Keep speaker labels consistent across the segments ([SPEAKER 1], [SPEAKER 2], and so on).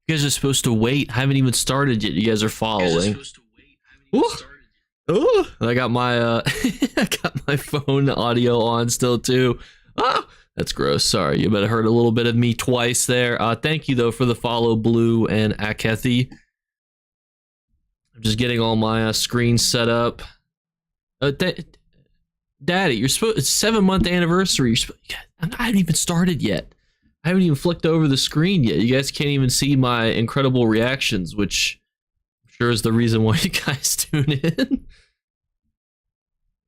[SPEAKER 1] You guys are supposed to wait. I haven't even started yet. You guys are following. Ooh. Ooh. I got my I got my phone audio on still too. Ah, that's gross. Sorry, you better heard a little bit of me twice there. Thank you though for the follow, Blue and Akethi. I'm just getting all my screens set up. Daddy, you're supposed. It's 7-month anniversary. I haven't even started yet. I haven't even flicked over the screen yet. You guys can't even see my incredible reactions, which I'm sure is the reason why you guys tune in.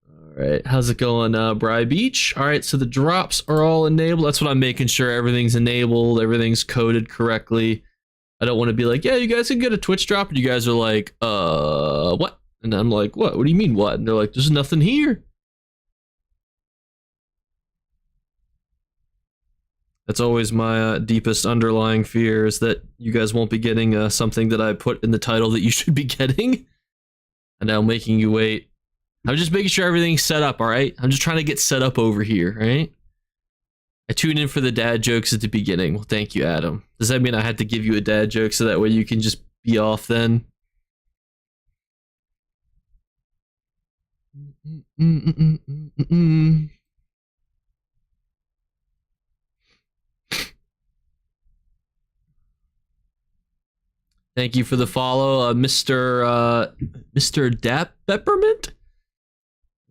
[SPEAKER 1] All right, how's it going, Bry Beach? All right, so the drops are all enabled. That's what I'm making sure everything's enabled, everything's coded correctly. I don't want to be like, yeah, you guys can get a Twitch drop, and you guys are like, what? And I'm like, what? What do you mean, what? And they're like, there's nothing here. That's always my deepest underlying fear, is that you guys won't be getting something that I put in the title that you should be getting. And now making you wait. I'm just making sure everything's set up, all right? I'm just trying to get set up over here, right? I tuned in for the dad jokes at the beginning. Well, thank you, Adam. Does that mean I had to give you a dad joke so that way you can just be off then? Thank you for the follow, Mr. Peppermint.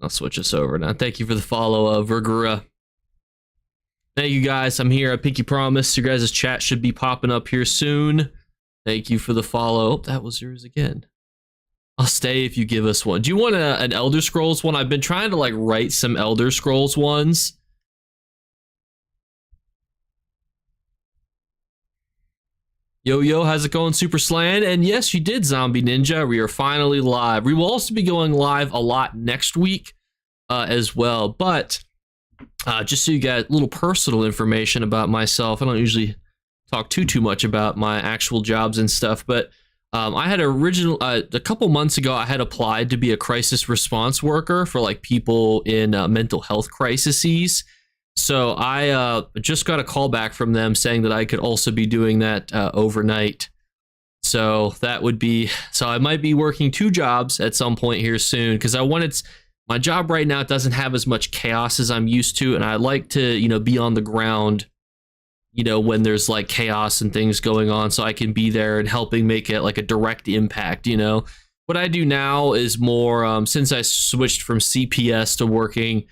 [SPEAKER 1] I'll switch this over now. Thank you for the follow, Vergura. Thank you guys. I'm here. I pinky promise. Your guys' chat should be popping up here soon. Thank you for the follow. Oh, that was yours again. I'll stay if you give us one. Do you want an Elder Scrolls one? I've been trying to like write some Elder Scrolls ones. Yo, how's it going, Super Slan? And yes, you did, Zombie Ninja. We are finally live. We will also be going live a lot next week as well. But just so you got a little personal information about myself, I don't usually talk too much about my actual jobs and stuff, but I had a couple months ago, I had applied to be a crisis response worker for like people in mental health crises. So I just got a call back from them saying that I could also be doing that overnight. So that would be, so I might be working 2 jobs at some point here soon, because my job right now doesn't have as much chaos as I'm used to, and I like to, be on the ground, when there's like chaos and things going on, so I can be there and helping make it like a direct impact. What I do now is more, since I switched from CPS to working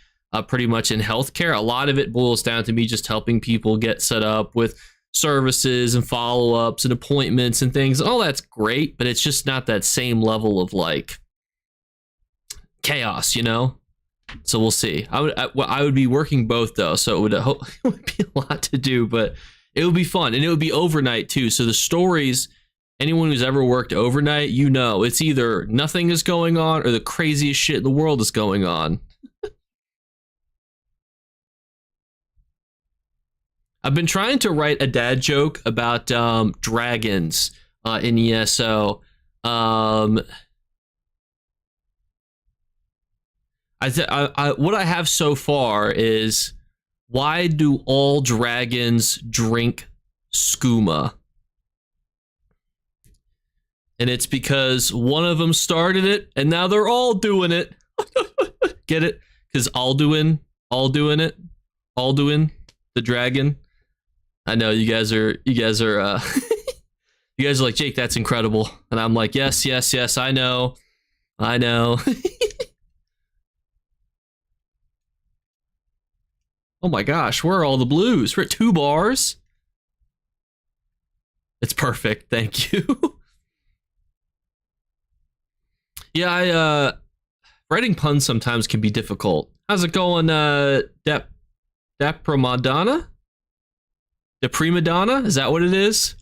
[SPEAKER 1] pretty much in healthcare, a lot of it boils down to me just helping people get set up with services and follow-ups and appointments and things. All that's great, but it's just not that same level of like chaos, So we'll see. I would be working both though, so it would be a lot to do, but it would be fun, and it would be overnight too. So the stories, anyone who's ever worked overnight, it's either nothing is going on or the craziest shit in the world is going on. I've been trying to write a dad joke about dragons in ESO. What I have so far is, why do all dragons drink skooma? And it's because one of them started it, and now they're all doing it. Get it? Because Alduin the dragon. I know you guys are you guys are like, Jake, that's incredible. And I'm like, yes, I know. Oh my gosh, where are all the blues? We're at 2 bars. It's perfect, thank you. Yeah, writing puns sometimes can be difficult. How's it going, Deprimadonna? Deprimadonna? Is that what it is?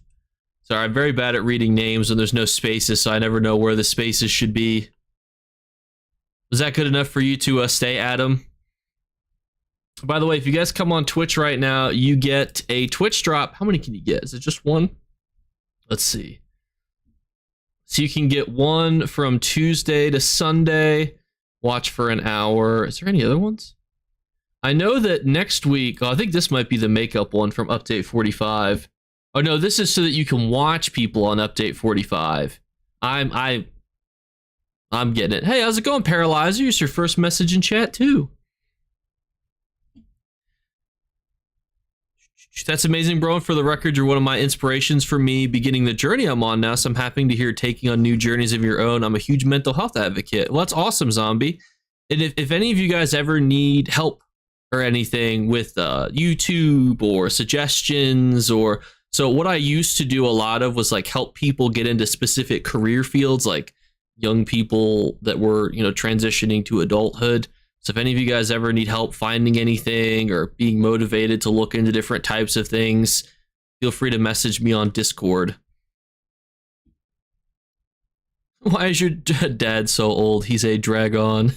[SPEAKER 1] Sorry, I'm very bad at reading names when there's no spaces, so I never know where the spaces should be. Was that good enough for you to stay, Adam? By the way, if you guys come on Twitch right now, you get a Twitch drop. How many can you get? Is it just one? Let's see. So you can get one from Tuesday to Sunday. Watch for an hour. Is there any other ones? I know that next week, I think this might be the makeup one from Update 45. Oh no, this is so that you can watch people on update 45. I'm getting it. Hey, how's it going, Paralyzer? It's your first message in chat too. That's amazing, bro. And for the record, you're one of my inspirations for me beginning the journey I'm on now. So I'm happy to hear taking on new journeys of your own. I'm a huge mental health advocate. Well, that's awesome, Zombie. And if any of you guys ever need help or anything with YouTube or suggestions or so what I used to do a lot of was like help people get into specific career fields, like young people that were, you know, transitioning to adulthood. So if any of you guys ever need help finding anything or being motivated to look into different types of things, feel free to message me on Discord. Why is your dad so old? He's a dragon.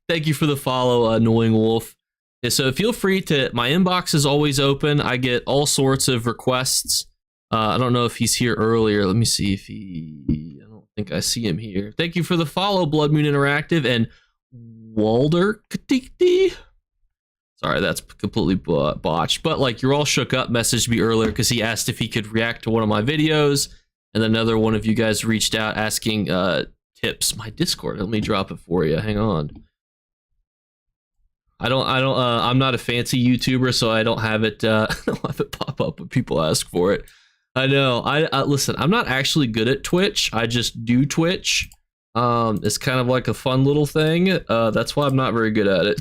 [SPEAKER 1] Thank you for the follow, Annoying Wolf. Yeah, so feel free to, my inbox is always open. I get all sorts of requests. I don't know if he's here earlier. Let me see if I don't think I see him here. Thank you for the follow, Blood Moon Interactive and Walder. Sorry, that's completely botched. But like, you're all shook up. Messaged me earlier because he asked if he could react to one of my videos, and another one of you guys reached out asking tips. My Discord. Let me drop it for you. Hang on. I'm not a fancy YouTuber, so I don't have it. I don't have it pop up when people ask for it. I know. Listen. I'm not actually good at Twitch. I just do Twitch. It's kind of like a fun little thing. That's why I'm not very good at it.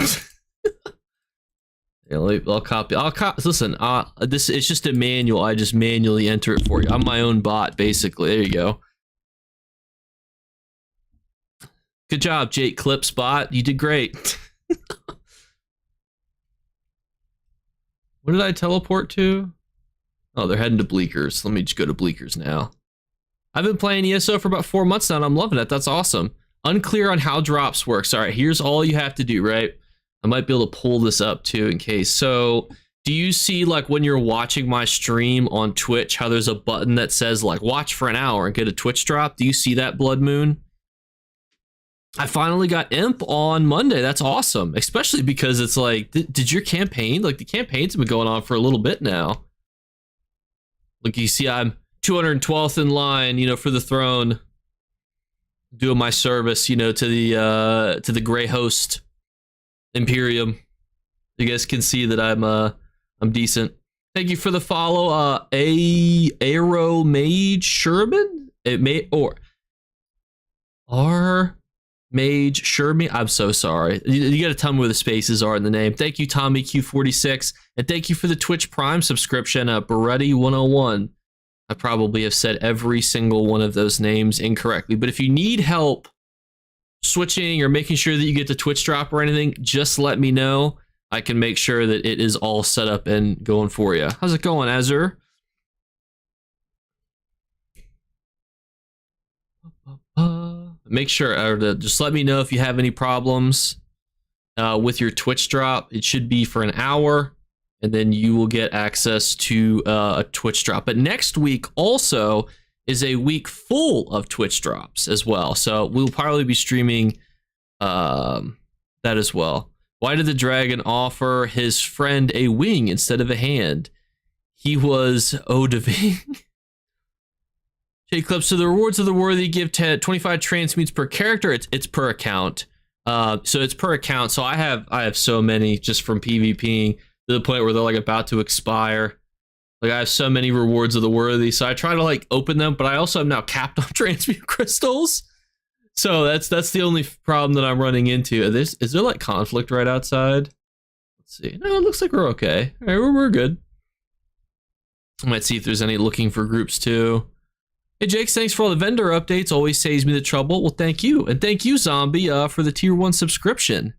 [SPEAKER 1] I'll copy. Listen, this it's just a manual. I just manually enter it for you. I'm my own bot, basically. There you go. Good job, Jake Clips bot. You did great. What did I teleport to? Oh, they're heading to Bleakers. Let me just go to Bleakers now. I've been playing ESO for about 4 months now, and I'm loving it. That's awesome. Unclear on how drops works. All right, here's all you have to do, right? I might be able to pull this up, too, in case. So, do you see, like, when you're watching my stream on Twitch, how there's a button that says, like, watch for an hour and get a Twitch drop? Do you see that, Blood Moon? I finally got Imp on Monday. That's awesome. Especially because it's like, did your campaign, like, the campaigns have been going on for a little bit now. Look, you see, I'm 212th in line, you know, for the throne, doing my service, you know, to the Grey Host Imperium. You guys can see that I'm decent. Thank you for the follow, Aero Mage Sherman. It may or R Mage Sherman. I'm so sorry. You got to tell me where the spaces are in the name. Thank you, Tommy Q46, and thank you for the Twitch Prime subscription, Beretti 101. I probably have said every single one of those names incorrectly, but if you need help switching or making sure that you get the Twitch drop or anything, just let me know. I can make sure that it is all set up and going for you. How's it going, Azure? Make sure, just let me know if you have any problems with your Twitch drop. It should be for an hour, and then you will get access to a Twitch drop. But next week also is a week full of Twitch drops as well. So we'll probably be streaming that as well. Why did the dragon offer his friend a wing instead of a hand? He was Odiving. J Clips, so the rewards of the worthy give 25 transmutes per character. It's per account. So it's per account. So I have so many just from PvPing to the point where they're like about to expire. Like I have so many rewards of the worthy. So I try to like open them, but I also am now capped on transmute crystals. So that's the only problem that I'm running into. Is there like conflict right outside? Let's see. No, it looks like we're okay. All right, we're good. I might see if there's any looking for groups too. Hey, Jake, thanks for all the vendor updates. Always saves me the trouble. Well, thank you. And thank you, Zombie, for the tier 1 subscription.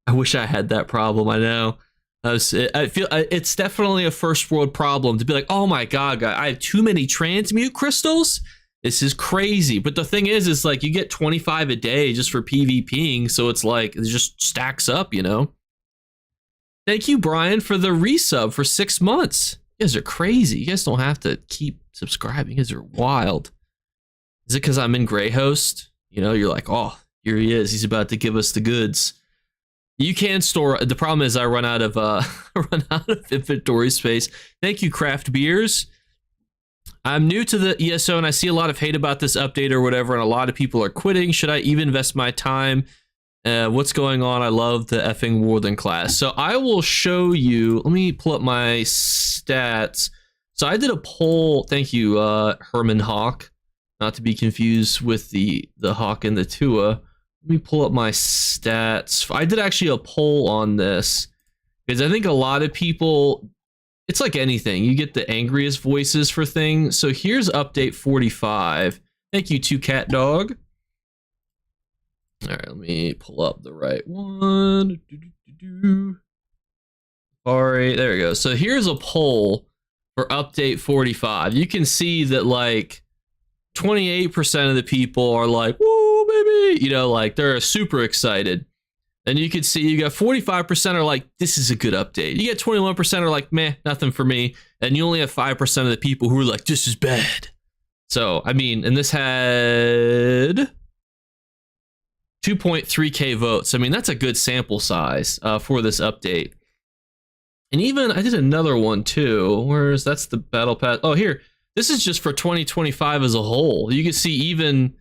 [SPEAKER 1] I wish I had that problem. I know. I feel it's definitely a first world problem to be like, oh my God, I have too many transmute crystals. This is crazy. But the thing is like you get 25 a day just for PvPing. So it's like, it just stacks up, you know? Thank you, Brian, for the resub for 6 months. You guys are crazy. You guys don't have to keep subscribing. You guys are wild. Is it because I'm in Grey Host? You know, you're like, oh, here he is. He's about to give us the goods. You can store. The problem is I run out of run out of inventory space. Thank you, Craft Beers. I'm new to the ESO and I see a lot of hate about this update or whatever, and a lot of people are quitting. Should I even invest my time? What's going on? I love the effing Warden class. So I will show you. Let me pull up my stats. So I did a poll. Thank you, Herman Hawk. Not to be confused with the Hawk and the Tua. Let me pull up my stats. I did actually a poll on this because I think a lot of people, it's like anything. You get the angriest voices for things. So here's update 45. Thank you, 2CatDog. All right, let me pull up the right one. Sorry, there we go. So here's a poll for update 45. You can see that like 28% of the people are like, woo, baby, you know, like they're super excited. And you can see you got 45% are like, this is a good update. You get 21% are like, meh, nothing for me. And you only have 5% of the people who are like, this is bad. So, I mean, and this had 2.3K votes. I mean, that's a good sample size for this update. And even, I did another one too. That's the battle pass. Oh, here. This is just for 2025 as a whole. You can see even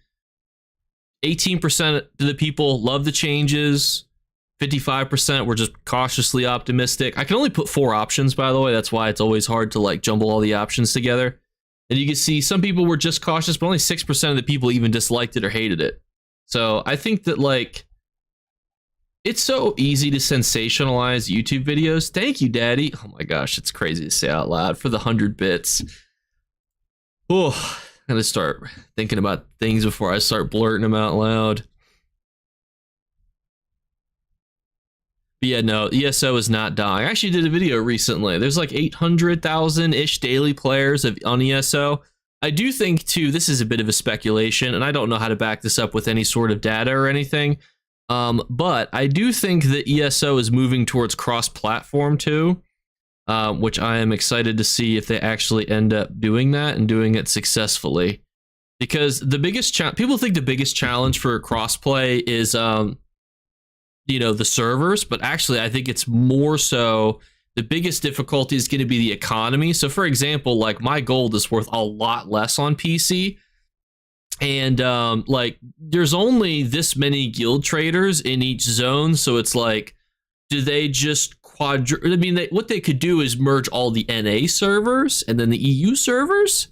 [SPEAKER 1] 18% of the people love the changes. 55% were just cautiously optimistic. I can only put 4 options, by the way. That's why it's always hard to like jumble all the options together. And you can see some people were just cautious, but only 6% of the people even disliked it or hated it. So I think that like, it's so easy to sensationalize YouTube videos. Thank you, Daddy. Oh my gosh, it's crazy to say out loud for the 100 bits. Oh, I'm gonna start thinking about things before I start blurting them out loud. But yeah, no, ESO is not dying. I actually did a video recently. There's like 800,000-ish daily players on ESO. I do think, too, this is a bit of a speculation, and I don't know how to back this up with any sort of data or anything. But I do think that ESO is moving towards cross-platform, too. Which I am excited to see if they actually end up doing that and doing it successfully. Because the biggest people think the biggest challenge for crossplay is, you know, the servers, but actually I think it's more so the biggest difficulty is going to be the economy. So for example, like my gold is worth a lot less on PC. And like there's only this many guild traders in each zone. So it's like, do they just I mean, what they could do is merge all the NA servers and then the EU servers,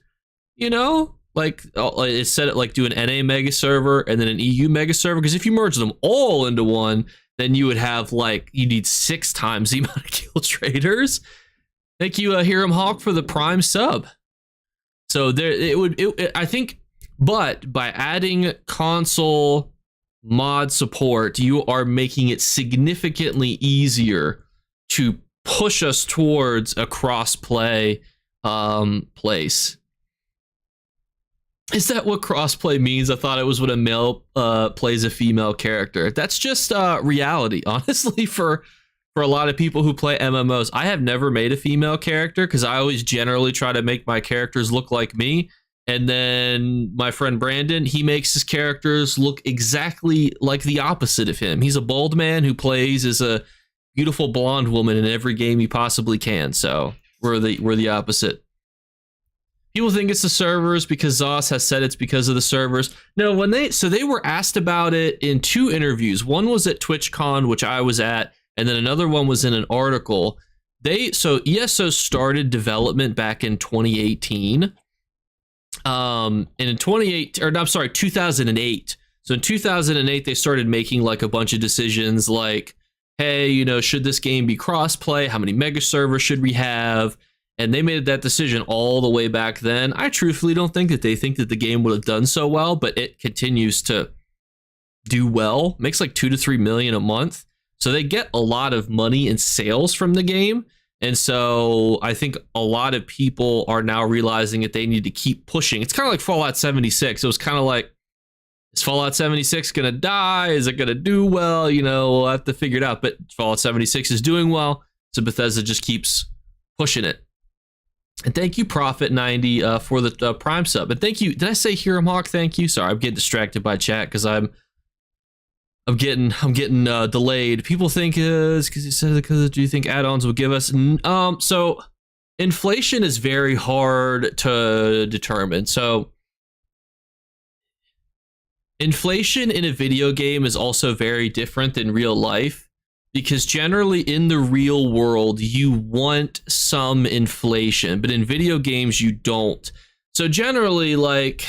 [SPEAKER 1] you know, like it said it like do an NA mega server and then an EU mega server. Because if you merge them all into one, then you would have like, you need 6 times the amount of guild traders. Thank you, Hiram Hawk, for the Prime sub. So there, I think, but by adding console mod support, you are making it significantly easier to push us towards a cross-play place. Is that what crossplay means? I thought it was when a male plays a female character. That's just reality, honestly, for a lot of people who play MMOs. I have never made a female character because I always generally try to make my characters look like me. And then my friend Brandon, he makes his characters look exactly like the opposite of him. He's a bald man who plays as a beautiful blonde woman in every game he possibly can. So we're the opposite. People think it's the servers because Zoss has said it's because of the servers. No, they were asked about it in 2 interviews. One was at TwitchCon, which I was at, and then another one was in an article. So ESO started development back in 2018. And in 2008. So in 2008, they started making like a bunch of decisions like, hey, you know, should this game be crossplay? How many mega servers should we have? And they made that decision all the way back then. I truthfully don't think that they think that the game would have done so well, but it continues to do well. Makes like 2 to 3 million a month. So they get a lot of money in sales from the game. And so I think a lot of people are now realizing that they need to keep pushing. It's kind of like Fallout 76. It was kind of like, is Fallout 76 going to die? Is it going to do well? You know, we'll have to figure it out. But Fallout 76 is doing well. So Bethesda just keeps pushing it. And thank you, Profit90, for the Prime sub. And thank you. Did I say Hiram Hawk? Thank you. Sorry, I'm getting distracted by chat because I'm I'm getting delayed. People think because you said because do you think add-ons will give us so inflation is very hard to determine. So inflation in a video game is also very different than real life, because generally in the real world you want some inflation, but in video games you don't. So generally, like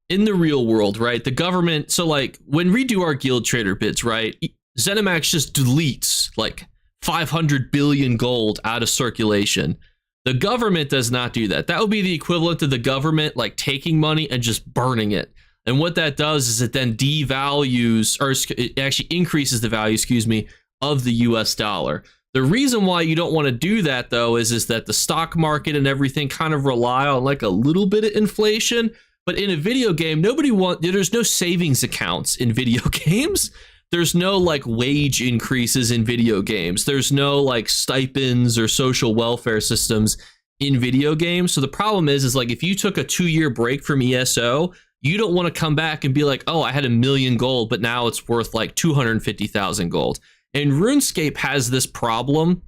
[SPEAKER 1] in the real world, right, the government, so like when we do our guild trader bids, right, ZeniMax just deletes like 500 billion gold out of circulation. The government does not do that. That would be the equivalent of the government like taking money and just burning it. And what that does is it then devalues, or it actually increases the value, excuse me, of the US dollar. The reason why you don't want to do that, though, is that the stock market and everything kind of rely on like a little bit of inflation. But in a video game, there's no savings accounts in video games. There's no like wage increases in video games. There's no like stipends or social welfare systems in video games. So the problem is like if you took a 2-year break from ESO, you don't want to come back and be like, oh, I had 1 million gold, but now it's worth like 250,000 gold. And RuneScape has this problem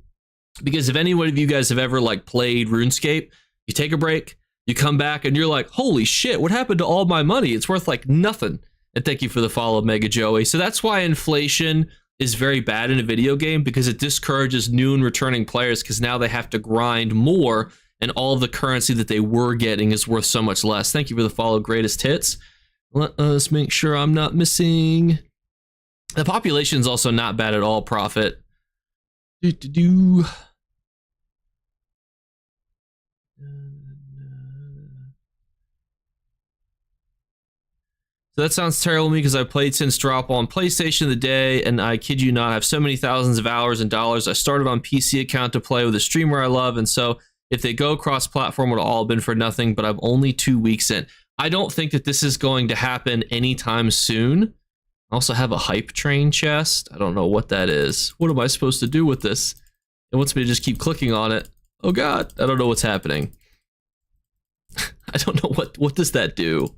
[SPEAKER 1] because if any one of you guys have ever like played RuneScape, you take a break, you come back and you're like, holy shit, what happened to all my money? It's worth like nothing. And thank you for the follow, Mega Joey. So that's why inflation is very bad in a video game, because it discourages new and returning players because now they have to grind more and all of the currency that they were getting is worth so much less. Thank you for the follow, Greatest Hits. Let us make sure I'm not missing. The population is also not bad at all, Profit. So that sounds terrible to me because I played since drop on PlayStation the day, and I kid you not, I have so many thousands of hours and dollars. I started on PC account to play with a streamer I love, and so if they go cross-platform, it would all have been for nothing, but I'm only 2 weeks in. I don't think that this is going to happen anytime soon. I also have a hype train chest. I don't know what that is. What am I supposed to do with this? It wants me to just keep clicking on it. Oh god, I don't know what's happening. I don't know what does that do?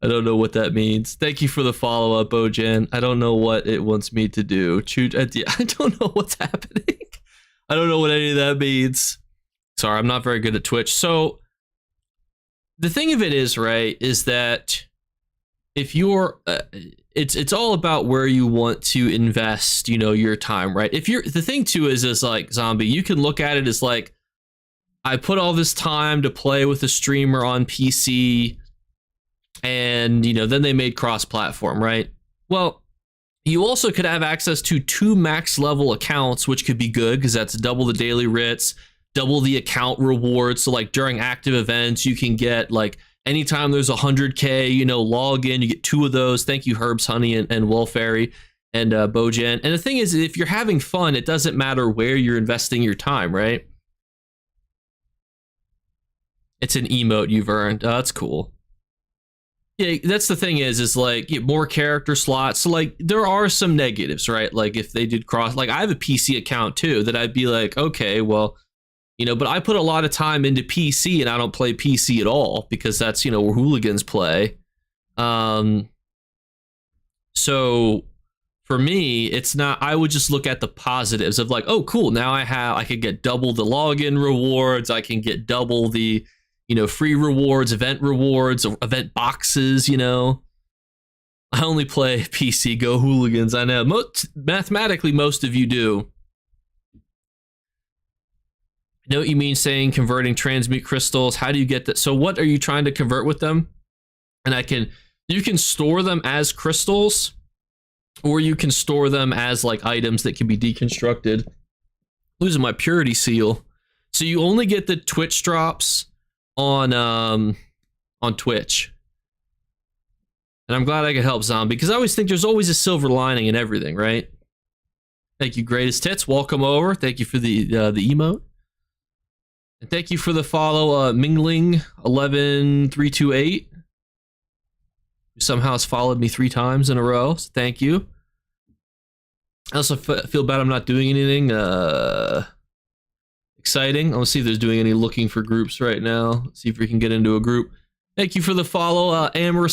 [SPEAKER 1] I don't know what that means. Thank you for the follow-up, Bojan. I don't know what it wants me to do. I don't know what's happening. I don't know what any of that means. Sorry, I'm not very good at Twitch. So the thing of it is, right, is that if you're, it's all about where you want to invest, you know, your time, right? If you're, the thing too is like Zombie, you can look at it as like, I put all this time to play with a streamer on PC, and you know, then they made cross-platform, right? Well, you also could have access to 2 max level accounts, which could be good because that's double the daily writs, double the account rewards. So like during active events, you can get like anytime there's 100K, you know, log in, you get 2 of those. Thank you, Herbs, Honey, and Wolfairy and Bojan. And the thing is, if you're having fun, it doesn't matter where you're investing your time, right? It's an emote you've earned. Oh, that's cool. Yeah, that's the thing is like more character slots. So like there are some negatives, right? Like if they did cross, like I have a PC account too that I'd be like, okay, well, you know, but I put a lot of time into PC and I don't play PC at all because that's, you know, where hooligans play. So for me, it's not, I would just look at the positives of like, oh, cool. Now I could get double the login rewards. I can get double the, you know, free rewards, event boxes, you know. I only play PC, go hooligans. I know. Mathematically, most of you do. I know what you mean saying converting transmute crystals. How do you get that? So what are you trying to convert with them? And you can store them as crystals, or you can store them as like items that can be deconstructed. Losing my purity seal. So you only get the Twitch drops on Twitch. And I'm glad I could help, Zombie, because I always think there's always a silver lining in everything, right? Thank you, Greatest Hits. Welcome over. Thank you for the emote. And thank you for the follow, Mingling 11328. Who somehow has followed me 3 times in a row. So thank you. I also feel bad I'm not doing anything exciting. I'll see if there's doing any looking for groups right now. Let's see if we can get into a group. Thank you for the follow, Amber.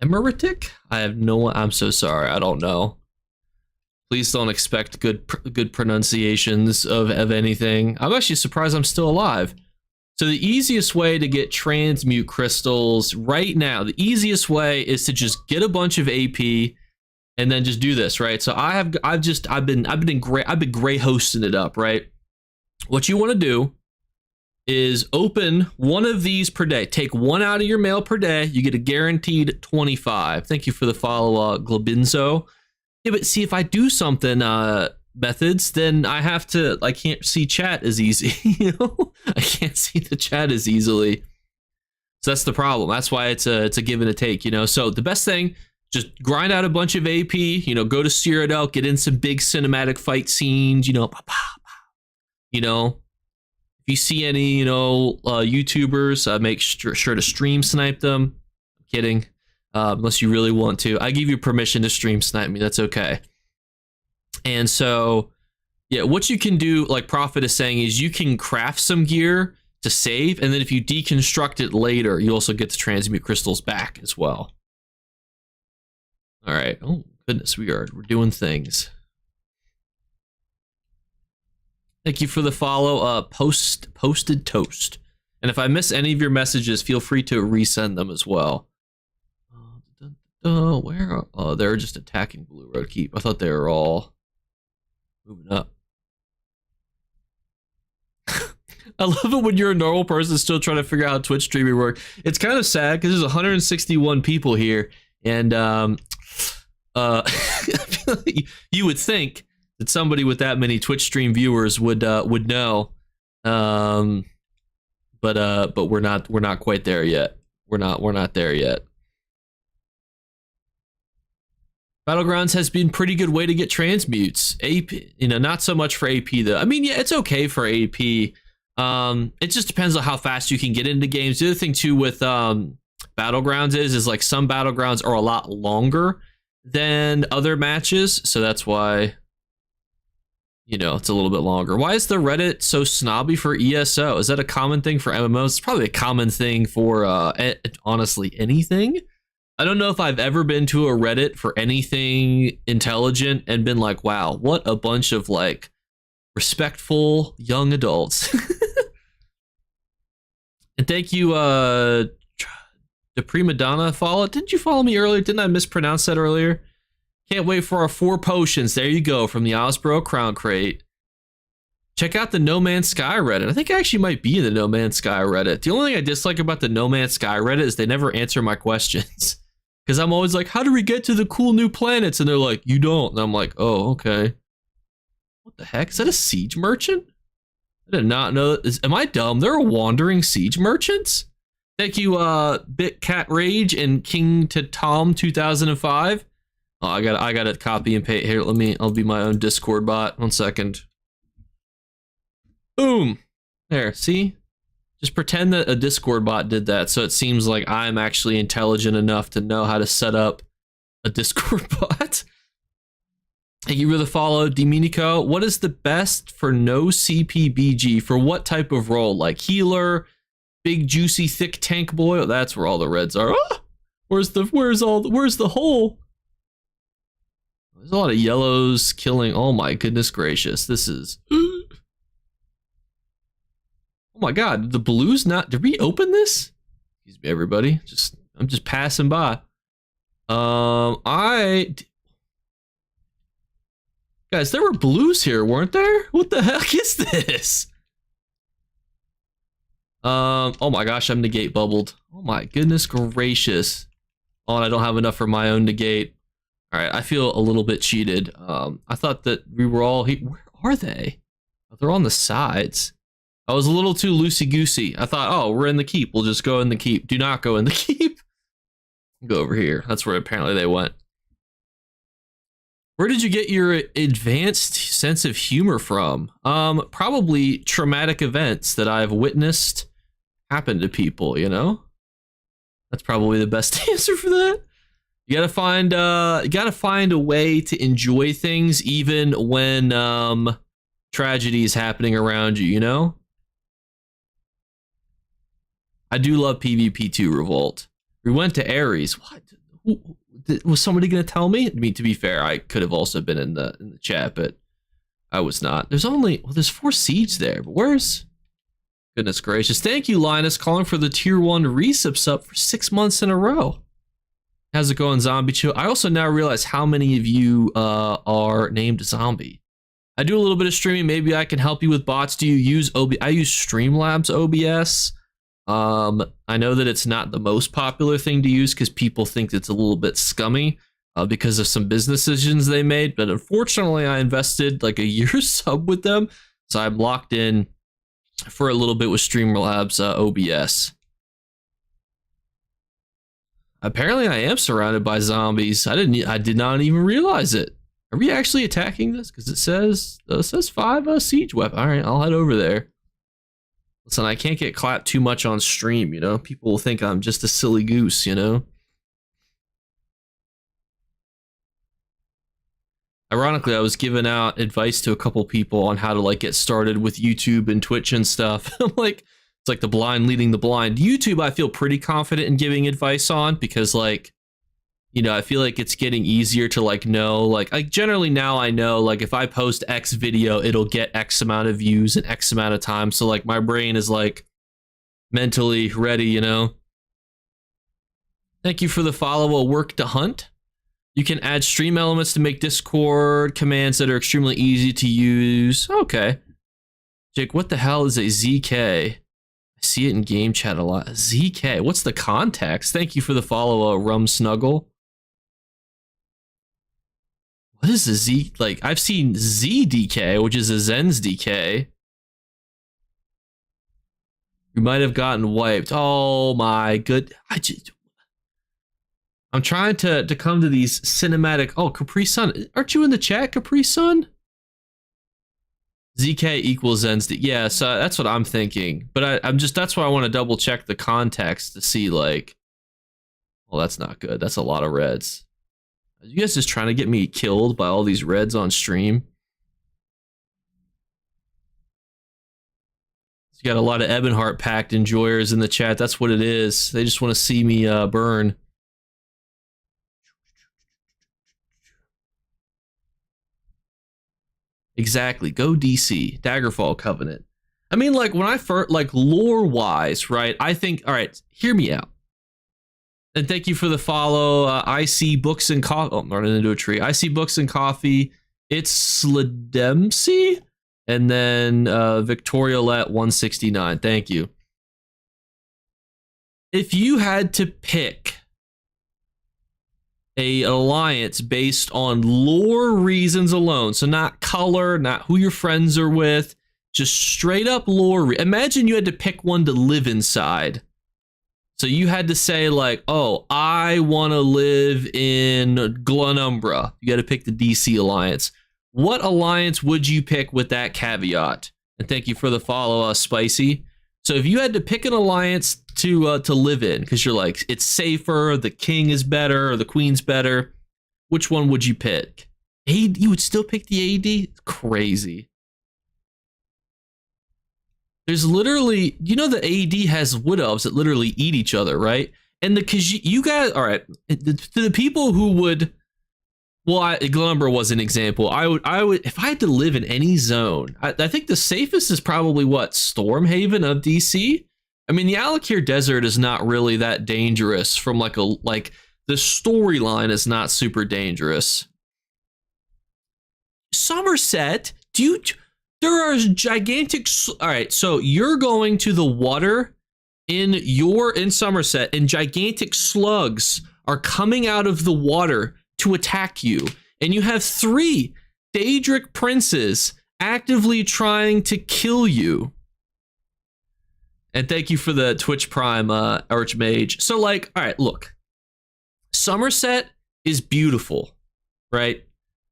[SPEAKER 1] Emeritic? I have no. I'm so sorry. I don't know. Please don't expect good pronunciations of anything. I'm actually surprised I'm still alive. So the easiest way to get transmute crystals right now, the easiest way is to just get a bunch of AP and then just do this, right? So I've been gray hosting it up, right? What you want to do is open one of these per day. Take one out of your mail per day. You get a guaranteed 25. Thank you for the follow, Globinzo. Yeah, but see, if I do something, methods, then I can't see chat as easy. You know, I can't see the chat as easily. So that's the problem. That's why it's a give and a take, you know. So the best thing, just grind out a bunch of AP, you know, go to Cyrodiil, get in some big cinematic fight scenes, you know. You know, if you see any, you know, YouTubers, make sure to stream snipe them. I'm kidding. Unless you really want to. I give you permission to stream snipe me. That's okay. And so, yeah, what you can do, like Prophet is saying, is you can craft some gear to save, and then if you deconstruct it later, you also get the transmute crystals back as well. All right. Oh goodness, we're doing things. Thank you for the follow. Posted toast. And if I miss any of your messages, feel free to resend them as well. Where? Oh, they're just attacking Blue Road Keep. I thought they were all moving up. I love it when you're a normal person still trying to figure out how Twitch streaming works. It's kind of sad because there's 161 people here, and I feel like you would think that somebody with that many Twitch stream viewers would know, but we're not quite there yet. We're not there yet. Battlegrounds has been pretty good way to get transmutes. AP, you know, not so much for AP though. I mean, yeah, it's okay for AP. It just depends on how fast you can get into games. The other thing too with Battlegrounds is like some Battlegrounds are a lot longer than other matches, so that's why, you know, it's a little bit longer. Why is the Reddit so snobby for ESO? Is that a common thing for MMOs? It's probably a common thing for honestly anything. I don't know if I've ever been to a Reddit for anything intelligent and been like, wow, what a bunch of like respectful young adults. And thank you, the Prima Donna follow. Didn't you follow me earlier? Didn't I mispronounce that earlier? Can't wait for our 4 potions. There you go, from the Osbro Crown Crate. Check out the No Man's Sky Reddit. I think I actually might be in the No Man's Sky Reddit. The only thing I dislike about the No Man's Sky Reddit is they never answer my questions. Because I'm always like, how do we get to the cool new planets? And they're like, you don't. And I'm like, oh, okay. What the heck? Is that a siege merchant? I did not know. Am I dumb? There are wandering siege merchants? Thank you, Bit Cat Rage and King to Tom 2005. Oh, I got to copy and paste here. I'll be my own Discord bot. 1 second. Boom. There, see? Just pretend that a Discord bot did that, so it seems like I'm actually intelligent enough to know how to set up a Discord bot. Thank you for the follow, Domenico. What is the best for no CPBG for what type of role? Like healer, big juicy thick tank boy? Oh, that's where all the reds are. Oh, where's the hole? There's a lot of yellows killing. Oh my goodness gracious. This is oh my god, did the blues not, did we open this? Excuse me, everybody. I'm just passing by. Guys, there were blues here, weren't there? What the heck is this? Oh my gosh, I'm negate bubbled. Oh my goodness gracious. Oh, and I don't have enough for my own negate. All right, I feel a little bit cheated. I thought that we were all here. Where are they? Oh, they're on the sides. I was a little too loosey-goosey. I thought, oh, we're in the keep. We'll just go in the keep. Do not go in the keep. Go over here. That's where apparently they went. Where did you get your advanced sense of humor from? Probably traumatic events that I've witnessed happen to people, you know? That's probably the best answer for that. You gotta find a way to enjoy things even when tragedy is happening around you, you know? I do love PvP2 Revolt. We went to Ares. What? Was somebody going to tell me? I mean, to be fair, I could have also been in the chat, but I was not. There's 4 seeds there, but where's... Goodness gracious. Thank you, Linus, calling for the tier 1 resub sub for 6 months in a row. How's it going, Zombie Chill? I also now realize how many of you are named Zombie. I do a little bit of streaming. Maybe I can help you with bots. Do you use OBS? I use Streamlabs OBS. I know that it's not the most popular thing to use because people think it's a little bit scummy because of some business decisions they made. But unfortunately, I invested like a year's sub with them. So I'm locked in for a little bit with Streamlabs OBS. Apparently I am surrounded by zombies. I did not even realize it. Are we actually attacking this? Because it says 5 siege weapon. All right, I'll head over there. Listen, I can't get clapped too much on stream, you know? People will think I'm just a silly goose, you know? Ironically, I was giving out advice to a couple people on how to like get started with YouTube and Twitch and stuff. I'm like, it's like the blind leading the blind. YouTube, I feel pretty confident in giving advice on because like, you know, I feel like it's getting easier to like know, like generally now I know like if I post X video, it'll get X amount of views in X amount of time. So like my brain is like mentally ready, you know? Thank you for the follow. A work to hunt. You can add stream elements to make Discord commands that are extremely easy to use. Okay. Jake, what the hell is a ZK? I see it in game chat a lot. ZK, what's the context? Thank you for the follow, Rum Snuggle. What is a Z? Like, I've seen ZDK, which is a Zen's DK. You might have gotten wiped. Oh my good. I'm trying to come to these cinematic. Oh, Capri Sun. Aren't you in the chat, Capri Sun? ZK equals Zen's D. Yeah, so that's what I'm thinking. But that's why I want to double check the context to see like, well, that's not good. That's a lot of reds. Are you guys just trying to get me killed by all these reds on stream? You got a lot of Ebonheart packed enjoyers in the chat. That's what it is. They just want to see me burn. Exactly. Go DC. Daggerfall Covenant. I mean, like, when I first, like, lore-wise, right, I think, all right, hear me out. And thank you for the follow. I see books and coffee. Oh, I'm running into a tree. I see books and coffee. It's Sledemsi. And then Victoria Let 169. Thank you. If you had to pick an alliance based on lore reasons alone, so not color, not who your friends are with, just straight up lore. Imagine you had to pick one to live inside. So you had to say like, oh, I want to live in Glenumbra. You got to pick the DC alliance. What alliance would you pick with that caveat? And thank you for the follow, Spicy. So if you had to pick an alliance to live in, because you're like, it's safer, the king is better, or the queen's better, which one would you pick? You would still pick the AD? Crazy. There's literally, you know, the AD has wood elves that literally eat each other, right? And because you guys, all right, to the people who would, well, Glenumbra was an example. I would, if I had to live in any zone, I think the safest is probably what, Stormhaven of DC. I mean, the Alakir Desert is not really that dangerous from like the storyline is not super dangerous. Somerset, there are gigantic. All right, so you're going to the water in Somerset, and gigantic slugs are coming out of the water to attack you, and you have 3 Daedric princes actively trying to kill you. And thank you for the Twitch Prime, Archmage. So, like, all right, look, Somerset is beautiful, right?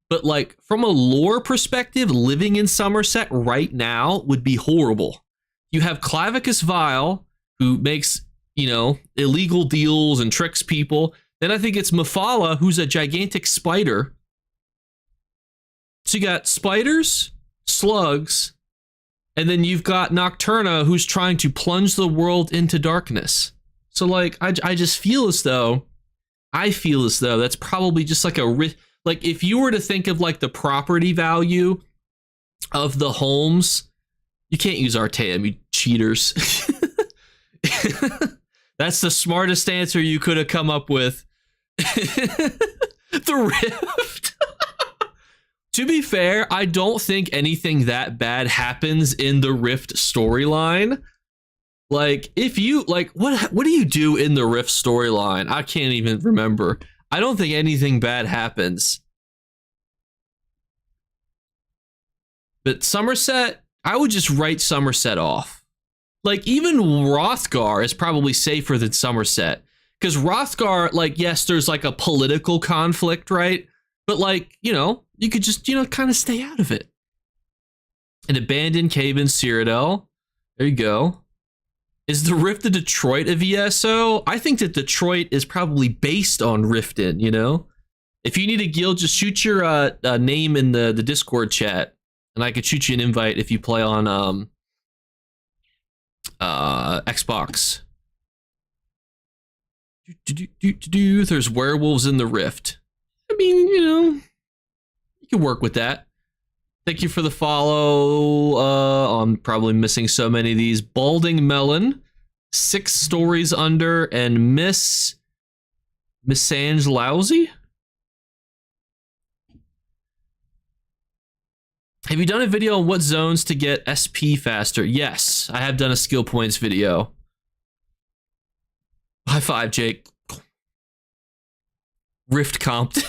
[SPEAKER 1] But like from a lore perspective, living in Somerset right now would be horrible. You have Clavicus Vile, who makes, you know, illegal deals and tricks people. Then I think it's Mephala, who's a gigantic spider. So you got spiders, slugs, and then you've got Nocturna, who's trying to plunge the world into darkness. So like, I just feel as though I feel as though that's probably just like like if you were to think of like the property value of the homes, you can't use Artaeum, you cheaters. That's the smartest answer you could have come up with. The Rift. To be fair, I don't think anything that bad happens in the Rift storyline. Like, if you, like, what do you do in the Rift storyline? I can't even remember. I don't think anything bad happens. But Somerset, I would just write Somerset off. Like, even Hrothgar is probably safer than Somerset. Because Hrothgar, like, yes, there's like a political conflict, right? But like, you know, you could just, you know, kind of stay out of it. An abandoned cave in Cyrodiil. There you go. Is the Rift the Detroit of ESO? I think that Detroit is probably based on Riften, you know? If you need a guild, just shoot your name in the Discord chat. And I could shoot you an invite if you play on Xbox. There's werewolves in the Rift. I mean, you know, you can work with that. Thank you for the follow. I'm probably missing so many of these. Balding Melon, 6 stories under, and Miss Ange Lousy. Have you done a video on what zones to get SP faster? Yes, I have done a skill points video. High five, Jake. Rift Compton.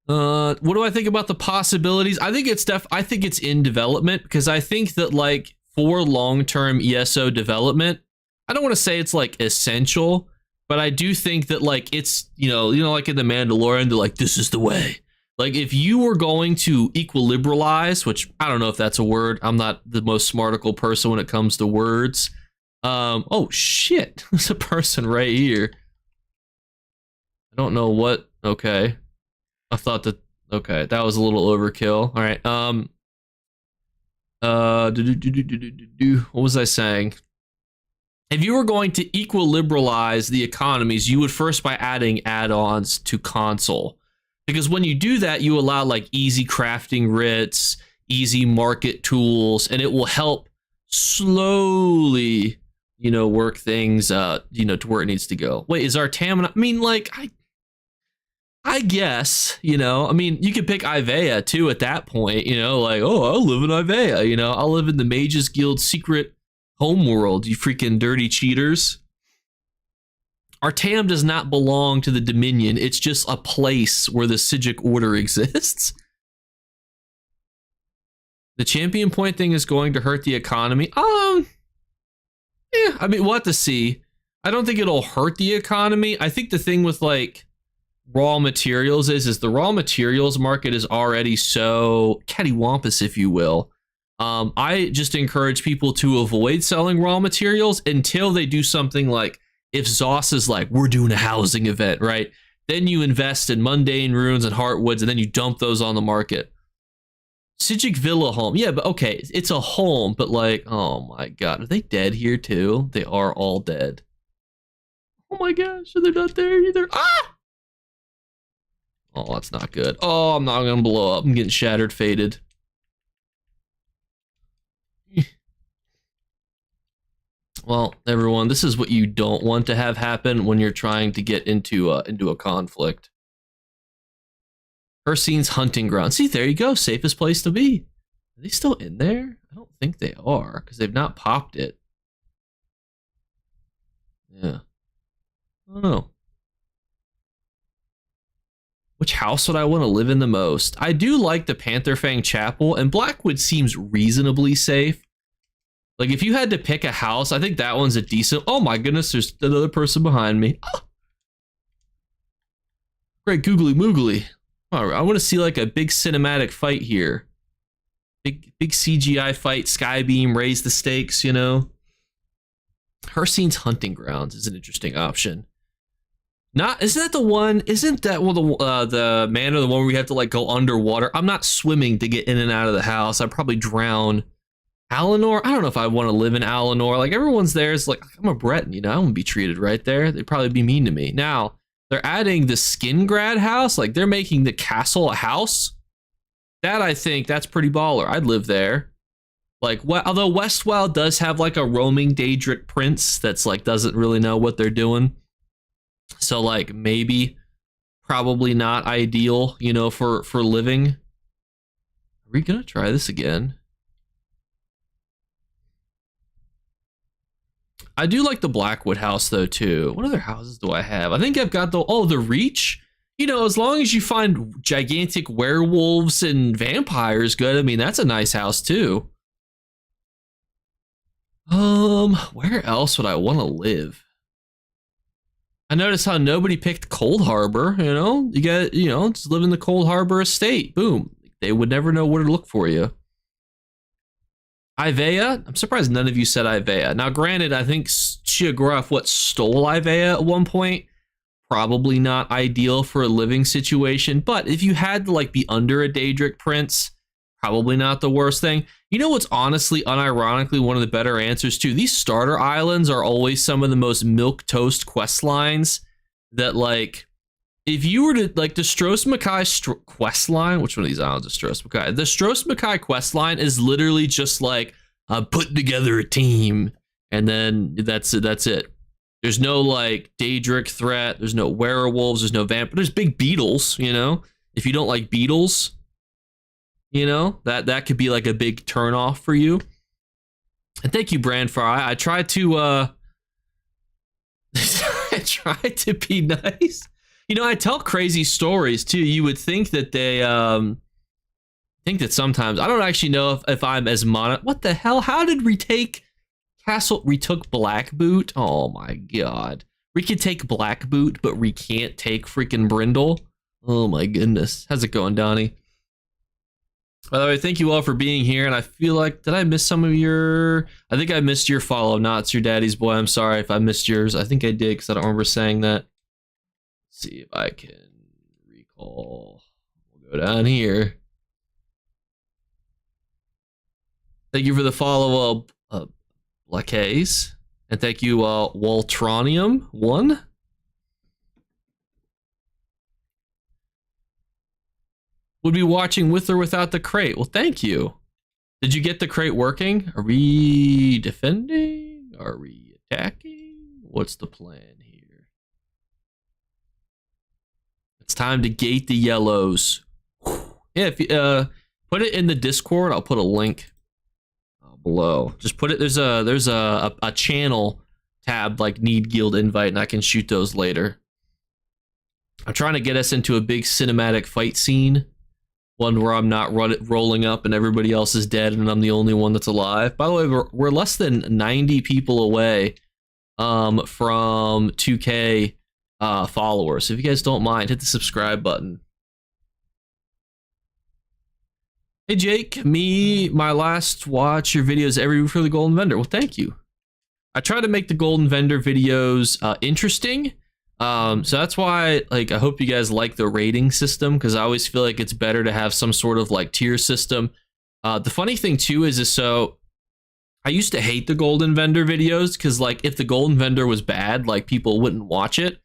[SPEAKER 1] What do I think about the possibilities? I think it's in development, because I think that like for long-term ESO development, I don't want to say it's like essential, but I do think that like it's, you know, like in The Mandalorian, they're like, this is the way. Like if you were going to equilibralize, which I don't know if that's a word. I'm not the most smarticle person when it comes to words. Oh shit, there's a person right here. I don't know what, okay. I thought that, okay, that was a little overkill. All right, what was I saying? If you were going to equilibralize the economies, you would first by adding add-ons to console. Because when you do that, you allow like easy crafting writs, easy market tools, and it will help slowly, you know, work things, you know, to where it needs to go. Wait, is Artaeum? I mean, like, I guess, you know, I mean, you could pick Ivea too at that point, you know, like, oh, I'll live in Ivea, you know, I'll live in the Mages Guild secret homeworld, you freaking dirty cheaters. Artaeum does not belong to the Dominion. It's just a place where the Psijic Order exists. The champion point thing is going to hurt the economy. Yeah, I mean, we'll have to see. I don't think it'll hurt the economy. I think the thing with like raw materials is the raw materials market is already so cattywampus, if you will. I just encourage people to avoid selling raw materials until they do something like, if Zoss is like, we're doing a housing event, right? Then you invest in mundane ruins and heartwoods, and then you dump those on the market. Psijic Villa home. Yeah, but okay, it's a home, but like, oh my god, are they dead here too? They are all dead. Oh my gosh, are they not there either? Ah! Oh, that's not good. Oh, I'm not gonna blow up. I'm getting shattered, faded. Well, everyone, this is what you don't want to have happen when you're trying to get into a conflict. Hercine's hunting ground. See, there you go. Safest place to be. Are they still in there? I don't think they are, because they've not popped it. Yeah. I don't know. Which house would I want to live in the most? I do like the Pantherfang Chapel, and Blackwood seems reasonably safe. Like, if you had to pick a house, I think that one's a decent... Oh my goodness, there's another person behind me. Oh. Great googly moogly. All right, I want to see like a big cinematic fight here. Big CGI fight, Skybeam, raise the stakes, you know. Hercine's hunting grounds is an interesting option. Isn't that the one? Isn't that one the manor, the one where we have to like go underwater? I'm not swimming to get in and out of the house. I'd probably drown Alinor, I don't know if I want to live in Alinor. Like everyone's there is like, I'm a Breton, you know, I wouldn't be treated right there. They'd probably be mean to me. Now, they're adding the Skingrad house. Like they're making the castle a house. That I think that's pretty baller. I'd live there. Like, although Westwell does have like a roaming Daedric prince that's like doesn't really know what they're doing. So like maybe, probably not ideal, you know, for living. Are we gonna try this again? I do like the Blackwood house though too. What other houses do I have? I think I've got the Reach. You know, as long as you find gigantic werewolves and vampires good, I mean, that's a nice house too. Where else would I want to live? I noticed how nobody picked Cold Harbor, you know? You got, you know, just live in the Cold Harbor estate. Boom. They would never know where to look for you. Ivea? I'm surprised none of you said Ivea. Now, granted, I think Sheogorath stole Ivea at one point. Probably not ideal for a living situation, but if you had to like be under a Daedric prince, probably not the worst thing. You know what's honestly, unironically, one of the better answers too? These starter islands are always some of the most milquetoast quest lines that like, if you were to like the Stros Mackay quest line, which one of these islands is Stros Mackay? The Stros Mackay quest line is literally just like putting together a team, and then that's it. That's it. There's no like Daedric threat. There's no werewolves. There's no vamp. There's big beetles. You know, if you don't like beetles, you know that could be like a big turnoff for you. And thank you, Brandfire. I tried to I tried to be nice. You know, I tell crazy stories too. You would think that they think that sometimes I don't actually know if I'm as what the hell? How did retake Castle retook Blackboot? Oh my god. We can take Blackboot, but we can't take freaking Brindle. Oh my goodness. How's it going, Donnie? By the way, thank you all for being here, and I feel like, did I miss some of your... I think I missed your follow, Not Your Daddy's Boy. I'm sorry if I missed yours. I think I did, because I don't remember saying that. Let's see if I can recall. We'll go down here. Thank you for the follow, Blackhaze. And thank you, Waltronium1. Would be watching with or without the crate. Well, thank you. Did you get the crate working? Are we defending? Are we attacking? What's the plan here? It's time to gate the yellows. Yeah, if you put it in the Discord, I'll put a link below. Just put it. There's a channel tab like need guild invite, and I can shoot those later. I'm trying to get us into a big cinematic fight scene. One where I'm not rolling up and everybody else is dead and I'm the only one that's alive. By the way, we're less than 90 people away from 2K followers. So if you guys don't mind, hit the subscribe button. Hey Jake, my last watch your videos every week for the Golden Vendor. Well, thank you. I try to make the Golden Vendor videos interesting. So that's why, like, I hope you guys like the rating system, because I always feel like it's better to have some sort of like tier system. The funny thing too is so I used to hate the Golden Vendor videos because like if the Golden Vendor was bad, like people wouldn't watch it.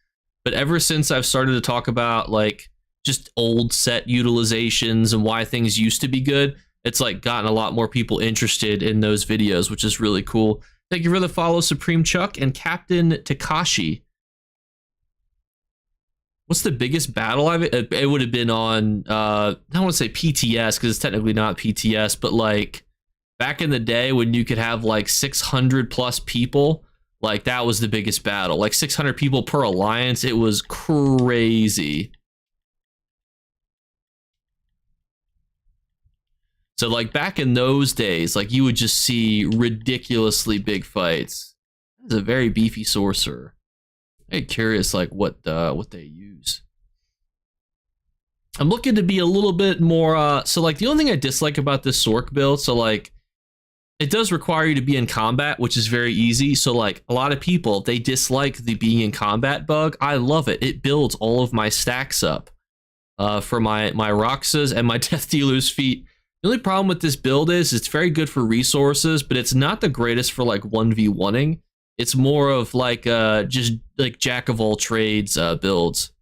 [SPEAKER 1] But ever since I've started to talk about like just old set utilizations and why things used to be good, it's like gotten a lot more people interested in those videos, which is really cool. Thank you for the follow, Supreme Chuck and Captain Takashi. What's the biggest battle I've... It would have been on, I don't want to say PTS, because it's technically not PTS, but like, back in the day when you could have like 600 plus people, like that was the biggest battle. Like 600 people per alliance, it was crazy. So like back in those days, like you would just see ridiculously big fights. That's a very beefy sorcerer. I'm curious, like what they use. I'm looking to be a little bit more. So like the only thing I dislike about this Sork build, so like it does require you to be in combat, which is very easy. So like a lot of people, they dislike the being in combat bug. I love it. It builds all of my stacks up for my Roxas and my Death Dealer's feet. The only problem with this build is it's very good for resources, but it's not the greatest for like 1v1ing. It's more of like just like jack of all trades builds.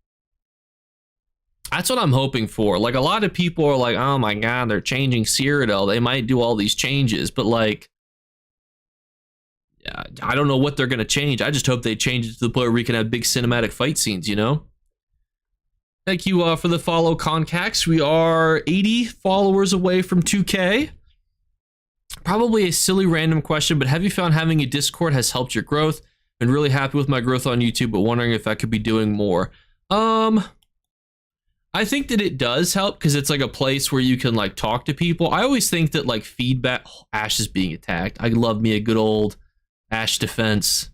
[SPEAKER 1] That's what I'm hoping for. Like a lot of people are like, oh my god, they're changing Cyrodiil. They might do all these changes, but like, yeah, I don't know what they're gonna change. I just hope they change it to the point where we can have big cinematic fight scenes, you know? Thank you for the follow, Concax. We are 80 followers away from 2K. Probably a silly random question, but have you found having a Discord has helped your growth? Been really happy with my growth on YouTube, but wondering if I could be doing more. I think that it does help because it's like a place where you can like talk to people. I always think that like feedback. Oh, Ash is being attacked. I love me a good old Ash defense.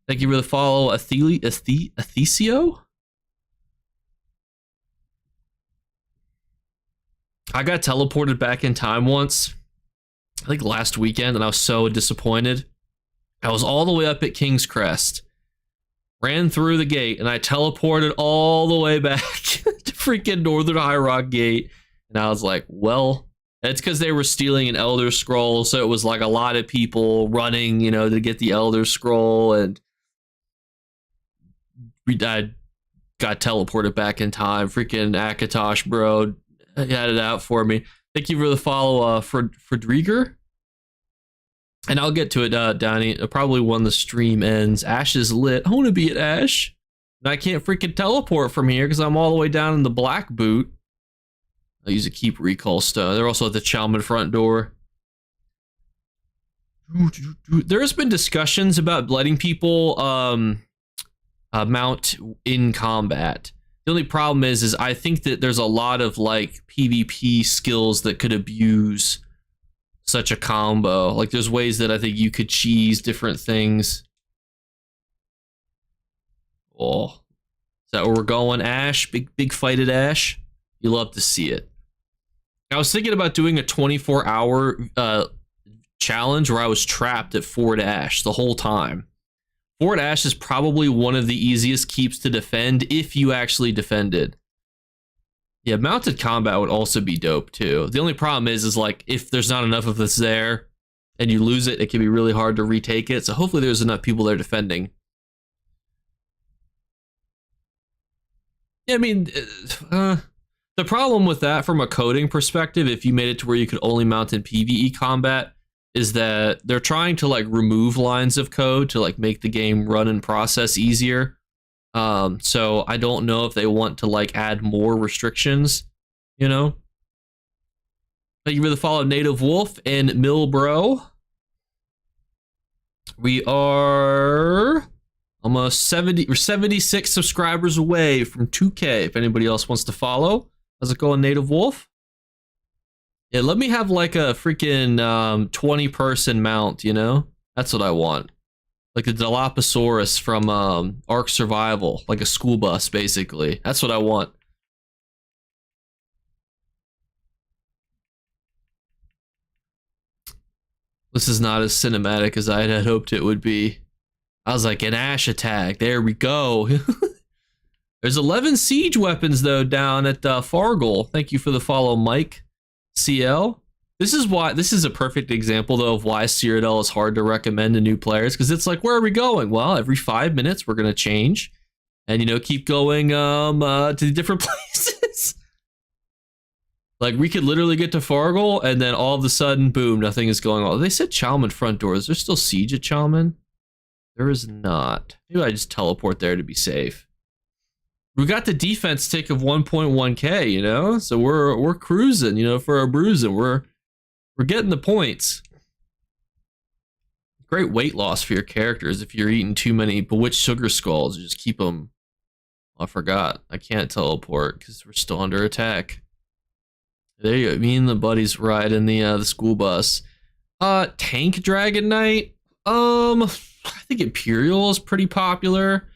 [SPEAKER 1] Thank you for the follow, Athesio. I got teleported back in time once, I think last weekend, and I was so disappointed. I was all the way up at King's Crest, ran through the gate, and I teleported all the way back to freaking Northern High Rock Gate. And I was like, well, it's because they were stealing an Elder Scroll, so it was like a lot of people running, you know, to get the Elder Scroll, and I got teleported back in time. Freaking Akatosh, bro, had it out for me. Thank you for the follow, Fredriger. And I'll get to it, Donnie. Probably when the stream ends. Ash is lit. I want to be at Ash. And I can't freaking teleport from here because I'm all the way down in the black boot. I'll use a keep recall stone. They're also at the Chalmon front door. There's been discussions about letting people mount in combat. The only problem is I think that there's a lot of like PvP skills that could abuse such a combo. Like there's ways that I think you could cheese different things. Oh, is that where we're going? Ash, big fight at Ash. You love to see it. I was thinking about doing a 24-hour challenge where I was trapped at Fort Ash the whole time. Fort Ash is probably one of the easiest keeps to defend if you actually defend it. Yeah, mounted combat would also be dope too. The only problem is like if there's not enough of us there and you lose it, it can be really hard to retake it. So hopefully there's enough people there defending. Yeah, I mean, the problem with that from a coding perspective, if you made it to where you could only mount in PvE combat, is that they're trying to like remove lines of code to like make the game run and process easier. So I don't know if they want to like add more restrictions, you know. Thank you for the follow, Native Wolf and Millbro. We are almost 70 or 76 subscribers away from 2K. If anybody else wants to follow, how's it going, Native Wolf? Yeah, let me have like a freaking 20-person mount, you know? That's what I want. Like the Dilophosaurus from Ark Survival, like a school bus, basically. That's what I want. This is not as cinematic as I had hoped it would be. I was like, an Ash attack. There we go. There's 11 siege weapons, though, down at Fargle. Thank you for the follow, Mike CL. This is a perfect example, though, of why Cyrodiil is hard to recommend to new players, because it's like, where are we going? Well, every 5 minutes we're gonna change, and you know, keep going to the different places. Like we could literally get to Fargle, and then all of a sudden, boom, nothing is going on. They said Chalmon front door. Is there still siege at Chalmon? There is not. Maybe I just teleport there to be safe. We got the defense tick of 1.1k, you know, so we're cruising, you know, for our bruising. We're getting the points. Great weight loss for your characters if you're eating too many bewitched sugar skulls. You just keep them. I forgot. I can't teleport because we're still under attack. There you go. Me and the buddies ride in the school bus. Tank Dragon Knight. I think Imperial is pretty popular.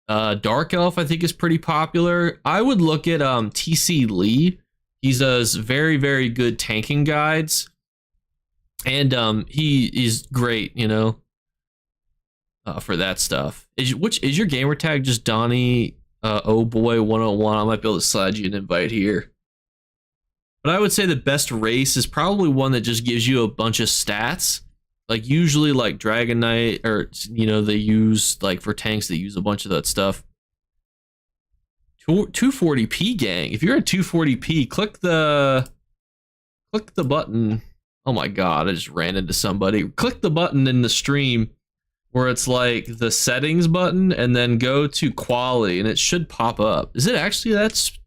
[SPEAKER 1] Dark Elf I think is pretty popular. I would look at TC Lee. He does very, very good tanking guides. And he is great, you know, for that stuff. Which is your gamer tag just Donnie oh boy 101? I might be able to slide you an invite here. But I would say the best race is probably one that just gives you a bunch of stats. Like usually like Dragon Knight, or you know, they use like for tanks they use a bunch of that stuff. 240p gang. If you're at 240p, click the button. Oh my god, I just ran into somebody. Click the button in the stream where it's like the settings button and then go to quality and it should pop up. Is it actually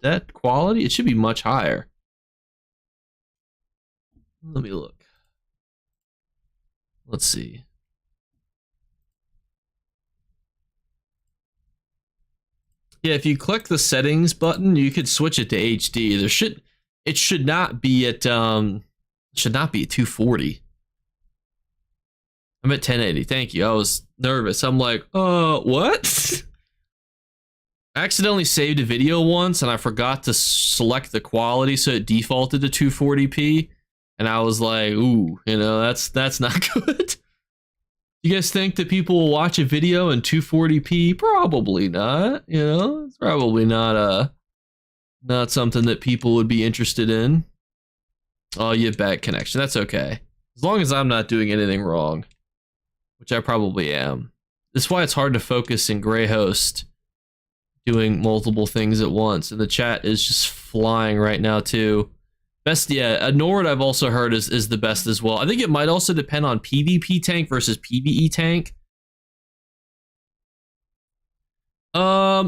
[SPEAKER 1] that quality? It should be much higher. Let me look. Let's see. Yeah, if you click the settings button, you could switch it to HD. It should not be at 240. I'm at 1080. Thank you. I was nervous. I'm like, what? I accidentally saved a video once and I forgot to select the quality, so it defaulted to 240p. And I was like, ooh, you know, that's not good. You guys think that people will watch a video in 240p? Probably not. You know, it's probably not something that people would be interested in. Oh, you have bad connection. That's okay. As long as I'm not doing anything wrong, which I probably am. That's why it's hard to focus in Greyhost doing multiple things at once. And the chat is just flying right now too. Best, yeah, Nord I've also heard is the best as well. I think it might also depend on PvP tank versus PvE tank.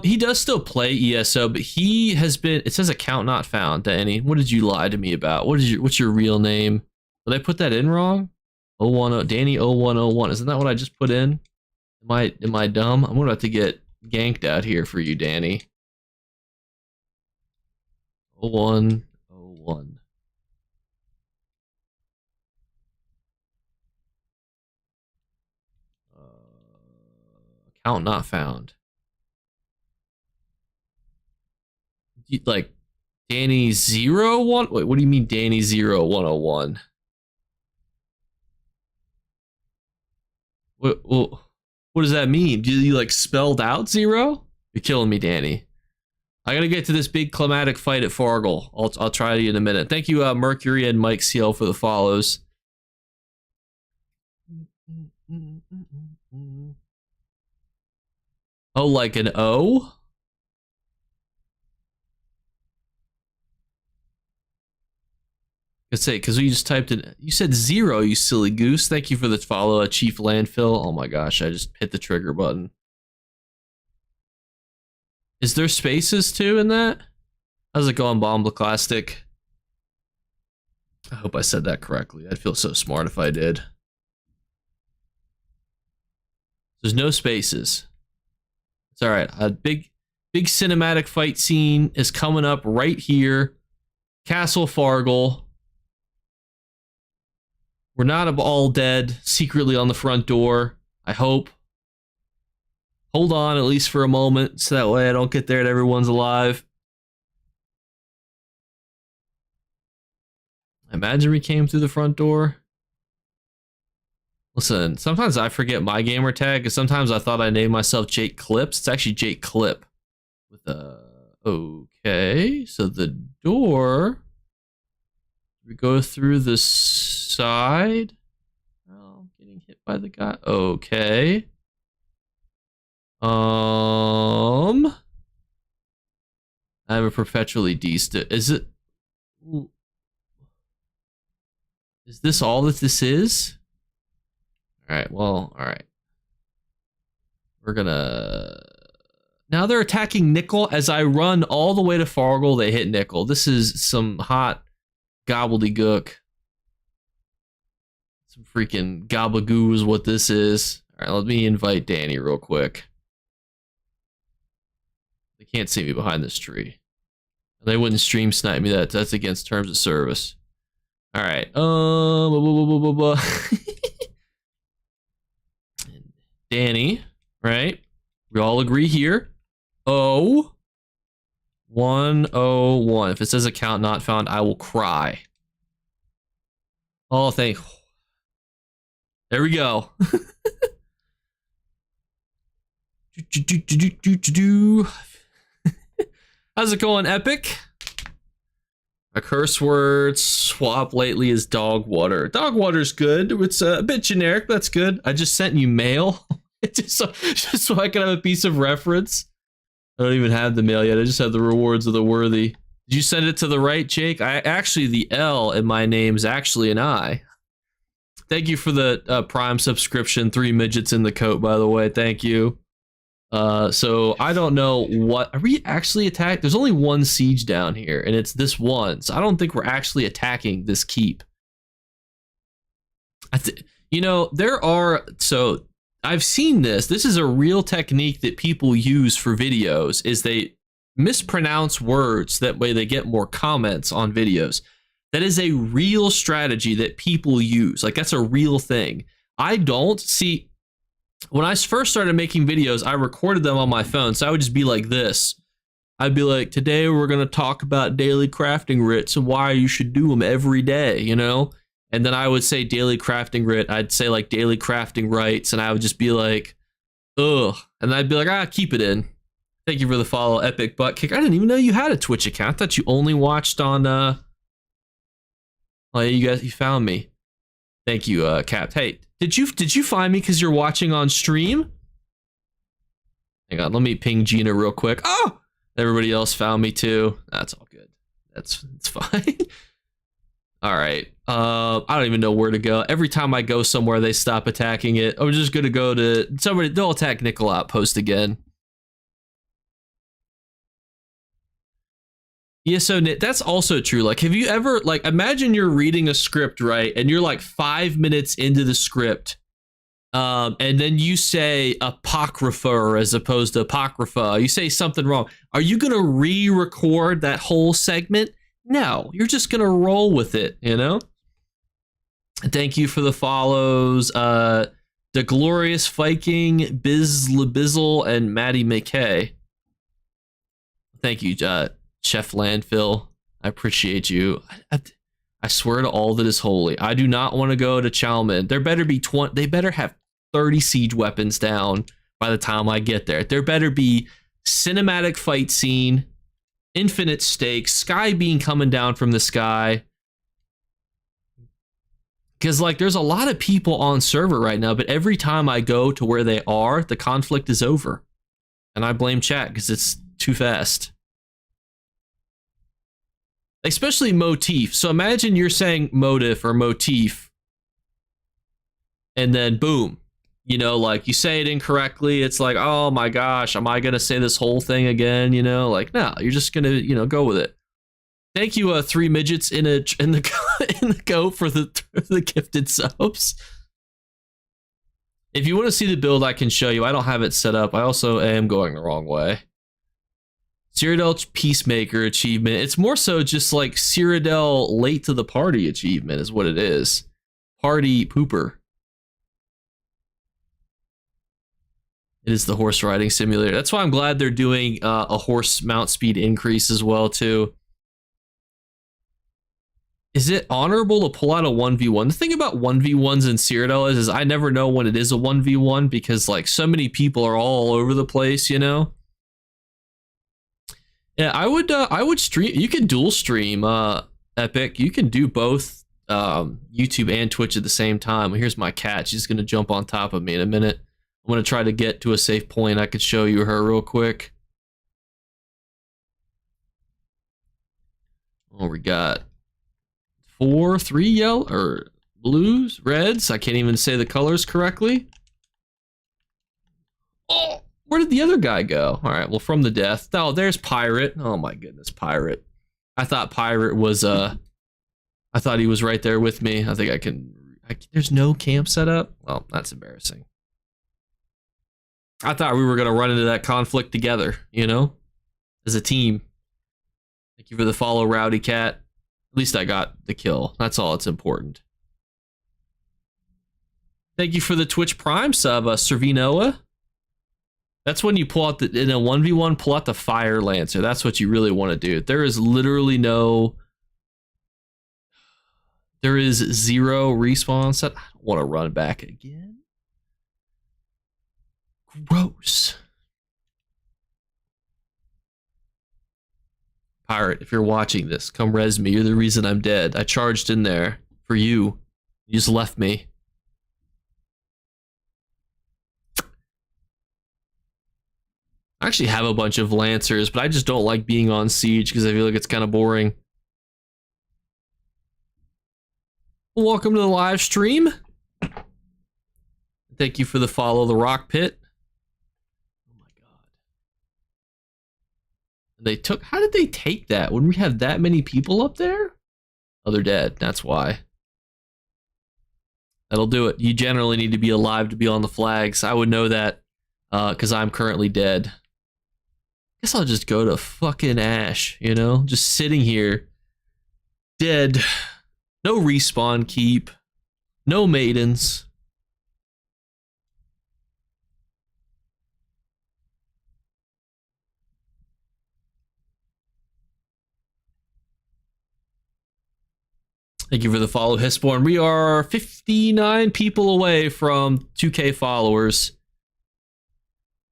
[SPEAKER 1] He does still play ESO, but he has been, it says account not found, Danny. What did you lie to me about? What's your real name? Did I put that in wrong? 010, Danny 0101. Isn't that what I just put in? Am I dumb? I'm gonna have to get ganked out here for you, Danny. 0101. Account not found. Like Danny 01? Wait, what do you mean Danny 0101? What does that mean? Do you like spelled out 0? You're killing me, Danny. I gotta get to this big climatic fight at Fargle. I'll try you in a minute. Thank you, Mercury and Mike CL for the follows. Oh, like an O? Let's say, because we just typed in, you said 0, you silly goose. Thank you for the follow, Chief Landfill. Oh my gosh, I just hit the trigger button. Is there spaces too in that? How's it going, Bomblastic? I hope I said that correctly. I'd feel so smart if I did. There's no spaces. It's all right. A big cinematic fight scene is coming up right here. Castle Fargle. We're not all dead secretly on the front door. I hope. Hold on at least for a moment so that way I don't get there and everyone's alive. Imagine we came through the front door. Listen, sometimes I forget my gamer tag because sometimes I thought I named myself Jake Clips. It's actually Jake Clip. With okay, so the door. We go through the side. Oh, I'm getting hit by the guy. Okay. I have a perpetually destit. Is it? Is this all that this is? All right. Well, all right. We're gonna. Now they're attacking Nickel. As I run all the way to Fargle, they hit Nickel. This is some hot gobbledygook. Some freaking gabagoo is what this is. All right, let me invite Danny real quick. They can't see me behind this tree. They wouldn't stream snipe me. That's against terms of service. All right. Danny, right? We all agree here. 101. If it says account not found, I will cry. Oh, thank. There we go. How's it going, Epic? A curse word swap lately is dog water. Dog water's good. It's a bit generic. That's good. I just sent you mail just so I can have a piece of reference. I don't even have the mail yet. I just have the rewards of the worthy. Did you send it to the right, Jake? The L in my name is actually an I. Thank you for the Prime subscription. 3 midgets in the coat, by the way. Thank you. So I don't know what are we actually attacked. There's only one siege down here, and it's this one. So I don't think we're actually attacking this keep. I've seen this. This is a real technique that people use for videos. Is they mispronounce words, that way they get more comments on videos. That is a real strategy that people use. Like, that's a real thing. I don't see. When I first started making videos, I recorded them on my phone, so I would just be like this. I'd be like, today we're going to talk about daily crafting writs and why you should do them every day, you know? And then I would say daily crafting writ. I'd say like daily crafting rights, and I would just be like, ugh. And I'd be like, keep it in. Thank you for the follow, Epic Butt Kick. I didn't even know you had a Twitch account. I thought you only watched on, oh, you found me. Thank you, Cap. Hey, did you find me because you're watching on stream? Hang on, let me ping Gina real quick. Oh, everybody else found me too. That's all good. It's fine. All right. I don't even know where to go. Every time I go somewhere, they stop attacking it. I'm just gonna go to somebody. They'll attack Nickel Outpost again. ESO, that's also true. Like, have you ever, like, imagine you're reading a script, right? And you're like 5 minutes into the script. And then you say apocrypha as opposed to apocrypha. You say something wrong. Are you going to re-record that whole segment? No, you're just going to roll with it, you know? Thank you for the follows. The Glorious Viking, Bizzle, and Maddie McKay. Thank you, Chef Landfill. I appreciate you. I swear to all that is holy, I do not want to go to Chalman. There better be 20. They better have 30 siege weapons down by the time I get there. There better be cinematic fight scene, infinite stakes, sky being coming down from the sky. Because, like, there's a lot of people on server right now, but every time I go to where they are, the conflict is over. And I blame chat because it's too fast. Especially motif. So imagine you're saying motif or motif, and then boom, you know, like you say it incorrectly. It's like, oh my gosh, am I gonna say this whole thing again? You know, like, no, you're just gonna, you know, go with it. Thank you, 3 midgets in the go for the gifted subs. If you want to see the build, I can show you. I don't have it set up. I also am going the wrong way. Cyrodiil Peacemaker achievement. It's more so just like Cyrodiil late to the party achievement is what it is. Party pooper. It is the horse riding simulator. That's why I'm glad they're doing a horse mount speed increase as well too. Is it honorable to pull out a 1v1? The thing about 1v1s in Cyrodiil is I never know when it is a 1v1 because like so many people are all over the place, you know? Yeah, I would stream. You can dual stream, Epic. You can do both YouTube and Twitch at the same time. Here's my cat. She's gonna jump on top of me in a minute. I'm gonna try to get to a safe point. I could show you her real quick. Oh, we got 3 yellow or blues, reds. I can't even say the colors correctly. Oh. Where did the other guy go? All right, well, from the death. Oh, there's Pirate. Oh my goodness, Pirate. I thought Pirate was, I thought he was right there with me. I think I can, there's no camp set up? Well, that's embarrassing. I thought we were going to run into that conflict together, you know, as a team. Thank you for the follow, Rowdy Cat. At least I got the kill. That's all that's important. Thank you for the Twitch Prime sub, Servinoa. That's when you pull out in a 1v1, pull out the Fire Lancer. That's what you really want to do. There is literally there is 0 respawn set. I don't want to run back again. Gross. Pirate, if you're watching this, come res me. You're the reason I'm dead. I charged in there for you. You just left me. I actually have a bunch of Lancers, but I just don't like being on siege because I feel like it's kind of boring. Welcome to the live stream. Thank you for the follow, the Rock Pit. Oh my god. They took, how did they take that when we have that many people up there? Oh, they're dead. That's why. That'll do it. You generally need to be alive to be on the flags. I would know that because I'm currently dead. Guess I'll just go to fucking Ash, you know? Just sitting here. Dead. No respawn keep. No maidens. Thank you for the follow, Hisborn. We are 59 people away from 2K followers.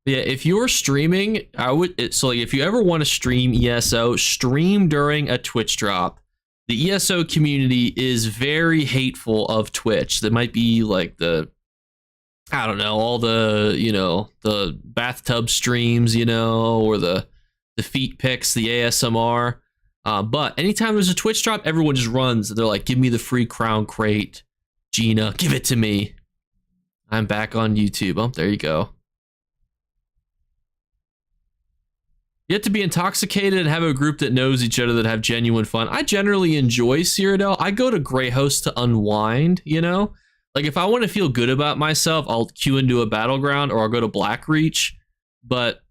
[SPEAKER 1] Yeah, if you're streaming, I would. So, like, if you ever want to stream ESO, stream during a Twitch drop. The ESO community is very hateful of Twitch. That might be like the, I don't know, all the, you know, the bathtub streams, you know, or the feet pics, the ASMR. But anytime there's a Twitch drop, everyone just runs. They're like, give me the free crown crate. Gina, give it to me. I'm back on YouTube. Oh, there you go. You have to be intoxicated and have a group that knows each other that have genuine fun. I generally enjoy Cyrodiil. I go to Greyhost to unwind, you know? Like, if I want to feel good about myself, I'll queue into a battleground or I'll go to Blackreach. But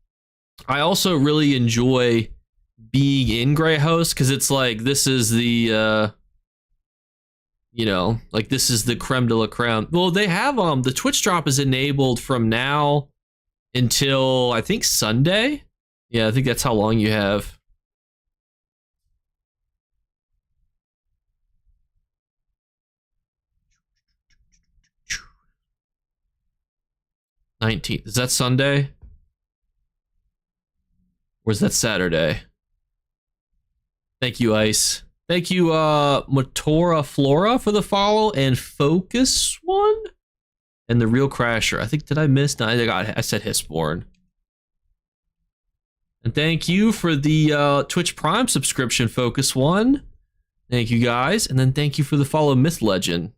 [SPEAKER 1] I also really enjoy being in Greyhost because it's like, this is the, you know, like, this is the creme de la creme. Well, they have, the Twitch drop is enabled from now until, I think, Sunday. Yeah, I think that's how long you have. $19th. Is that Sunday? Or is that Saturday? Thank you, Ice. Thank you, Motora Flora for the follow, and Focus One, and the Real Crasher. I think, did I miss? No, I said Hisborn. And thank you for the Twitch Prime subscription, Focus One. Thank you, guys. And then thank you for the follow, Myth Legend.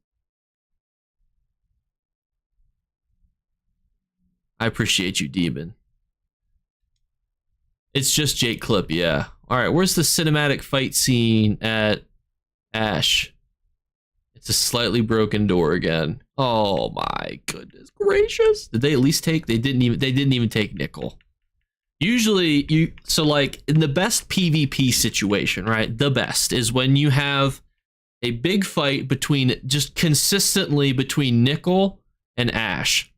[SPEAKER 1] I appreciate you, Demon. It's just Jake Clip, yeah. All right, where's the cinematic fight scene at Ash? It's a slightly broken door again. Oh my goodness gracious! Did they at least take? They didn't even take Nickel. Usually, so like in the best PvP situation, right? The best is when you have a big fight just consistently between Nickel and Ash,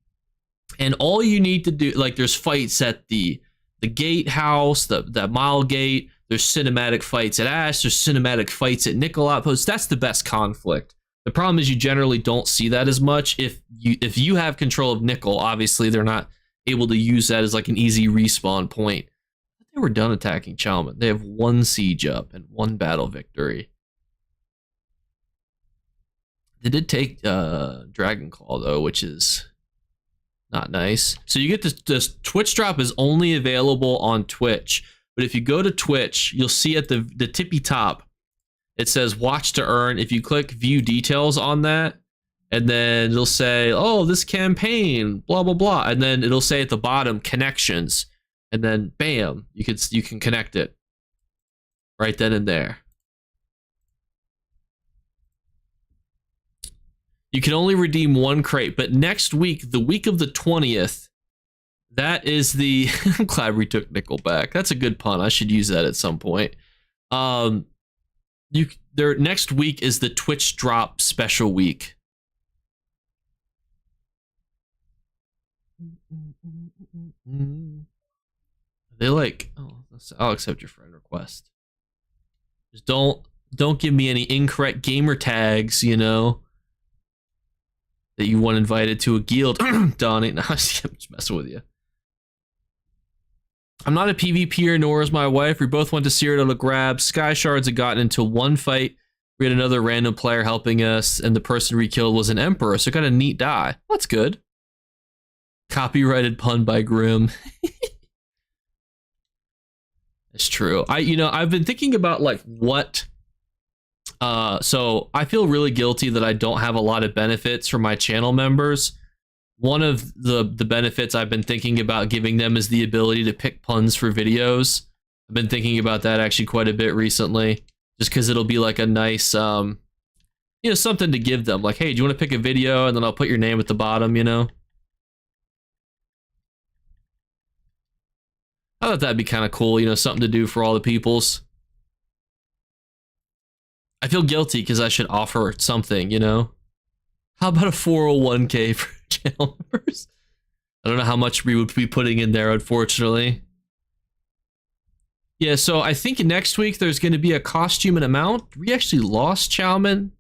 [SPEAKER 1] and all you need to do, like, there's fights at the gatehouse, the mile gate. There's cinematic fights at Ash. There's cinematic fights at Nickel Outpost. That's the best conflict. The problem is you generally don't see that as much. If you have control of Nickel, obviously they're not able to use that as like an easy respawn point. They were done attacking Chalman. They have 1 siege up and 1 battle victory. They did take Dragon Claw though, which is not nice. So you get this Twitch drop is only available on Twitch. But if you go to Twitch, you'll see at the tippy top, it says watch to earn. If you click view details on that, and then it'll say, oh, this campaign, blah, blah, blah. And then it'll say at the bottom, connections. And then bam, you can connect it right then and there. You can only redeem 1 crate, but next week, the week of the 20th, that is the... I'm glad we took Nickel back. That's a good pun. I should use that at some point. Next week is the Twitch drop special week. They like, oh, I'll accept your friend request. Just don't give me any incorrect gamer tags, you know, that you want invited to a guild. Donnie, no, I'm just messing with you. I'm not a PvPer, nor is my wife. We both went to Cyrodiil to grab Sky Shards and gotten into one fight. We had another random player helping us, and the person we killed was an Emperor, so got a neat die. That's good. Copyrighted pun by Grim. It's true. I've been thinking about like what. So I feel really guilty that I don't have a lot of benefits for my channel members. One of the benefits I've been thinking about giving them is the ability to pick puns for videos. I've been thinking about that actually quite a bit recently, just because it'll be like a nice, something to give them. Like, hey, do you want to pick a video? And then I'll put your name at the bottom, I thought that'd be kind of cool, something to do for all the peoples. I feel guilty because I should offer something, How about a 401k for channel members? I don't know how much we would be putting in there, unfortunately. Yeah, so I think next week there's going to be a costume and amount. We actually lost Chowman.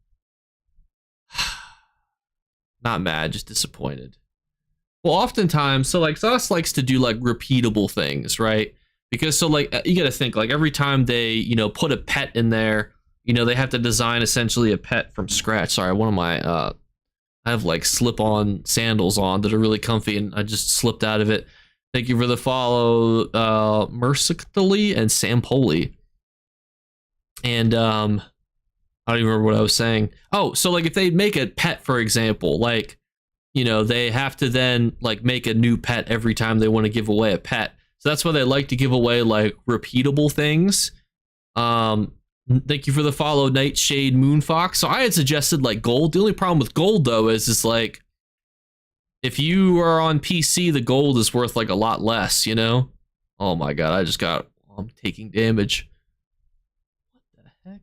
[SPEAKER 1] Not mad, just disappointed. Well, oftentimes, so like Zos likes to do like repeatable things, right? Because so like you got to think like every time they put a pet in there, they have to design essentially a pet from scratch. Sorry, one of my I have like slip-on sandals on that are really comfy, and I just slipped out of it. Thank you for the follow, Mercifully and Sampoli. And I don't even remember what I was saying. Oh, so like if they make a pet, for example, like they have to then like make a new pet every time they want to give away a pet. So that's why they like to give away like repeatable things. Thank you for the follow, Nightshade Moonfox. So I had suggested like gold. The only problem with gold though is like if you are on PC, the gold is worth like a lot less, Oh my god, I'm taking damage. What the heck?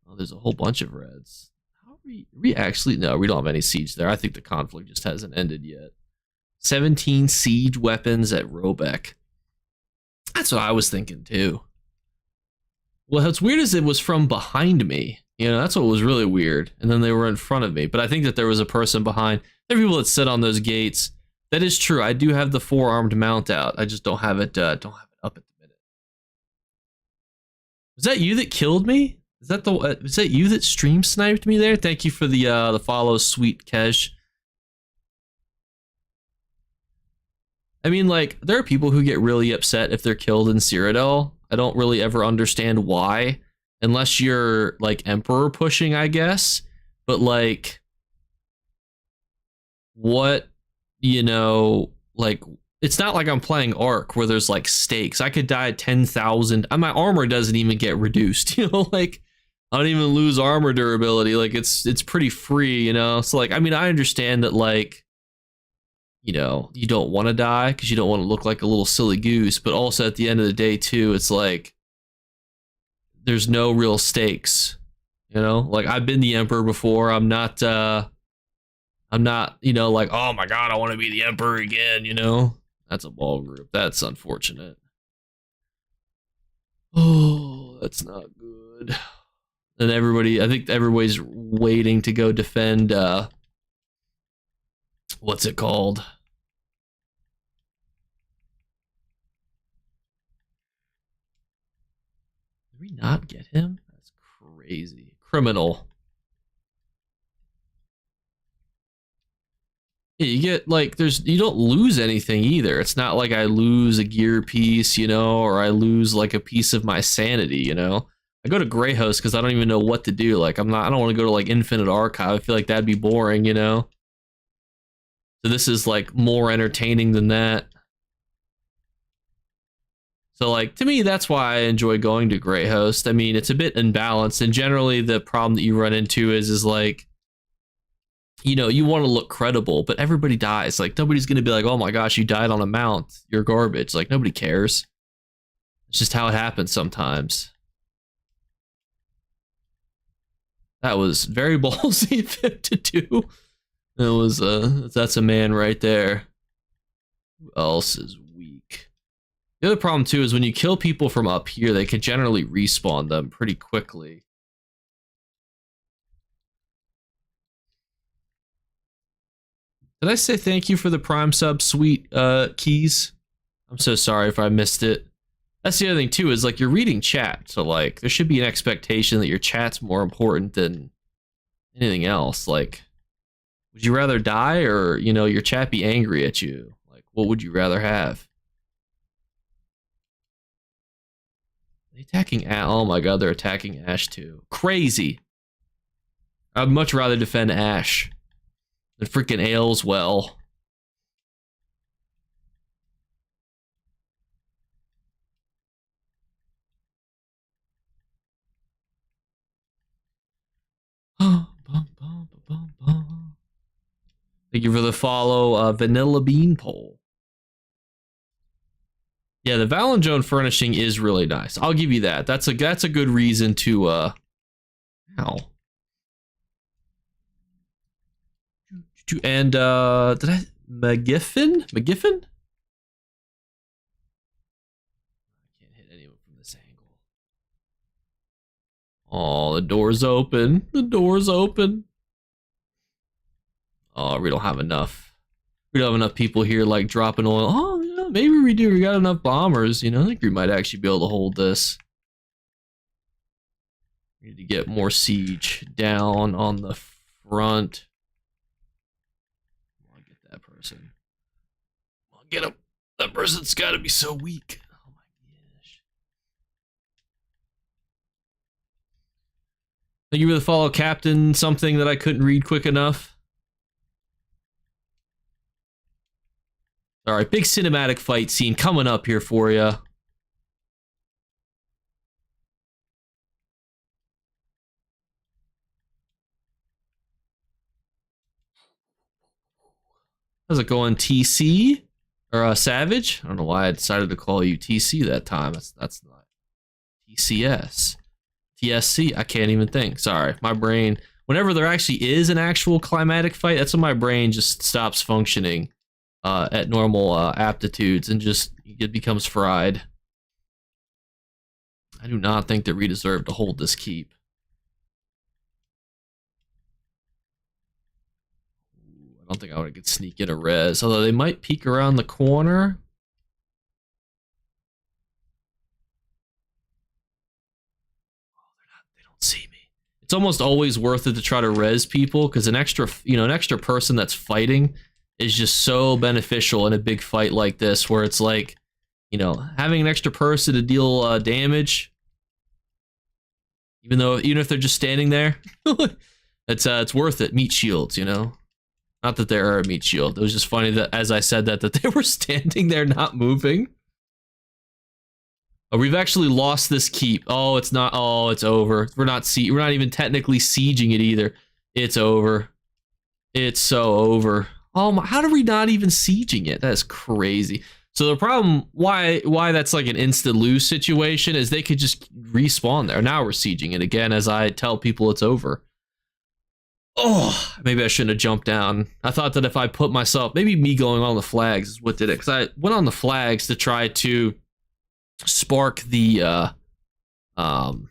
[SPEAKER 1] Oh, there's a whole bunch of reds. How are we actually, no, we don't have any siege there. I think the conflict just hasn't ended yet. 17 siege weapons at Robeck. That's what I was thinking too. Well, what's weird is it was from behind me. That's what was really weird. And then they were in front of me. But I think that there was a person behind. There are people that sit on those gates. That is true. I do have the 4-armed mount out. I just don't have it up at the minute. Was that you that killed me? Is that you that stream sniped me there? Thank you for the follow, sweet Kesh. I mean, like, there are people who get really upset if they're killed in Cyrodiil. I don't really ever understand why, unless you're, like, Emperor pushing, I guess. But, like, what, like, it's not like I'm playing Ark where there's, like, stakes. I could die at 10,000. My armor doesn't even get reduced, like, I don't even lose armor durability. Like, it's pretty free, So, like, I mean, I understand that, like, you don't want to die because you don't want to look like a little silly goose, but also at the end of the day too, it's like there's no real stakes, like I've been the Emperor before. I'm not like, oh my god, I want to be the Emperor again, That's a ball group. That's unfortunate. Oh, that's not good. And I think everybody's waiting to go defend what's it called? Did we not get him? That's crazy. Criminal. Yeah, you get like you don't lose anything either. It's not like I lose a gear piece, or I lose like a piece of my sanity, I go to Greyhost because I don't even know what to do. Like I don't want to go to like Infinite Archive. I feel like that'd be boring, So this is like more entertaining than that. So like to me, that's why I enjoy going to Greyhost. I mean, it's a bit imbalanced, and generally the problem that you run into is like, you want to look credible, but everybody dies. Like nobody's gonna be like, oh my gosh, you died on a mount. You're garbage. Like nobody cares. It's just how it happens sometimes. That was very ballsy to do. It was that's a man right there. Who else is weak? The other problem too is when you kill people from up here, they can generally respawn them pretty quickly. Did I say thank you for the Prime sub, sweet Keys? I'm so sorry if I missed it. That's the other thing too, is like you're reading chat, so like there should be an expectation that your chat's more important than anything else. Like, would you rather die or, you know, your chat be angry at you? Like, what would you rather have? Are they attacking Ash? Oh my god, they're attacking Ash too. Crazy. I'd much rather defend Ash than freaking Ailswell. Thank you for the follow, Vanilla Beanpole. Yeah, the Valendrone furnishing is really nice. I'll give you that. That's a good reason to ow. And did I McGiffin? McGiffin? I can't hit anyone from this angle. Oh, the door's open. The door's open. Oh, we don't have enough. We don't have enough people here like dropping oil. Oh, yeah, maybe we do. We got enough bombers. You know, I think we might actually be able to hold this. We need to get more siege down on the front. Come on, get that person. Come on, get him. That person's got to be so weak. Oh my gosh. Thank you for the follow, Captain. Something that I couldn't read quick enough. All right, big cinematic fight scene coming up here for you. How's it going, TC? Or Savage? I don't know why I decided to call you TC that time. That's not TCS. TSC? I can't even think. Sorry, my brain. Whenever there actually is an actual climatic fight, that's when my brain just stops functioning at normal aptitudes and just it becomes fried. I do not think that we deserve to hold this keep. I don't think I could sneak in a res, although they might peek around the corner. Oh, they don't see me. It's almost always worth it to try to res people because an extra person that's fighting is just so beneficial in a big fight like this, where it's like, you know, having an extra person to deal damage, even if they're just standing there, it's worth it. Meat shields, you know. Not that they're a meat shield. It was just funny that as I said that they were standing there not moving. Oh, we've actually lost this keep. Oh, it's not. Oh, it's over. We're not even technically sieging it either. It's over. It's so over. Oh my! How are we not even sieging it? That's crazy. So the problem, why that's like an instant lose situation, is they could just respawn there. Now we're sieging it again as I tell people it's over. Oh, maybe I shouldn't have jumped down. I thought that if I put myself, maybe me going on the flags is what did it, because I went on the flags to try to spark the popping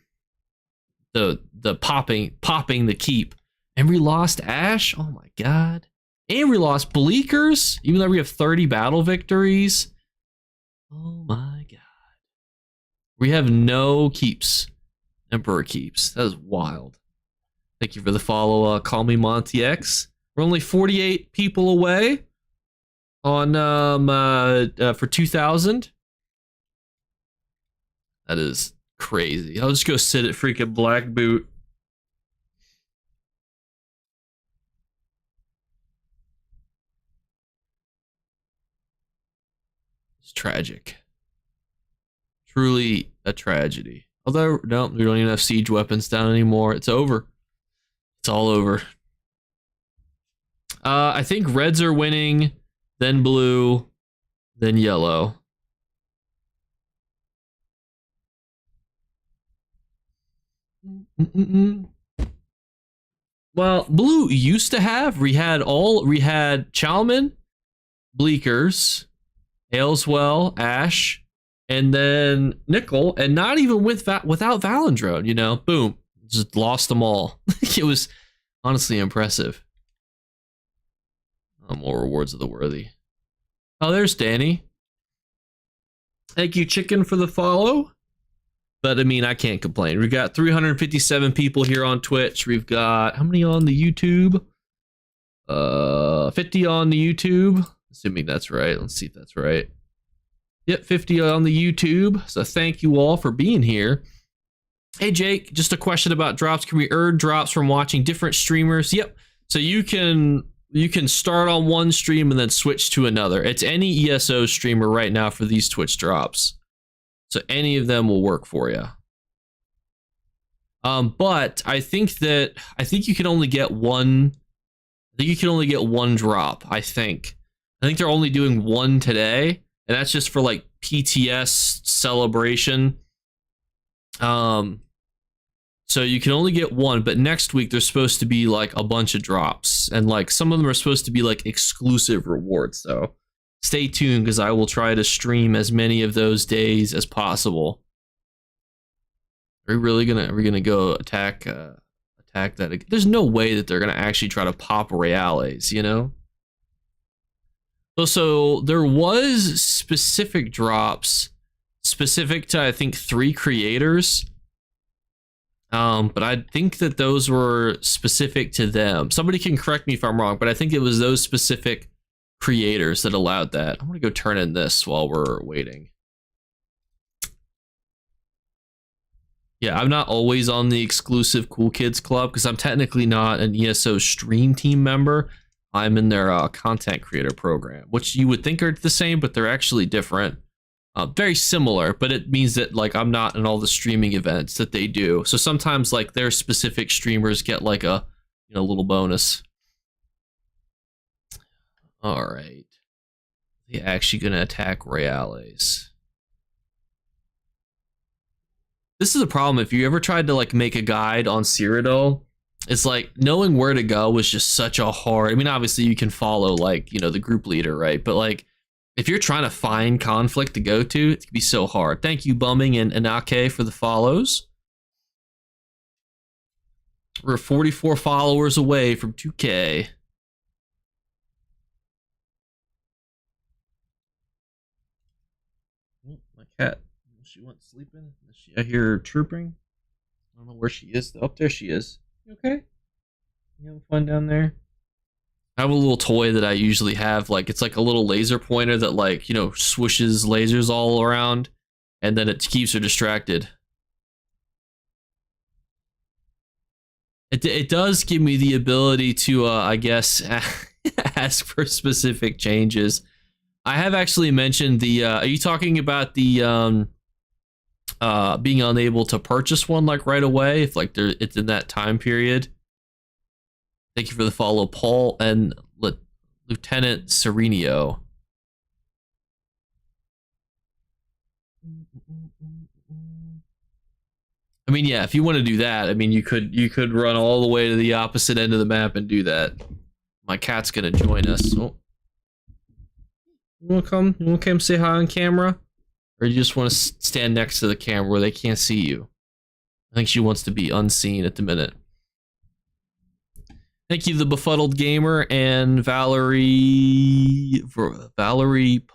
[SPEAKER 1] the keep, and we lost Ash. Oh my god. And we lost Bleakers, even though we have 30 battle victories. Oh my god. We have no keeps. Emperor keeps. That is wild. Thank you for the follow, call me Monty X. We're only 48 people away on for 2,000. That is crazy. I'll just go sit at freaking Black Boot. It's tragic. Truly a tragedy. Although, no, we don't even have siege weapons down anymore. It's over. It's all over. I think reds are winning, then blue, then yellow. Well, blue used to have. We had Chalman, Bleakers, Ailswell, Ash, and then Nickel, and not even without Valendrone, you know, boom, just lost them all. It was honestly impressive. More rewards of the worthy. Oh, there's Danny. Thank you, Chicken, for the follow. But I mean, I can't complain. We've got 357 people here on Twitch. We've got how many on the YouTube? 50 on the YouTube. Assuming that's right. Let's see if that's right. Yep, 50 on the YouTube. So thank you all for being here. Hey Jake, just a question about drops. Can we earn drops from watching different streamers? Yep. So you can start on one stream and then switch to another. It's any ESO streamer right now for these Twitch drops. So any of them will work for you. But I think you can only get one. I think you can only get one drop. I think they're only doing one today, and that's just for like PTS celebration. So you can only get one, but next week there's supposed to be like a bunch of drops, and like some of them are supposed to be like exclusive rewards. So stay tuned, because I will try to stream as many of those days as possible. Are we gonna go attack that? There's no way that they're gonna actually try to pop reales, you know? So there was specific drops specific to, I think, 3 creators. But I think that those were specific to them. Somebody can correct me if I'm wrong, but I think it was those specific creators that allowed that. I'm gonna go turn in this while we're waiting. Yeah, I'm not always on the exclusive Cool Kids Club because I'm technically not an ESO stream team member. I'm in their content creator program, which you would think are the same, but they're actually different. Very similar, but it means that like I'm not in all the streaming events that they do. So sometimes like their specific streamers get like a little bonus. All right, they're actually gonna attack reales. This is a problem if you ever tried to like make a guide on Cyrodiil. It's like knowing where to go was just such a hard. I mean, obviously you can follow like the group leader, right? But like if you're trying to find conflict to go to, it can be so hard. Thank you, Bumming and Anake, for the follows. We're 44 followers away from 2K. Oh, my cat. She went sleeping. I hear her chirping. I don't know where she is. Up there she is. You okay? You having fun down there? I have a little toy that I usually have. Like it's like a little laser pointer that like swooshes lasers all around, and then it keeps her distracted. It does give me the ability to I guess ask for specific changes. I have actually mentioned the. Are you talking about the being unable to purchase one like right away if like it's in that time period? Thank you for the follow, Paul and Lieutenant Serenio. I mean, yeah, if you want to do that, I mean, you could run all the way to the opposite end of the map and do that. My cat's gonna join us. Oh. You wanna come? You wanna come say hi on camera? Or you just want to stand next to the camera where they can't see you? I think she wants to be unseen at the minute. Thank you, the Befuddled Gamer and Valerie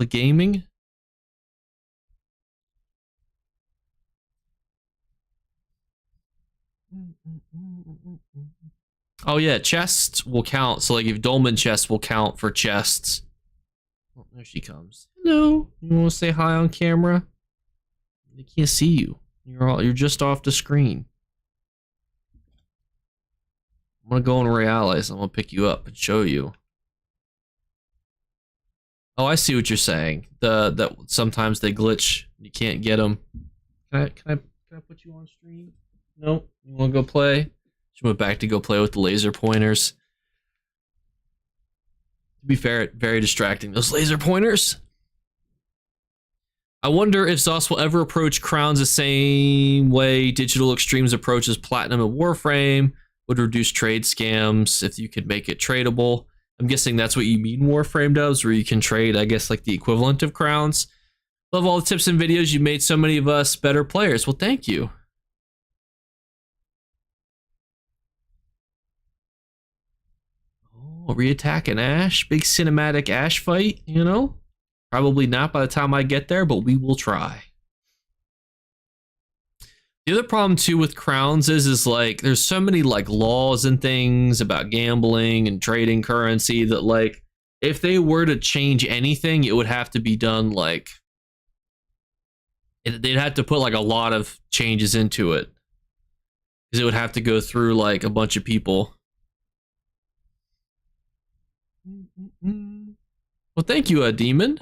[SPEAKER 1] Gaming. Oh yeah, chests will count. So like if Dolmen chests will count for chests. Oh, there she comes. Hello. You want to say hi on camera? They can't see you. You're just off the screen. I'm gonna go in Reales. I'm gonna pick you up and show you. Oh, I see what you're saying. That sometimes they glitch. You can't get them. Can I put you on stream? No. You want to go play? She went back to go play with the laser pointers. To be fair, very distracting. Those laser pointers. I wonder if Zos will ever approach crowns the same way Digital Extremes approaches Platinum and Warframe. Would reduce trade scams if you could make it tradable. I'm guessing that's what you mean Warframe does, where you can trade, I guess, like the equivalent of crowns. Love all the tips and videos. You made so many of us better players. Well, thank you. Oh, reattack an Ash? Big cinematic Ash fight, you know? Probably not by the time I get there, but we will try. The other problem too with crowns is like there's so many like laws and things about gambling and trading currency that like if they were to change anything, it would have to be done like they'd have to put like a lot of changes into it because it would have to go through like a bunch of people. Well, thank you, Demon.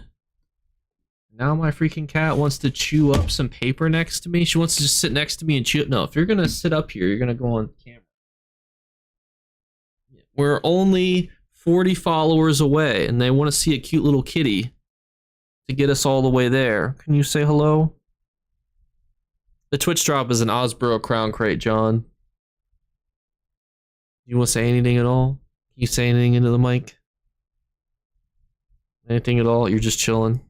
[SPEAKER 1] Now my freaking cat wants to chew up some paper next to me. She wants to just sit next to me and chew. No, if you're gonna sit up here, you're gonna go on camera. We're only 40 followers away, and they want to see a cute little kitty to get us all the way there. Can you say hello? The Twitch drop is an Osbro crown crate, John. You want to say anything at all? Can you say anything into the mic? Anything at all? You're just chilling.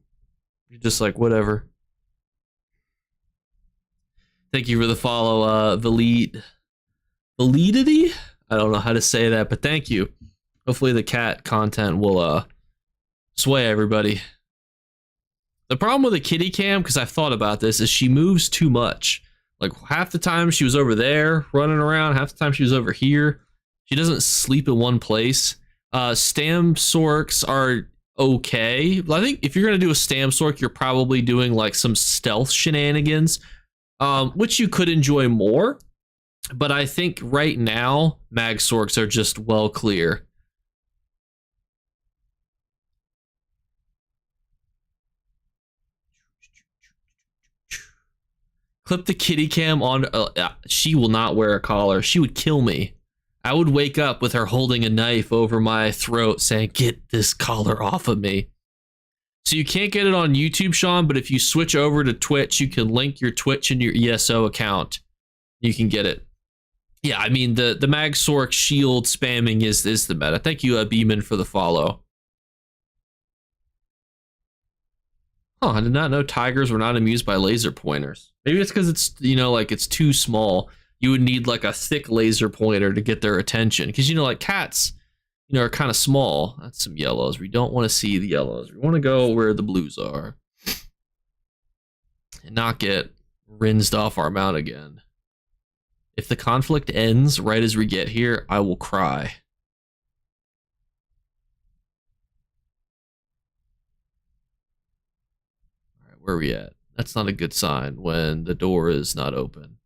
[SPEAKER 1] You're just like, whatever. Thank you for the follow, Validity? I don't know how to say that, but thank you. Hopefully the cat content will sway everybody. The problem with the kitty cam, because I've thought about this, is she moves too much. Like half the time she was over there running around, half the time she was over here. She doesn't sleep in one place. Stam sorks are okay. I think if you're gonna do a Stam sork, you're probably doing like some stealth shenanigans, which you could enjoy more. But I think right now, mag sorks are just well clear. Clip the kitty cam on. She will not wear a collar. She would kill me. I would wake up with her holding a knife over my throat saying, "Get this collar off of me." So you can't get it on YouTube, Sean, but if you switch over to Twitch, you can link your Twitch and your ESO account. You can get it. Yeah, I mean, the Mag Sork shield spamming is the meta. Thank you, Beeman, for the follow. Oh, I did not know tigers were not amused by laser pointers. Maybe it's because it's, you know, like it's too small. You would need like a thick laser pointer to get their attention. Because, you know, like cats, you know, are kind of small. That's some yellows. We don't want to see the yellows. We want to go where the blues are. And not get rinsed off our mount again. If the conflict ends right as we get here, I will cry. Where are we at? That's not a good sign when the door is not open.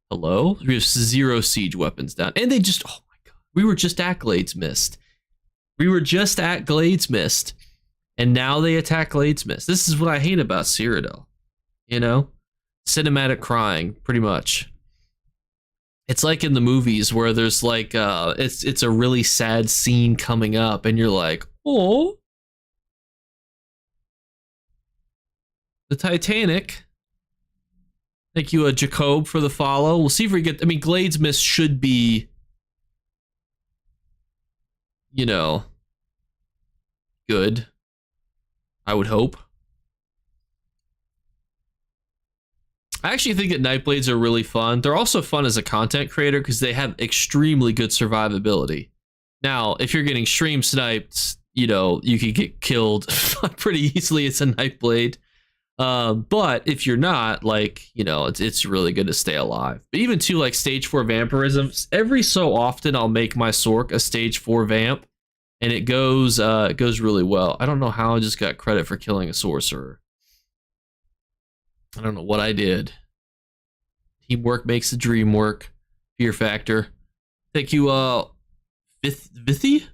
[SPEAKER 1] Hello? We have 0 siege weapons down. And they just, oh my god. We were just at Glades Mist. We were just at Glades Mist. And now they attack Glades Mist. This is what I hate about Cyrodiil. You know? Cinematic crying, pretty much. It's like in the movies where there's like, it's a really sad scene coming up and you're like, oh. The Titanic. Thank you, Jacob, for the follow. We'll see if we get... I mean, Glades Mist should be... You know... good. I would hope. I actually think that Nightblades are really fun. They're also fun as a content creator because they have extremely good survivability. Now, if you're getting stream sniped, you know, you could get killed pretty easily as a Nightblade. But if you're not, like, you know, it's really good to stay alive. But even to like stage 4 vampirism, every so often I'll make my Sork a stage 4 vamp, and it goes really well. I don't know how I just got credit for killing a sorcerer. I don't know what I did. Teamwork makes the dream work. Fear factor. Thank you, Vithy?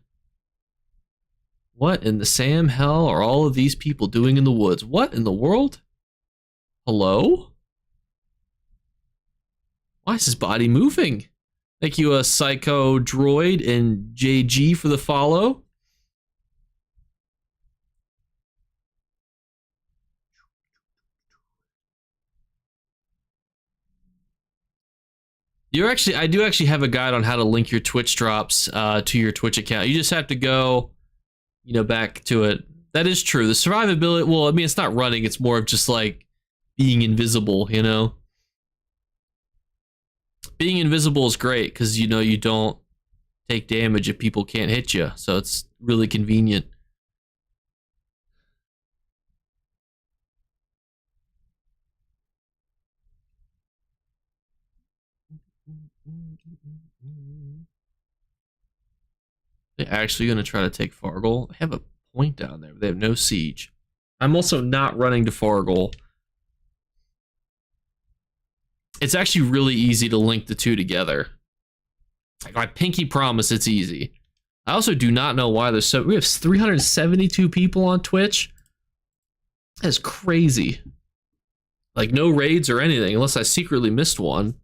[SPEAKER 1] What in the Sam hell are all of these people doing in the woods? What in the world? Hello? Why is his body moving? Thank you, Psycho Droid and JG for the follow. I do actually have a guide on how to link your Twitch drops to your Twitch account. You just have to go, you know, back to it. That is true. The survivability, well, I mean, it's not running. It's more of just like being invisible, you know? Being invisible is great because you know you don't take damage if people can't hit you, so it's really convenient. They're actually going to try to take Fargle. They have a point down there. They have no siege. I'm also not running to Fargle. It's actually really easy to link the two together. Like my pinky promise, it's easy. I also do not know why there's so... We have 372 people on Twitch. That's crazy. Like no raids or anything, unless I secretly missed one.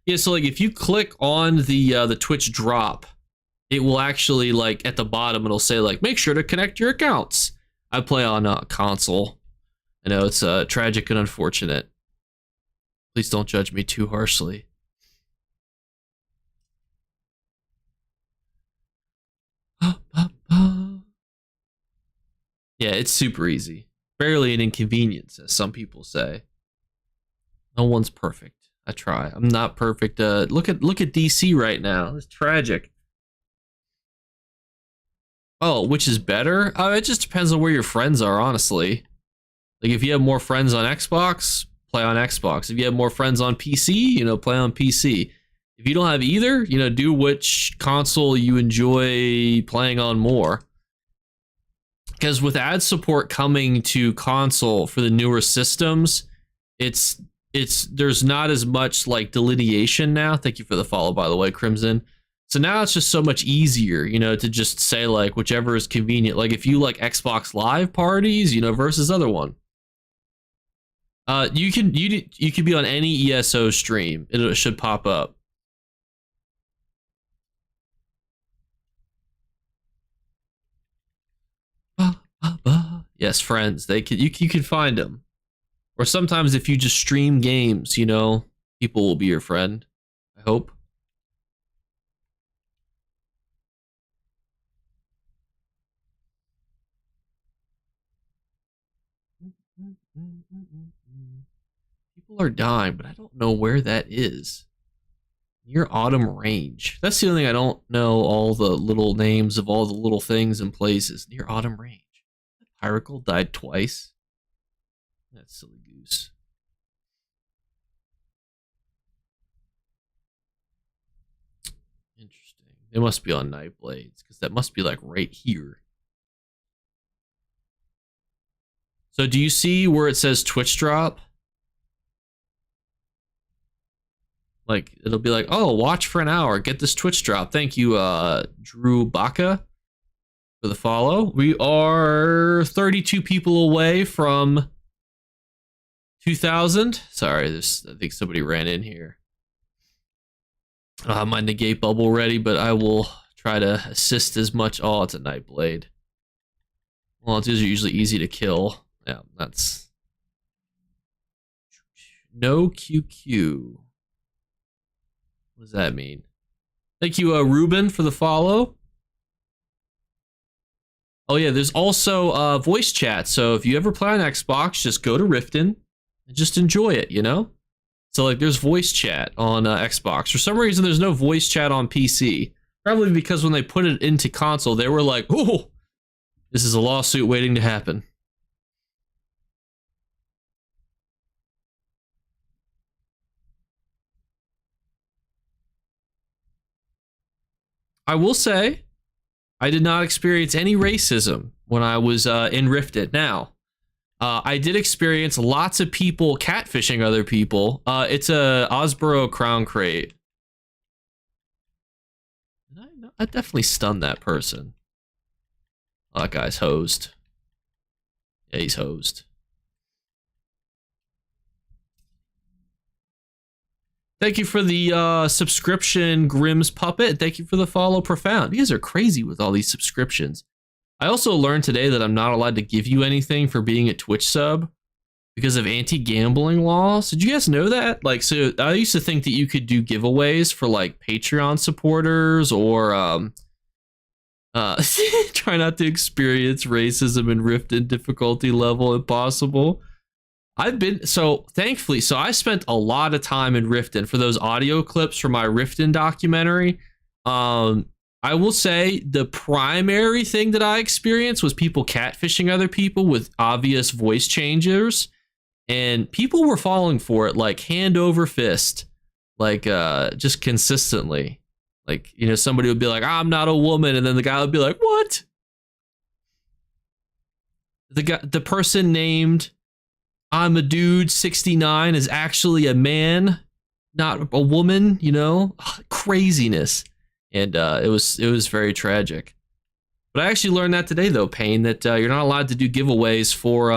[SPEAKER 1] Yeah, so like if you click on the Twitch drop, it will actually like at the bottom it'll say like make sure to connect your accounts. I play on console. I know it's tragic and unfortunate. Please don't judge me too harshly. Yeah, it's super easy. Barely an inconvenience, as some people say. No one's perfect. I try. I'm not perfect. Look at DC right now. It's tragic. Oh, which is better? It just depends on where your friends are, honestly. Like if you have more friends on Xbox, play on Xbox. If you have more friends on PC, you know, play on PC. If you don't have either, you know, do which console you enjoy playing on more. Because with ad support coming to console for the newer systems, there's not as much like delineation now. Thank you for the follow, by the way, Crimson. So now it's just so much easier, you know, to just say like whichever is convenient. Like if you like Xbox Live parties, you know, versus other one. You can be on any ESO stream. It should pop up. Yes, friends. You can find them. Or sometimes if you just stream games, you know, people will be your friend. I hope. People are dying, but I don't know where that is. Near Autumn Range. That's the only thing I don't know all the little names of all the little things and places. Near Autumn Range. Pyracle died twice. That's silly goose. Interesting. They must be on Nightblades, because that must be like right here. So do you see where it says Twitch drop? Like, it'll be like, oh, watch for an hour. Get this Twitch drop. Thank you, Drew Baca, for the follow. We are 32 people away from 2,000. Sorry, I think somebody ran in here. I don't have my negate bubble ready, but I will try to assist as much. Oh, it's a Nightblade. Well, these are usually easy to kill. Yeah, that's... No QQ. What does that mean? Thank you, Ruben, for the follow. Oh yeah, there's also voice chat. So if you ever play on Xbox, just go to Riften and just enjoy it, you know? So like there's voice chat on Xbox. For some reason, there's no voice chat on PC. Probably because when they put it into console, they were like, oh, this is a lawsuit waiting to happen. I will say, I did not experience any racism when I was in Rifted. Now, I did experience lots of people catfishing other people. It's a Osborough Crown Crate. I definitely stunned that person. Oh, that guy's hosed. Yeah, he's hosed. Thank you for the subscription, Grimm's Puppet. Thank you for the follow, Profound. You guys are crazy with all these subscriptions. I also learned today that I'm not allowed to give you anything for being a Twitch sub because of anti-gambling laws. Did you guys know that? Like, so I used to think that you could do giveaways for like Patreon supporters or Try not to experience racism in Riften difficulty level if possible. Thankfully, I spent a lot of time in Riften for those audio clips for my Riften documentary. I will say the primary thing that I experienced was people catfishing other people with obvious voice changers, and people were falling for it like hand over fist, like just consistently. Like, you know, somebody would be like, "I'm not a woman," and then the guy would be like, "What?" The person named "I'm a dude 69" is actually a man, not a woman. You know, craziness. And it was very tragic. But I actually learned that today, though, Payne, that you're not allowed to do giveaways for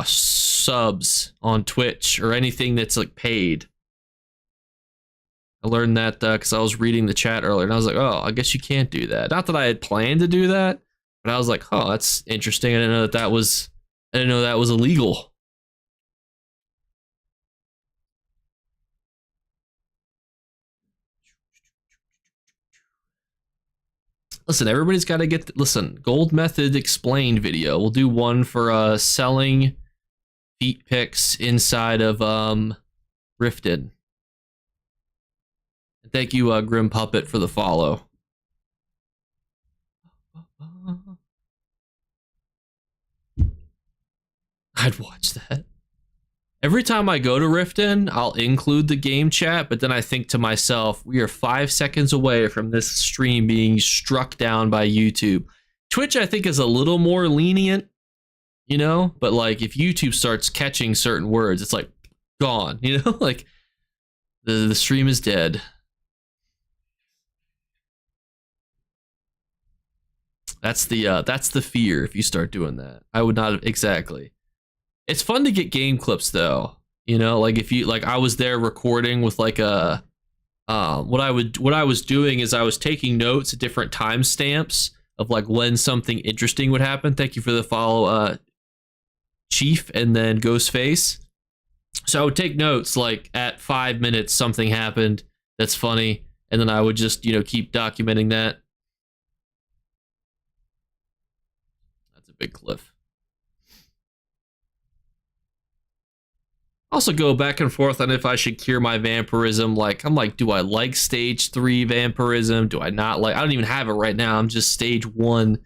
[SPEAKER 1] subs on Twitch or anything that's like paid. I learned that because I was reading the chat earlier, and I was like, oh, I guess you can't do that. Not that I had planned to do that, but I was like, oh, that's interesting. I didn't know that was illegal. Listen, everybody's got to get... Listen, Gold Method Explained video. We'll do one for selling feet pics inside of Riften. Thank you, Grim Puppet, for the follow. I'd watch that. Every time I go to Riften, I'll include the game chat, but then I think to myself, we are 5 seconds away from this stream being struck down by YouTube. Twitch, I think, is a little more lenient, you know? But, like, if YouTube starts catching certain words, it's, like, gone, you know? Like, the stream is dead. That's the fear if you start doing that. I would not... Exactly. It's fun to get game clips though, you know, like if you like, I was there recording with like a, what I was doing is I was taking notes at different timestamps of like when something interesting would happen. Thank you for the follow, Chief, and then Ghostface. So I would take notes like at 5 minutes something happened that's funny, and then I would just, you know, keep documenting that. That's a big cliff. Also go back and forth on if I should cure my vampirism. Like, I'm like, do I like stage 3 vampirism? Do I not like? I don't even have it right now. I'm just stage 1.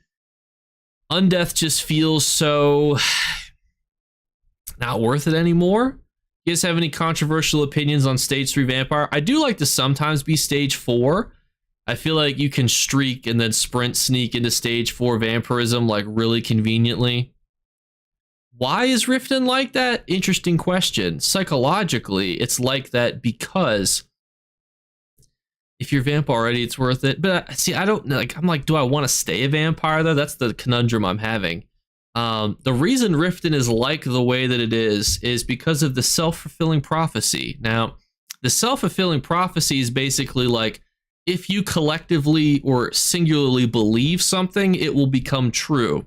[SPEAKER 1] Undeath just feels so not worth it anymore. You guys have any controversial opinions on stage 3 vampire? I do like to sometimes be stage 4. I feel like you can streak and then sprint sneak into stage 4 vampirism like really conveniently. Why is Riften like that? Interesting question. Psychologically, it's like that because if you're vamp already, it's worth it. But see, I don't like. I'm like, do I want to stay a vampire though? That's the conundrum I'm having. The reason Riften is like the way that it is because of the self-fulfilling prophecy. Now, the self-fulfilling prophecy is basically like if you collectively or singularly believe something, it will become true.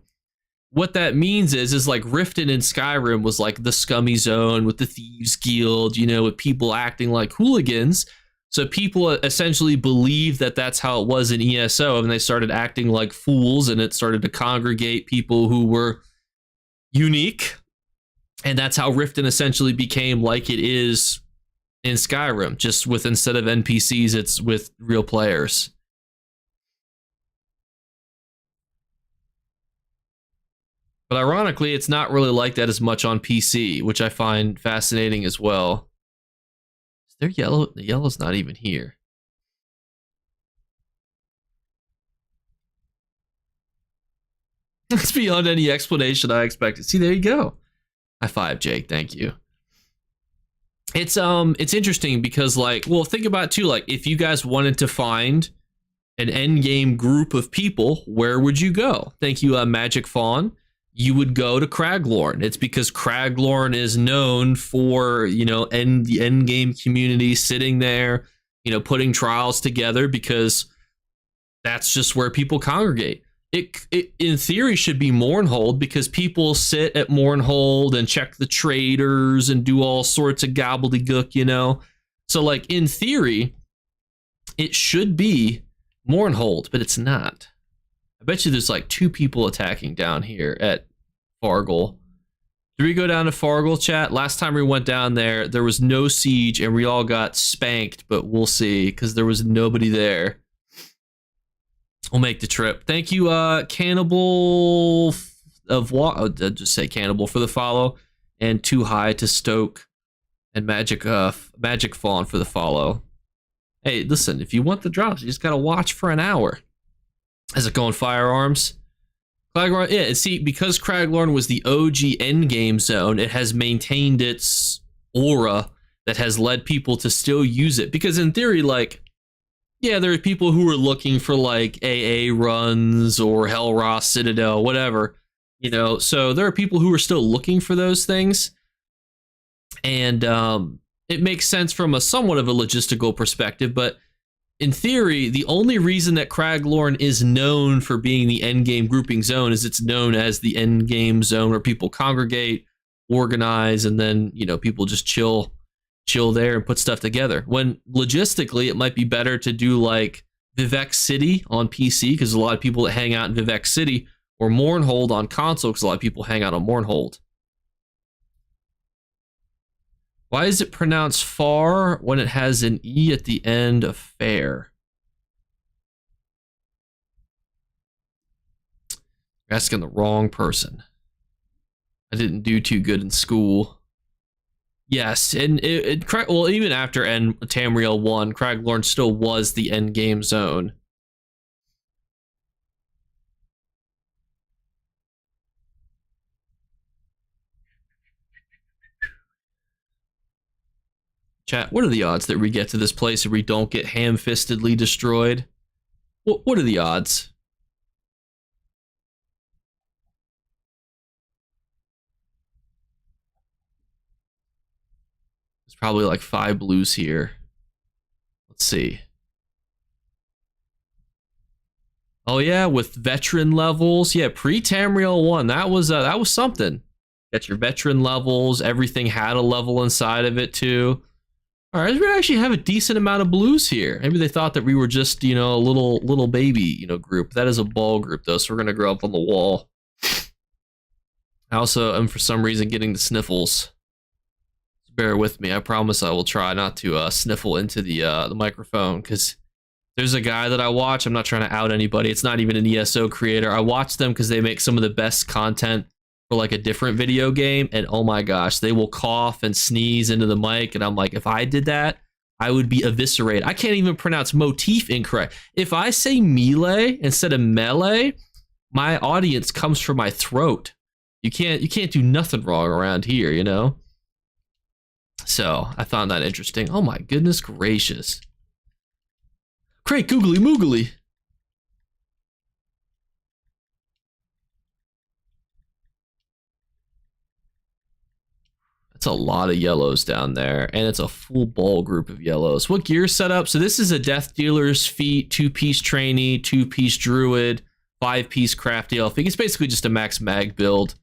[SPEAKER 1] What that means is like Riften in Skyrim was like the scummy zone with the Thieves Guild, you know, with people acting like hooligans. So people essentially believed that that's how it was in ESO, and they started acting like fools, and it started to congregate people who were unique. And that's how Riften essentially became like it is in Skyrim, just with instead of NPCs, it's with real players. But ironically, it's not really like that as much on PC, which I find fascinating as well. Is there yellow? The yellow's not even here. It's beyond any explanation I expected. See, there you go. High five, Jake. Thank you. It's interesting because, like, well, think about it too. Like, if you guys wanted to find an endgame group of people, where would you go? Thank you, Magic Fawn. You would go to Craglorn. It's because Craglorn is known for, you know, the end game community sitting there, you know, putting trials together because that's just where people congregate. It in theory should be Mournhold because people sit at Mournhold and check the traders and do all sorts of gobbledygook, you know. So like in theory, it should be Mournhold, but it's not. I bet you there's like 2 people attacking down here at Fargle. Did we go down to Fargle, chat? Last time we went down there, there was no siege and we all got spanked, but we'll see because there was nobody there. We'll make the trip. Thank you, Cannibal of what? I'll just say Cannibal for the follow, and Too High to Stoke, and Magic Fawn for the follow. Hey, listen, if you want the drops, you just gotta watch for an hour. How's it going, Firearms? Craglorn, yeah, see, because Craglorn was the OG endgame zone, it has maintained its aura that has led people to still use it. Because in theory, like, yeah, there are people who are looking for like AA runs or Hellross Citadel, whatever, you know. So there are people who are still looking for those things, and it makes sense from a somewhat of a logistical perspective. But in theory, the only reason that Craglorn is known for being the endgame grouping zone is it's known as the endgame zone where people congregate, organize, and then, you know, people just chill there and put stuff together. When logistically, it might be better to do like Vivek City on PC, because a lot of people that hang out in Vivek City, or Mournhold on console, because a lot of people hang out on Mournhold. Why is it pronounced far when it has an E at the end of fair? You're asking the wrong person. I didn't do too good in school. Yes, and well, even after Tamriel 1, Craglorn still was the end game zone. Chat, what are the odds that we get to this place and we don't get ham-fistedly destroyed? What are the odds? There's probably like 5 blues here. Let's see. Oh yeah, with veteran levels. Yeah, pre-Tamriel 1, that was something. Got your veteran levels, everything had a level inside of it too. All right, we actually have a decent amount of blues here. Maybe they thought that we were just, you know, a little baby, you know, group. That is a ball group though, so we're gonna grow up on the wall. I also am for some reason getting the sniffles. Bear with me. I promise I will try not to sniffle into the microphone, because there's a guy that I watch. I'm not trying to out anybody. It's not even an ESO creator. I watch them because they make some of the best content for like a different video game, and oh my gosh, they will cough and sneeze into the mic, and I'm like, if I did that, I would be eviscerated. I can't even pronounce motif incorrect. If I say melee instead of melee, my audience comes from my throat. You can't do nothing wrong around here, you know? So I found that interesting. Oh my goodness gracious. Great googly moogly. That's a lot of yellows down there, and it's a full ball group of yellows. What gear setup? So this is a Death Dealer's Feat, 2-piece trainee, 2-piece druid, 5-piece crafty elf. It's basically just a max mag build.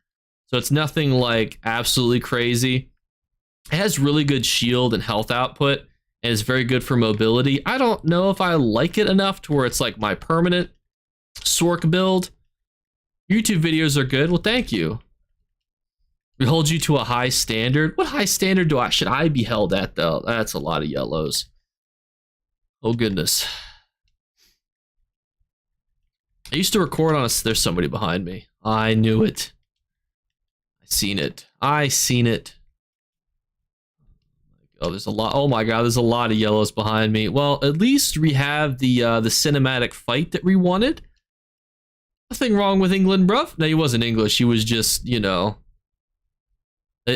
[SPEAKER 1] So it's nothing like absolutely crazy. It has really good shield and health output, and it's very good for mobility. I don't know if I like it enough to where it's like my permanent Sork build. YouTube videos are good. Well, thank you. We hold you to a high standard. What high standard should I be held at, though? That's a lot of yellows. Oh, goodness. I used to record on there's somebody behind me. I knew it. I seen it. I seen it. Oh, there's a lot. Oh my god, there's a lot of yellows behind me. Well, at least we have the cinematic fight that we wanted. Nothing wrong with England, bruv. No, he wasn't English. He was just, you know...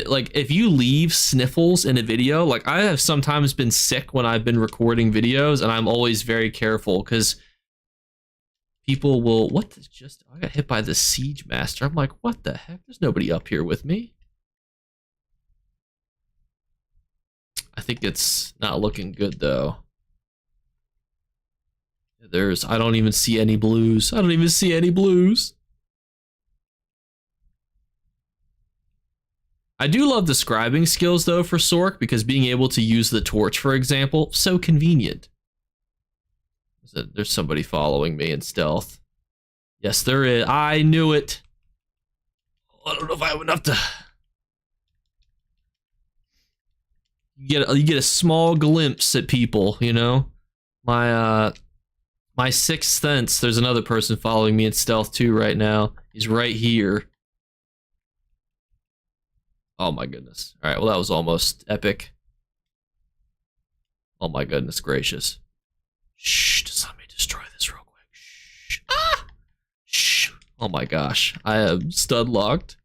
[SPEAKER 1] like, if you leave sniffles in a video, like, I have sometimes been sick when I've been recording videos, and I'm always very careful, because people will... What the just... I got hit by the Siege Master. I'm like, what the heck? There's nobody up here with me. I think it's not looking good, though. I don't even see any blues. I don't even see any blues. I do love the scribing skills, though, for Sork, because being able to use the torch, for example, so convenient. There's somebody following me in stealth. Yes, there is. I knew it. I don't know if I have enough to. You get a small glimpse at people, you know. My sixth sense. There's another person following me in stealth too right now. He's right here. Oh my goodness. All right. Well, that was almost epic. Oh my goodness gracious. Shh. Just let me destroy this real quick. Shh. Ah. Shh. Oh my gosh. I am stud locked.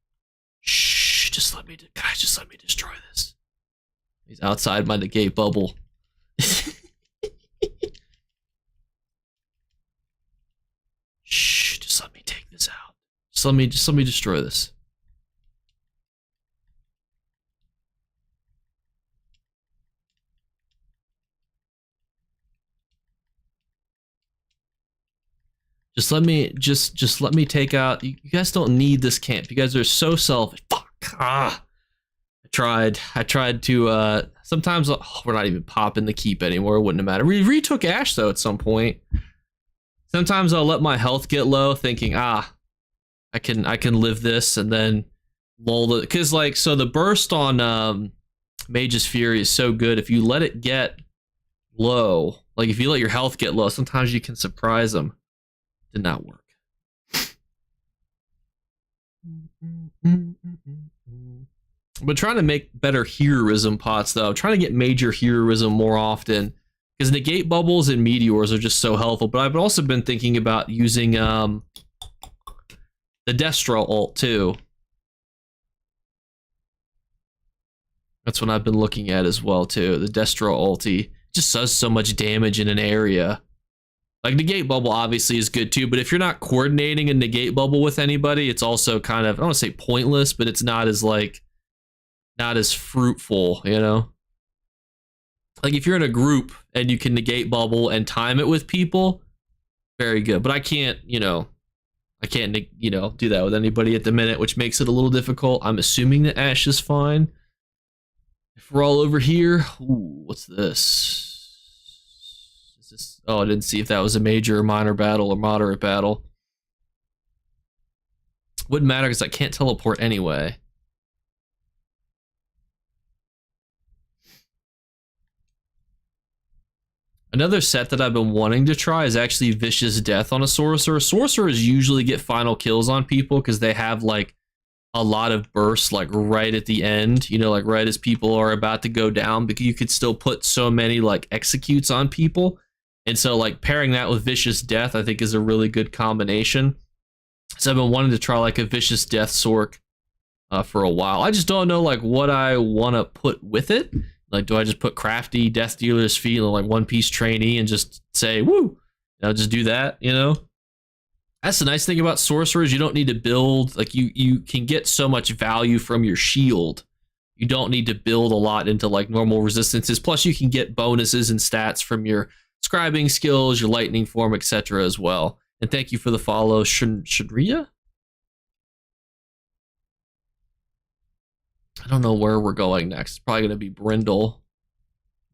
[SPEAKER 1] Shh. Just let me destroy this. He's outside my negate bubble. Shh. Just let me take this out. Just let me destroy this. Just let me take out. You guys don't need this camp. You guys are so selfish. Fuck. Ah. I tried to sometimes we're not even popping the keep anymore. It wouldn't have mattered. We retook Ash though at some point. Sometimes I'll let my health get low thinking, I can live this, and then lull it, cuz like so the burst on Mage's Fury is so good. If you let it get low, like if you let your health get low, sometimes you can surprise them. Did not work. But trying to make better heroism pots though. I'm trying to get major heroism more often because negate bubbles and meteors are just so helpful. But I've also been thinking about using the Destro ult too. That's what I've been looking at as well too. The Destro ulti just does so much damage in an area. Like negate bubble obviously is good too, but if you're not coordinating a negate bubble with anybody, it's also kind of, I don't want to say pointless, but it's not as fruitful, you know? Like if you're in a group and you can negate bubble and time it with people, very good. But I can't do that with anybody at the minute, which makes it a little difficult. I'm assuming that Ash is fine. If we're all over here, ooh, what's this? Oh, I didn't see if that was a major or minor battle or moderate battle. Wouldn't matter because I can't teleport anyway. Another set that I've been wanting to try is actually Vicious Death on a Sorcerer. Sorcerers usually get final kills on people because they have like a lot of bursts like right at the end, you know, like right as people are about to go down, because you could still put so many like executes on people. And so like pairing that with Vicious Death, I think is a really good combination. So I've been wanting to try like a Vicious Death Sorc for a while. I just don't know like what I want to put with it. Like, do I just put Crafty, Death Dealer's Feet, and like One Piece Trainee and just say, woo, just do that, you know? That's the nice thing about Sorcerers. You don't need to build, like you can get so much value from your shield. You don't need to build a lot into like normal resistances. Plus you can get bonuses and stats from your scribing skills, your lightning form, etc. as well. And thank you for the follow, Shadria. I don't know where we're going next. It's probably going to be Brindle.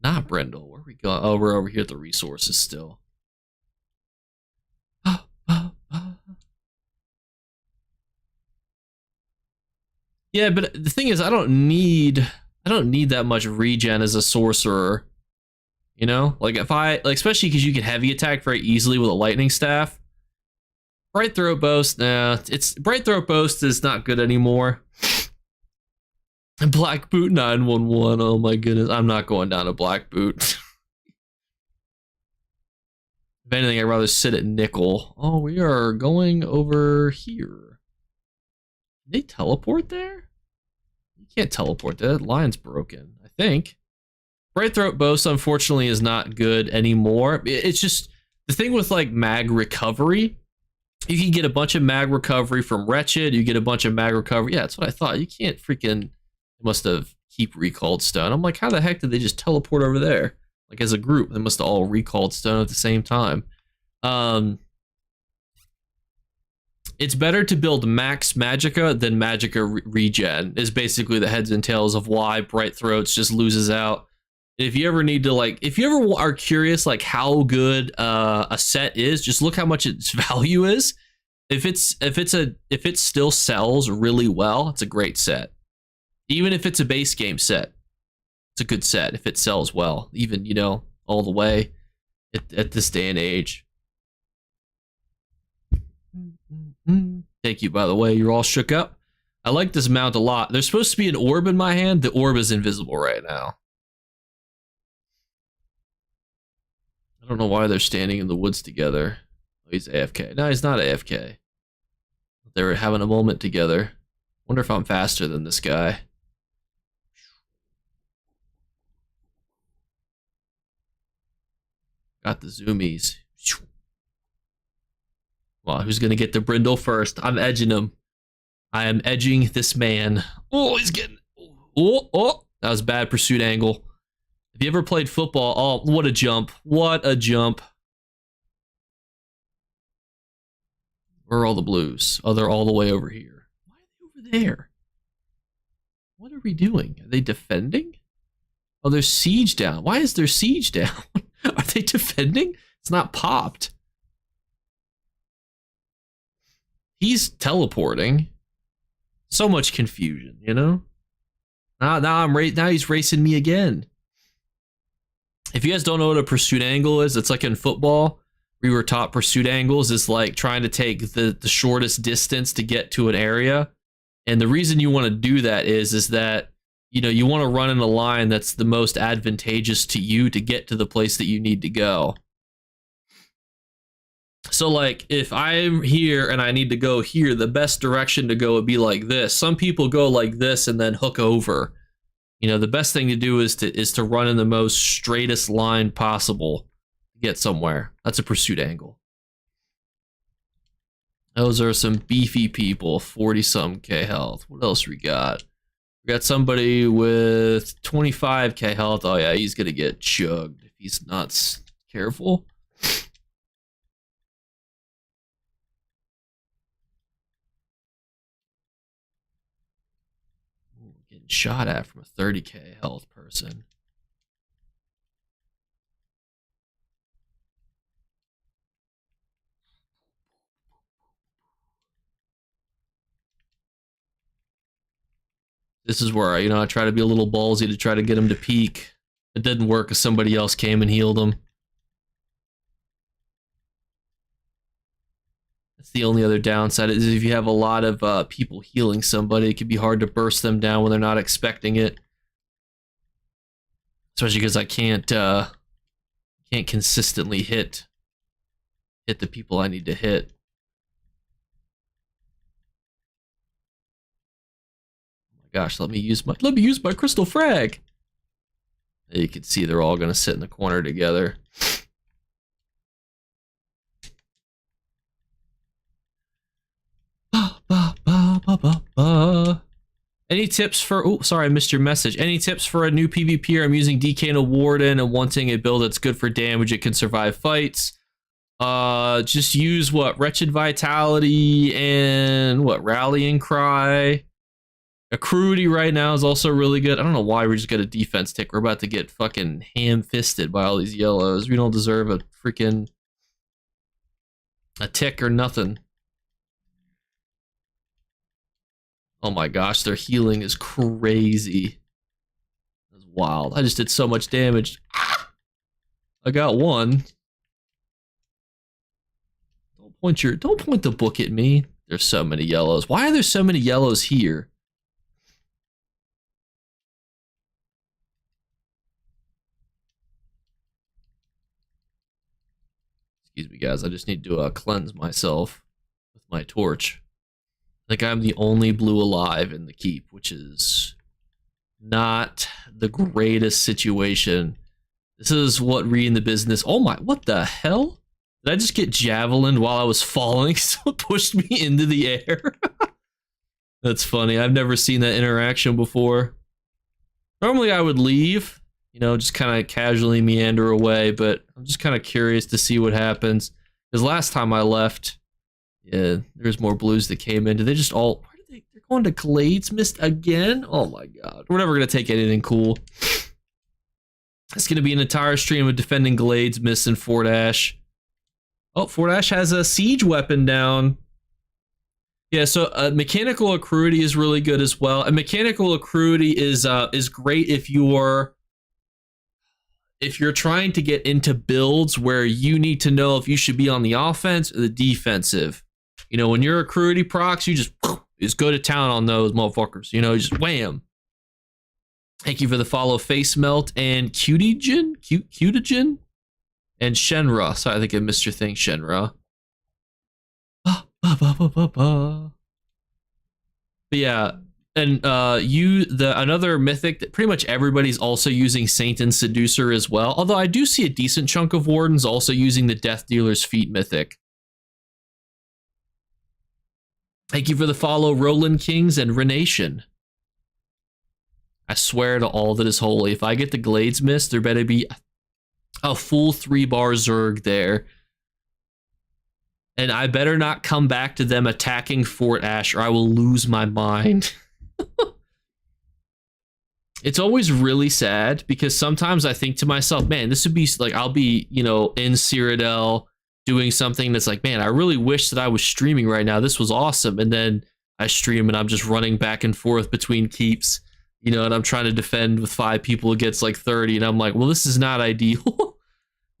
[SPEAKER 1] Not Brindle. Where are we going? Oh, we're over here at the resources still. Yeah, but the thing is, I don't need that much regen as a sorcerer. You know, like if especially because you can heavy attack very easily with a lightning staff. Bright Throat Boast, Bright Throat Boast is not good anymore. Black Boot 911. Oh my goodness, I'm not going down to Black Boot. If anything, I'd rather sit at Nickel. Oh, we are going over here. Can they teleport there? You can't teleport there. That line's broken, I think. Bright Throat Boast, unfortunately, is not good anymore. It's just the thing with like mag recovery. You can get a bunch of mag recovery from Wretched. You get a bunch of mag recovery. Yeah, that's what I thought. You can't freaking. Must have keep recalled stone. I'm like, how the heck did they just teleport over there? Like as a group, they must have all recalled stone at the same time. It's better to build max Magicka than Magicka regen. Is basically the heads and tails of why Bright Throats just loses out If you ever need to like, if you ever are curious like how good a set is, just look how much its value is. If it still sells really well, it's a great set. Even if it's a base game set, it's a good set if it sells well, even, you know, all the way at this day and age. Thank you, by the way. You're all shook up. I like this mount a lot. There's supposed to be an orb in my hand. The orb is invisible right now. I don't know why they're standing in the woods together. Oh, he's AFK. No, he's not AFK. They were having a moment together. Wonder if I'm faster than this guy. Got the zoomies. Well, who's gonna get the brindle first? I'm edging him. I am edging this man. Oh, he's getting... Oh, that was a bad pursuit angle. Have you ever played football? Oh, what a jump. What a jump. Where are all the blues? Oh, they're all the way over here. Why are they over there? What are we doing? Are they defending? Oh, there's siege down. Why is there siege down? Are they defending? It's not popped. He's teleporting. So much confusion, you know? Now he's racing me again. If you guys don't know what a pursuit angle is, it's like in football. We were taught pursuit angles is like trying to take the shortest distance to get to an area. And the reason you want to do that is that, you know, you want to run in a line that's the most advantageous to you to get to the place that you need to go. So like if I'm here and I need to go here, the best direction to go would be like this. Some people go like this and then hook over. You know, the best thing to do is to run in the most straightest line possible to get somewhere. That's a pursuit angle. Those are some beefy people, 40-something K health. What else we got? We got somebody with 25K health. Oh yeah, he's gonna get chugged if he's not careful. Getting shot at from a 30K health person. This is where, you know, I try to be a little ballsy to try to get him to peek. It didn't work because somebody else came and healed him. That's the only other downside is if you have a lot of people healing somebody, it can be hard to burst them down when they're not expecting it. Especially because I can't consistently hit the people I need to hit. Oh my gosh, let me use my crystal frag. You can see they're all gonna sit in the corner together. Any tips for... Oh, sorry, I missed your message. Any tips for a new PvPer? I'm using DK and a Warden and wanting a build that's good for damage. It can survive fights. Just use what? Wretched Vitality and what? Rallying Cry. A Crudy right now is also really good. I don't know why we just got a defense tick. We're about to get fucking ham-fisted by all these yellows. We don't deserve a freaking... a tick or nothing. Oh my gosh, their healing is crazy. That's wild. I just did so much damage. I got one. Don't point the book at me. There's so many yellows. Why are there so many yellows here? Excuse me, guys. I just need to cleanse myself with my torch. Like I'm the only blue alive in the keep, which is not the greatest situation. This is what reading the business. Oh my, what the hell? Did I just get javelined while I was falling? Someone pushed me into the air. That's funny. I've never seen that interaction before. Normally I would leave, you know, just kind of casually meander away, but I'm just kind of curious to see what happens. Because last time I left, yeah, there's more blues that came in. Did they just all... Where did they... They're going to Glades Mist again? Oh my god. We're never going to take anything cool. It's going to be an entire stream of defending Glades, Mist, and Fort Ash. Oh, Fort Ash has a siege weapon down. Yeah, so mechanical accruity is really good as well. And mechanical accruity is great if you're trying to get into builds where you need to know if you should be on the offense or the defensive. You know, when you're accruity procs, you just go to town on those motherfuckers. You know, just wham. Thank you for the follow, Face Melt and Cutigen and Shenra. Sorry, I think I missed your thing, Shenra. But yeah, and another mythic that pretty much everybody's also using Saint and Seducer as well. Although I do see a decent chunk of Wardens also using the Death Dealer's Feet mythic. Thank you for the follow, Roland Kings and Renation. I swear to all that is holy, if I get the Glades Mist, there better be a full 3-bar Zerg there. And I better not come back to them attacking Fort Ash or I will lose my mind. It's always really sad because sometimes I think to myself, man, this would be like, I'll be, you know, in Cyrodiil doing something that's like, man, I really wish that I was streaming right now. This was awesome. And then I stream and I'm just running back and forth between keeps, you know, and I'm trying to defend with 5 people against like 30. And I'm like, well, this is not ideal.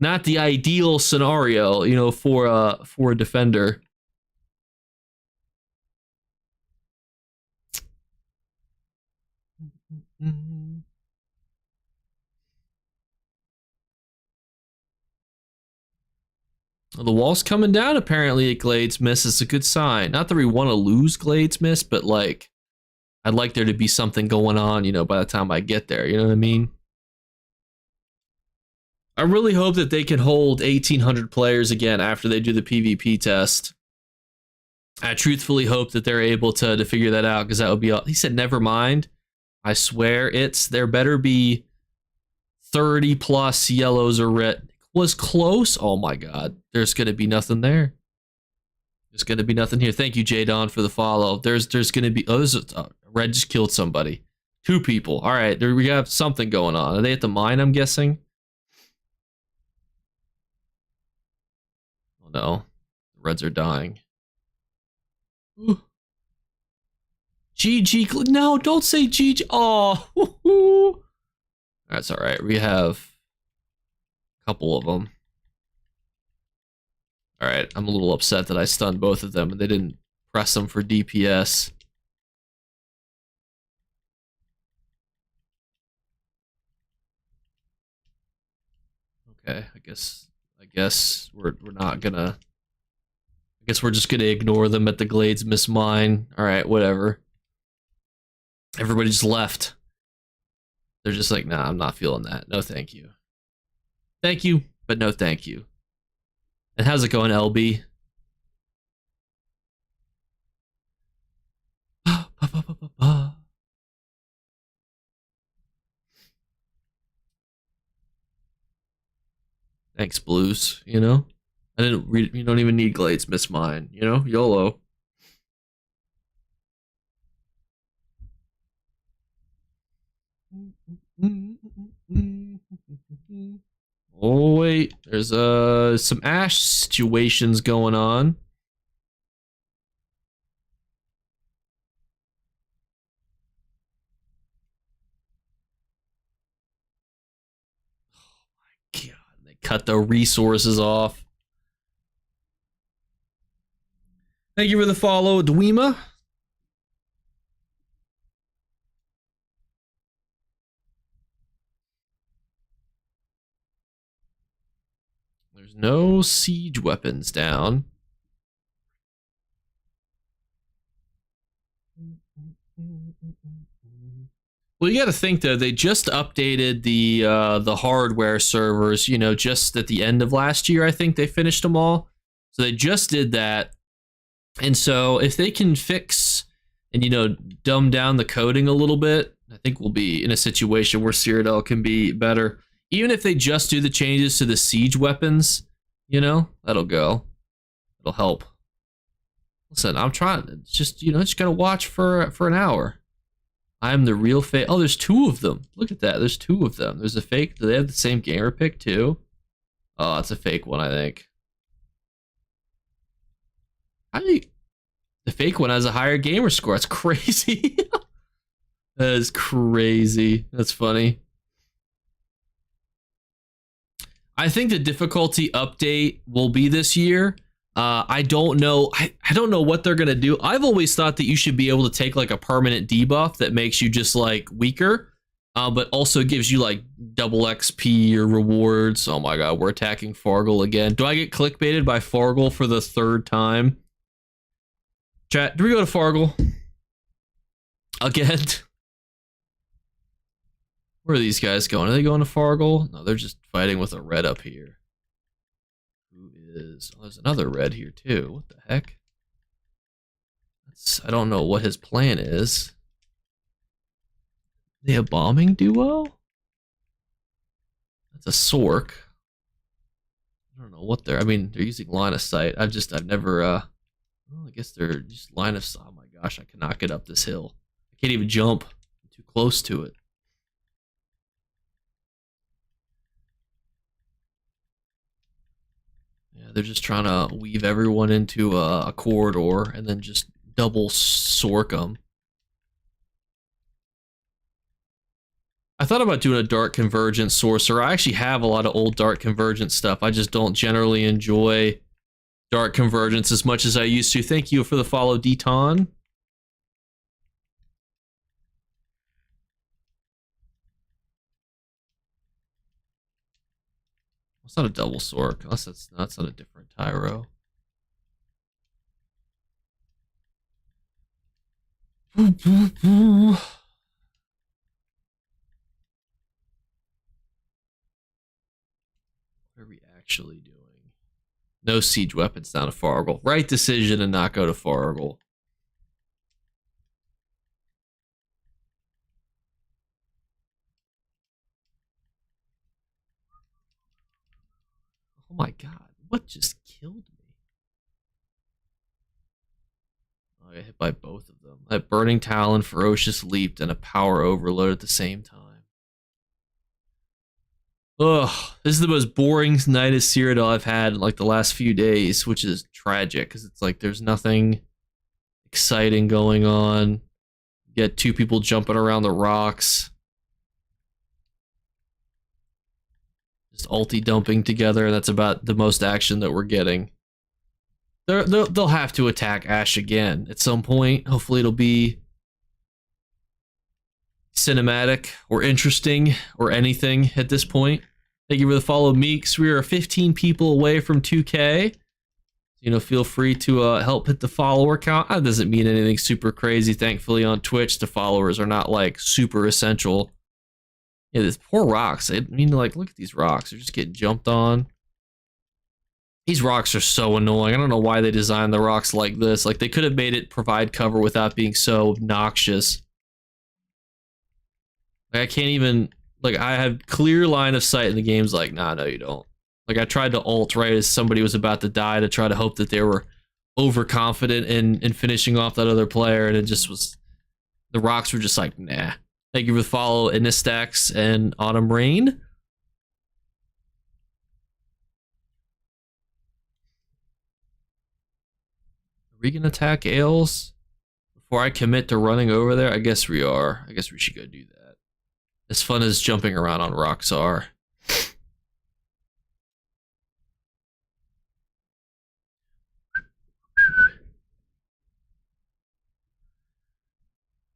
[SPEAKER 1] Not the ideal scenario, you know, for a defender. Well, the wall's coming down apparently at Glades Mist. It's a good sign. Not that we want to lose Glades Mist, but like, I'd like there to be something going on, you know, by the time I get there. You know what I mean? I really hope that they can hold 1,800 players again after they do the PvP test. I truthfully hope that they're able to figure that out because that would be all. He said, never mind. I swear there better be 30 plus yellows or red. Was close. Oh my God. There's going to be nothing there. There's going to be nothing here. Thank you, J-Don, for the follow. There's going to be, red just killed somebody. 2 people. All right. There we have something going on. Are they at the mine, I'm guessing? No, the Reds are dying. GG. No, don't say GG. Oh, that's all right. We have a couple of them. All right, I'm a little upset that I stunned both of them and they didn't press them for DPS. Okay, I guess we're not gonna. I guess we're just gonna ignore them at the Glades Mist Mine. All right, whatever. Everybody just left. They're just like, nah, I'm not feeling that. No, thank you. Thank you, but no, thank you. And how's it going, LB? Thanks, Blues. You know, you don't even need Glades Mist Mine. You know, YOLO. Oh wait, there's some Ash situations going on. Cut the resources off. Thank you for the follow, Dweema. There's no siege weapons down. Well, you got to think though, they just updated the hardware servers, you know, just at the end of last year. I think they finished them all. So they just did that. And so if they can fix and, you know, dumb down the coding a little bit, I think we'll be in a situation where Cyrodiil can be better. Even if they just do the changes to the siege weapons, you know, that'll go. It'll help. Listen, I'm trying to just, you know, just gotta watch for an hour. I'm the real fake. Oh, there's two of them. Look at that. There's two of them. There's a fake. Do they have the same gamer pick too? Oh, it's a fake one, I think. The fake one has a higher gamer score. That's crazy. That is crazy. That's funny. I think the difficulty update will be this year. I don't know. I don't know what they're gonna do. I've always thought that you should be able to take like a permanent debuff that makes you just like weaker, but also gives you like double XP or rewards. Oh my god, we're attacking Fargle again. Do I get clickbaited by Fargle for the third time? Chat, do we go to Fargle again? Where are these guys going? Are they going to Fargle? No, they're just fighting with a red up here. Who is... Oh, there's another red here, too. What the heck? I don't know what his plan is. Are they a bombing duo? That's a Sork. I don't know what they're... I mean, they're using line of sight. I've never... Well, I guess they're just line of sight. Oh my gosh, I cannot get up this hill. I can't even jump. I'm too close to it. Yeah, they're just trying to weave everyone into a corridor and then just double sork them. I thought about doing a Dark Convergence Sorcerer. I actually have a lot of old Dark Convergence stuff. I just don't generally enjoy Dark Convergence as much as I used to. Thank you for the follow, Deton. It's not a double Sork, unless that's not a different Tyro. What are we actually doing? No siege weapons down to Fargle. Right decision to not go to Fargle. Oh my god, what just killed me? Oh, I got hit by both of them. That Burning Talon, Ferocious Leap, and a Power Overload at the same time. Ugh, this is the most boring night of Cyrodiil I've had in like the last few days, which is tragic because it's like there's nothing exciting going on. You get two people jumping around the rocks. Just ulti dumping together, and that's about the most action that we're getting. They'll have to attack Ashe again at some point. Hopefully it'll be cinematic or interesting or anything at this point. Thank you for the follow, Meeks. We are 15 people away from 2K. You know, feel free to help hit the follower count. That doesn't mean anything super crazy. Thankfully on Twitch, the followers are not like super essential. Yeah, these poor rocks. I mean, like, look at these rocks. They're just getting jumped on. These rocks are so annoying. I don't know why they designed the rocks like this. Like, they could have made it provide cover without being so obnoxious. Like, I can't even... Like, I have clear line of sight in the game's like, nah, no, you don't. Like, I tried to ult right as somebody was about to die to try to hope that they were overconfident in finishing off that other player, and it just was... The rocks were just like, nah. Thank you for the follow, Inistax and Autumn Rain. Are we gonna attack Ailes before I commit to running over there? I guess we are. I guess we should go do that. As fun as jumping around on rocks are.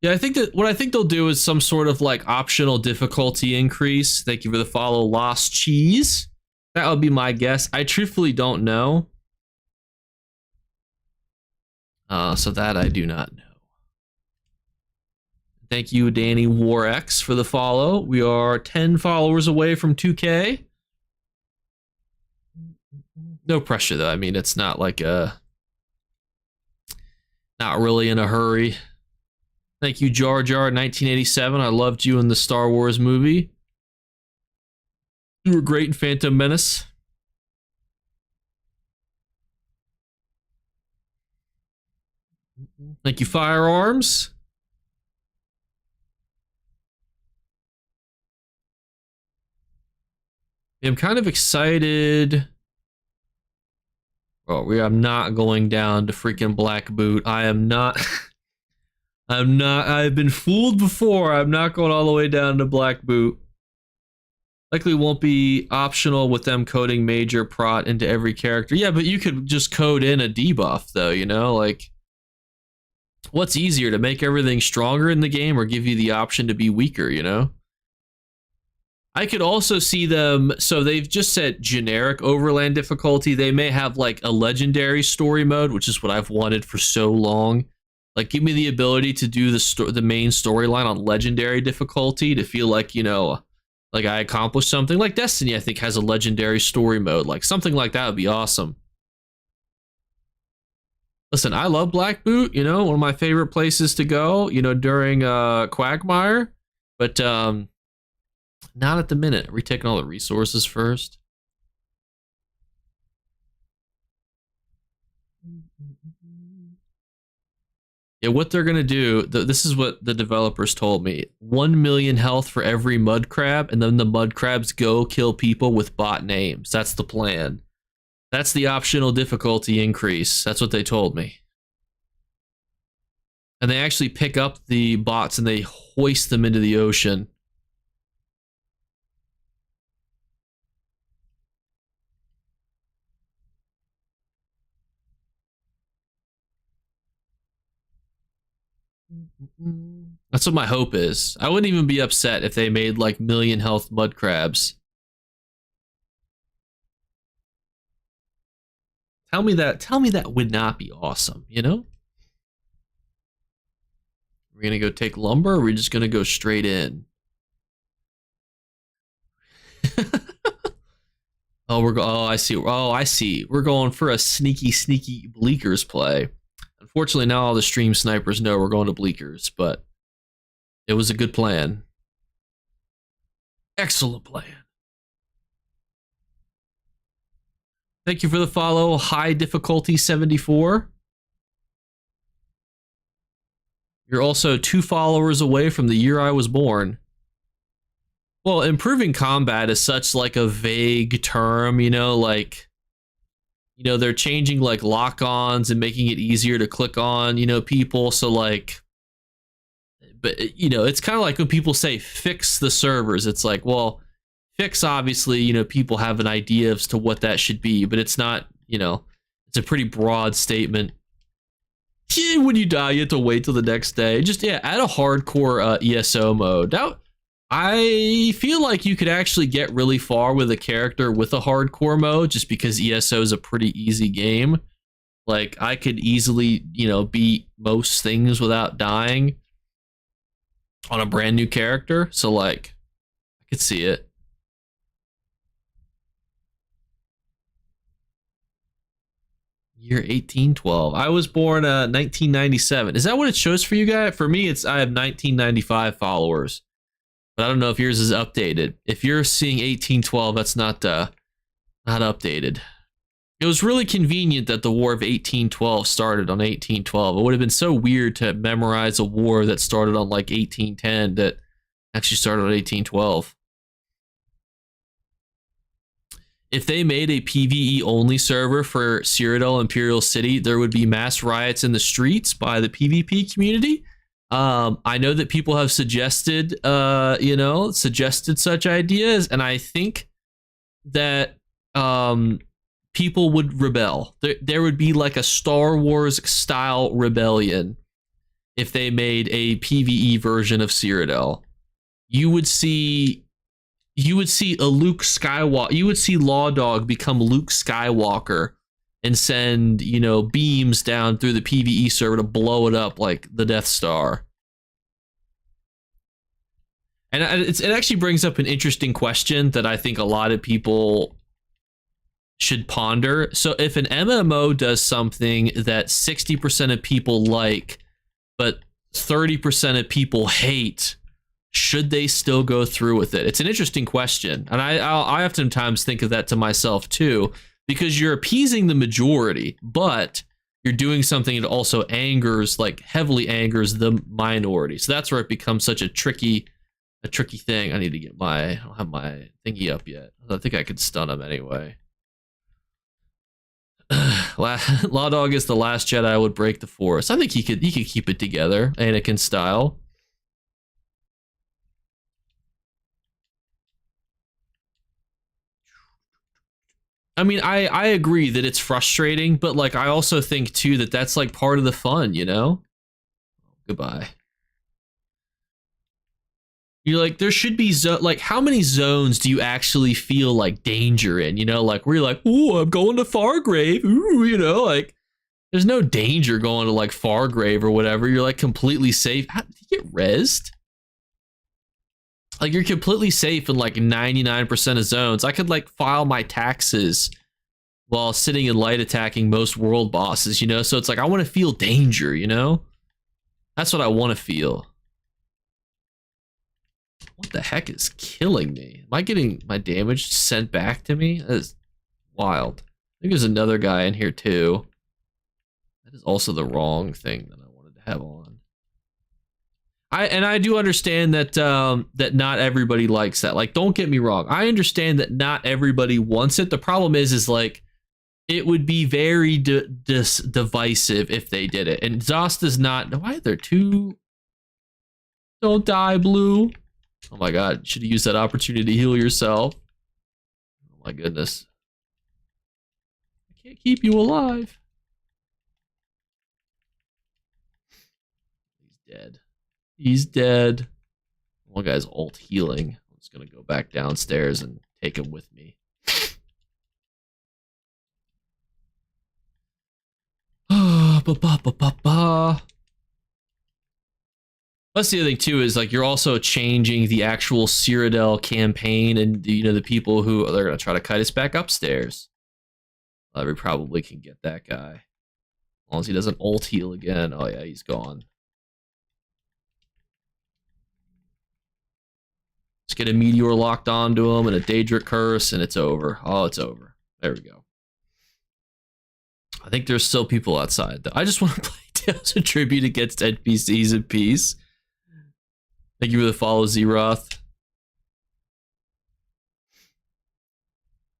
[SPEAKER 1] Yeah, I think that what I think they'll do is some sort of like optional difficulty increase. Thank you for the follow, Lost Cheese. That would be my guess. I truthfully don't know. So that I do not know. Thank you, Danny WarX, for the follow. We are 10 followers away from 2K. No pressure, though. I mean, it's not like a... Not really in a hurry. Thank you, Jar Jar 1987. I loved you in the Star Wars movie. You were great in Phantom Menace. Thank you, Firearms. I'm kind of excited. Oh, I'm not going down to freaking Black Boot. I am not. I'm not. I've been fooled before. I'm not going all the way down to Black Boot. Likely won't be optional with them coding major prot into every character. Yeah, but you could just code in a debuff, though, you know? Like, what's easier, to make everything stronger in the game or give you the option to be weaker, you know? I could also see them, so they've just said generic overland difficulty. They may have like a legendary story mode, which is what I've wanted for so long. Like, give me the ability to do the main storyline on legendary difficulty to feel like, you know, like I accomplished something. Like Destiny, I think, has a legendary story mode. Like something like that would be awesome. Listen, I love Black Boot, you know, one of my favorite places to go, you know, during Quagmire. But not at the minute. Are we taking all the resources first? Yeah, what they're going to do, this is what the developers told me. 1 million health for every mud crab, and then the mud crabs go kill people with bot names. That's the plan. That's the optional difficulty increase. That's what they told me. And they actually pick up the bots and they hoist them into the ocean. That's what my hope is. I wouldn't even be upset if they made like million health mud crabs. Tell me that would not be awesome, you know? We're gonna go take lumber, or are we just gonna go straight in? Oh, I see. Oh, I see. We're going for a sneaky Bleakers play. Unfortunately, now all the stream snipers know we're going to Bleakers, but it was a good plan. Excellent plan. Thank you for the follow. High difficulty 74. You're also 2 followers away from the year I was born. Well, improving combat is such like a vague term, you know, like, you know, they're changing like lock-ons and making it easier to click on, you know, people. So like, but you know, it's kind of like when people say fix the servers. It's like, well, fix, obviously, you know, people have an idea as to what that should be, but it's not, you know, it's a pretty broad statement. Yeah, when you die, you have to wait till the next day. Just, yeah, add a hardcore ESO mode. Now, I feel like you could actually get really far with a character with a hardcore mode, just because ESO is a pretty easy game. Like, I could easily, you know, beat most things without dying on a brand new character. So, like, I could see it. Year 1812. I was born 1997. Is that what it shows for you guys? For me, I have 1995 followers. But I don't know if yours is updated. If you're seeing 1812, that's not updated. It was really convenient that the War of 1812 started on 1812. It would have been so weird to memorize a war that started on like 1810 that actually started on 1812. If they made a PvE only server for Cyrodiil Imperial City, there would be mass riots in the streets by the PvP community. I know that people have suggested, suggested such ideas, and I think that people would rebel. There would be like a Star Wars style rebellion if they made a PvE version of Cyrodiil. You would see a Luke Skywalker. You would see Law Dog become Luke Skywalker and send, you know, beams down through the PvE server to blow it up like the Death Star. And it actually brings up an interesting question that I think a lot of people should ponder. So if an MMO does something that 60% of people like, but 30% of people hate, should they still go through with it? It's an interesting question. And I oftentimes think of that to myself too, because you're appeasing the majority, but you're doing something that also heavily angers the minority. So that's where it becomes such a tricky a tricky thing. I need to get my, I don't have my thingy up yet. I think I could stun him anyway. Law Dog is the last Jedi would break the Force. I think he could keep it together, Anakin style. I mean, I agree that it's frustrating, but like I also think too that that's like part of the fun, you know? Goodbye. You're like, there should be like, how many zones do you actually feel like danger in? You know, like where you're like, ooh, I'm going to Fargrave. Ooh, you know, like there's no danger going to like Fargrave or whatever. You're like completely safe. How did you get rezzed? Like you're completely safe in like 99% of zones. I could like file my taxes while sitting in light attacking most world bosses, you know? So it's like, I want to feel danger, you know? That's what I want to feel. What the heck is killing me? Am I getting my damage sent back to me? That is wild. I think there's another guy in here too. That is also the wrong thing that I wanted to have on. I do understand that that not everybody likes that. Like, don't get me wrong. I understand that not everybody wants it. The problem is like it would be very divisive if they did it. And Zost does not. Why are there two? Don't die, Blue. Oh my God! Should have used that opportunity to heal yourself. Oh my goodness! I can't keep you alive. He's dead. He's dead. One guy's ult healing. I'm just gonna go back downstairs and take him with me. That's the other thing too, is like you're also changing the actual Cyrodiil campaign, and you know the people who they're gonna try to kite us back upstairs. We probably can get that guy. As long as he doesn't ult heal again. Oh yeah, he's gone. Let's get a meteor locked onto him and a Daedric curse, and it's over. Oh, it's over. There we go. I think there's still people outside though. I just want to play Tales of Tribute against NPCs in peace. Thank you for the follow, Zeroth.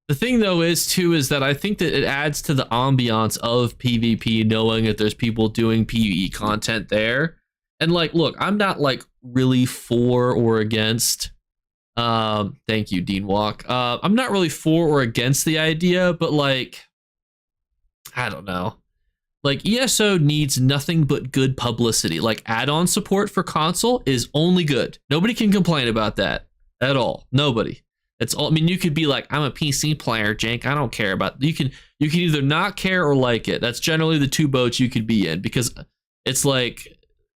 [SPEAKER 1] The thing though is that I think that it adds to the ambiance of PvP knowing that there's people doing PvE content there. And like, look, I'm not like really for or against. Thank you, Dean Walk. I'm not really for or against the idea, but like, I don't know. Like, ESO needs nothing but good publicity. Like, add-on support for console is only good. Nobody can complain about that at all. Nobody. It's all. I mean, you could be like, I'm a PC player, Jank. I don't care about. You can either not care or like it. That's generally the two boats you could be in, because it's like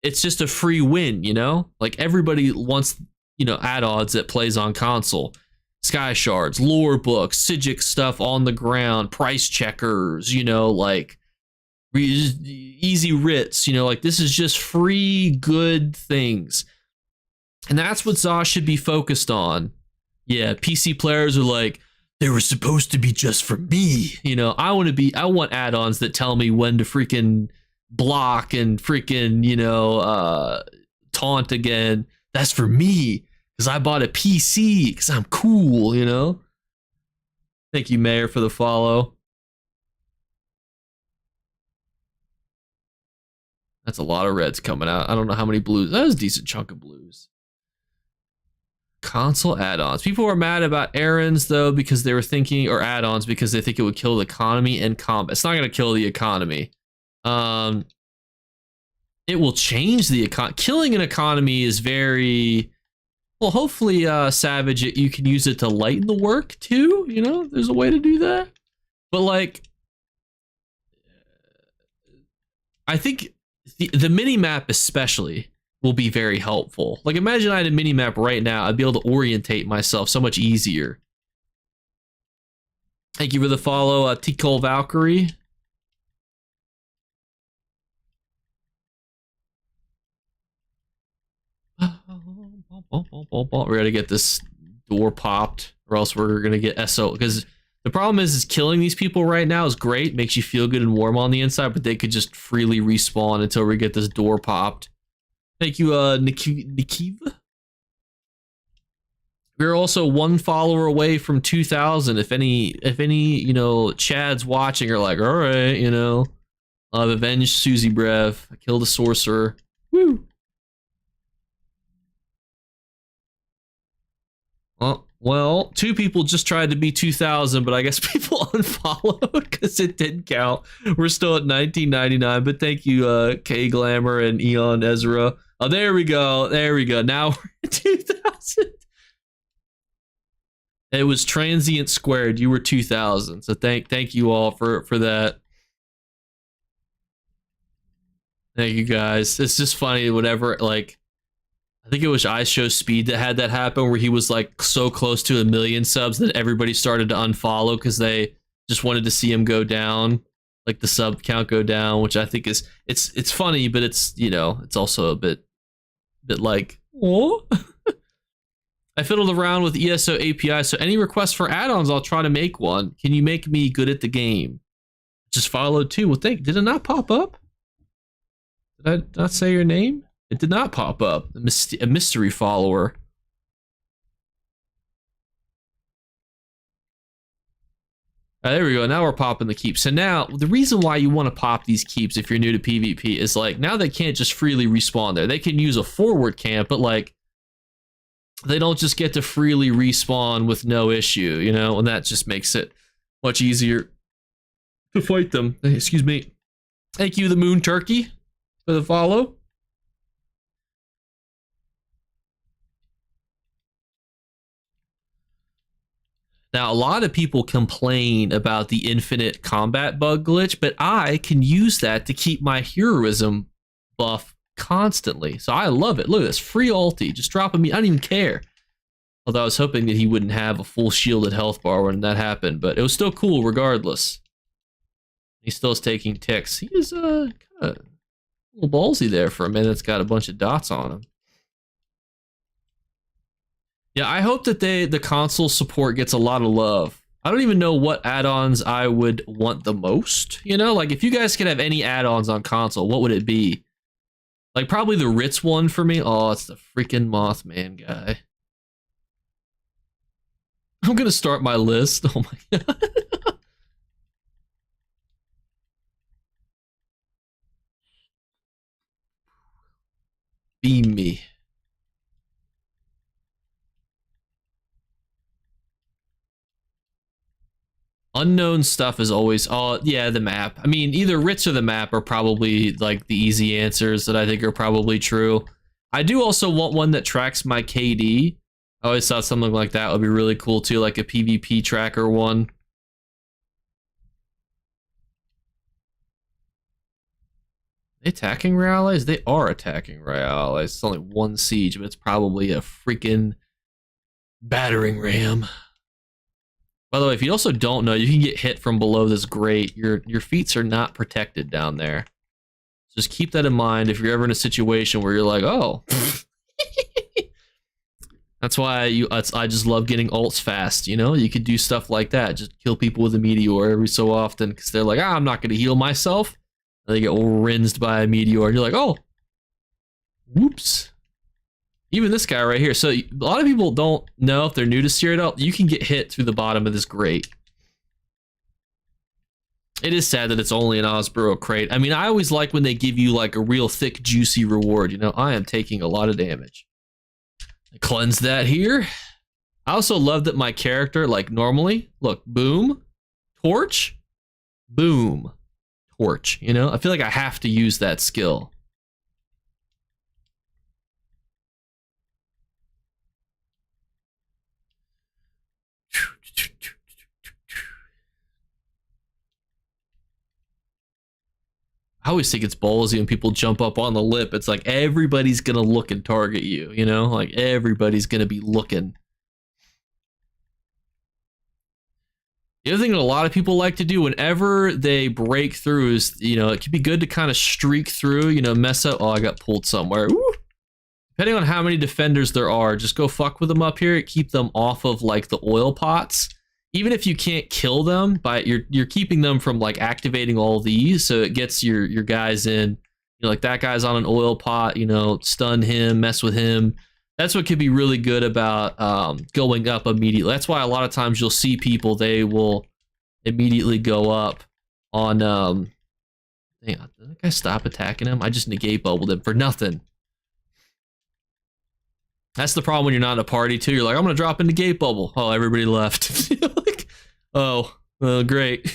[SPEAKER 1] it's just a free win, you know. Like everybody wants, you know, add-ons that plays on console. Sky shards, lore books, Sigic stuff on the ground, price checkers, you know, like easy writs, you know, like this is just free good things. And that's what ZOS should be focused on. Yeah, PC players are like, they were supposed to be just for me. You know, I want add-ons that tell me when to freaking block and freaking, you know, taunt again. That's for me, because I bought a PC, because I'm cool, you know? Thank you, Mayor, for the follow. That's a lot of reds coming out. I don't know how many blues. That was a decent chunk of blues. Console add-ons. People were mad about errands, though, because they were thinking, or add-ons, because they think it would kill the economy and combat. It's not going to kill the economy. It will change the economy. Killing an economy is very... Well, hopefully, Savage, you can use it to lighten the work, too. You know, there's a way to do that. But, like, I think the mini-map especially will be very helpful. Like, imagine I had a mini-map right now. I'd be able to orientate myself so much easier. Thank you for the follow, T-Cole Valkyrie. We're gonna get this door popped, or else we're gonna get ESO. Because the problem is killing these people right now is great, makes you feel good and warm on the inside, but they could just freely respawn until we get this door popped. Thank you, Nikiva. We're also one follower away from 2,000. If any, you know, Chads watching are like, all right, you know, I've avenged Susie Brev. I killed a sorcerer. Woo. Well, 2 people just tried to be 2,000, but I guess people unfollowed because it didn't count. We're still at 1999, but thank you, K Glamour and Eon Ezra. Oh, there we go. There we go. Now we're at 2,000. It was transient squared. You were 2,000. So thank you all for that. Thank you guys. It's just funny whenever, like, I think it was iShow Speed that had that happen where he was like so close to 1 million subs that everybody started to unfollow because they just wanted to see him go down, like the sub count go down, which I think is it's funny, but it's, you know, it's also a bit like, oh. I fiddled around with ESO API, so any requests for add-ons, I'll try to make one. Can you make me good at the game? Just followed too. Well, did it not pop up? Did I not say your name? It did not pop up. A mystery follower. There we go. Now we're popping the keeps. So now, the reason why you want to pop these keeps if you're new to PvP is like, now they can't just freely respawn there. They can use a forward camp, but like, they don't just get to freely respawn with no issue, you know? And that just makes it much easier to fight them. Excuse me. Thank you, the Moon Turkey, for the follow. Now, a lot of people complain about the infinite combat bug glitch, but I can use that to keep my heroism buff constantly. So I love it. Look at this. Free ulti. Just dropping me. I don't even care. Although I was hoping that he wouldn't have a full shielded health bar when that happened, but it was still cool regardless. He still is taking ticks. He is kind of a little ballsy there for a man that's got a bunch of dots on him. Yeah, I hope that the console support gets a lot of love. I don't even know what add-ons I would want the most. You know, like if you guys could have any add-ons on console, what would it be? Like probably the Ritz one for me. Oh, it's the freaking Mothman guy. I'm gonna start my list. Oh my god. Beam me. Unknown stuff is always, oh yeah, the map. I mean, either Ritz or the map are probably like the easy answers that I think are probably true. I do also want one that tracks my KD. I always thought something like that would be really cool too, like a PvP tracker one. They attacking Reales? They are attacking Reales. It's only 1 siege, but it's probably a freaking battering ram. By the way, if you also don't know, you can get hit from below this grate. Your feats are not protected down there. Just keep that in mind if you're ever in a situation where you're like, oh. That's why I just love getting ults fast, you know? You could do stuff like that. Just kill people with a meteor every so often because they're like, I'm not going to heal myself. And they get rinsed by a meteor. And you're like, oh. Whoops. Even this guy right here. So a lot of people don't know if they're new to Cyrodiil. You can get hit through the bottom of this grate. It is sad that it's only an Osboro crate. I mean, I always like when they give you like a real thick, juicy reward. You know, I am taking a lot of damage. I cleanse that here. I also love that my character, like normally, look, boom, torch, boom, torch. You know, I feel like I have to use that skill. I always think it's ballsy when people jump up on the lip. It's like everybody's gonna look and target you, you know? Like everybody's gonna be looking. The other thing that a lot of people like to do whenever they break through is, you know, it can be good to kind of streak through, you know, mess up. Oh, I got pulled somewhere. Woo! Depending on how many defenders there are, just go fuck with them up here. Keep them off of like the oil pots. Even if you can't kill them, but you're keeping them from like activating all these, so it gets your guys in. You know, like that guy's on an oil pot. You know, stun him, mess with him. That's what could be really good about going up immediately. That's why a lot of times you'll see people, they will immediately go up on dang, did that guy stop attacking him? I just negate bubbled him for nothing. That's the problem when you're not in a party too. You're like, I'm gonna drop in the gate bubble. Oh, everybody left. Like, oh, great.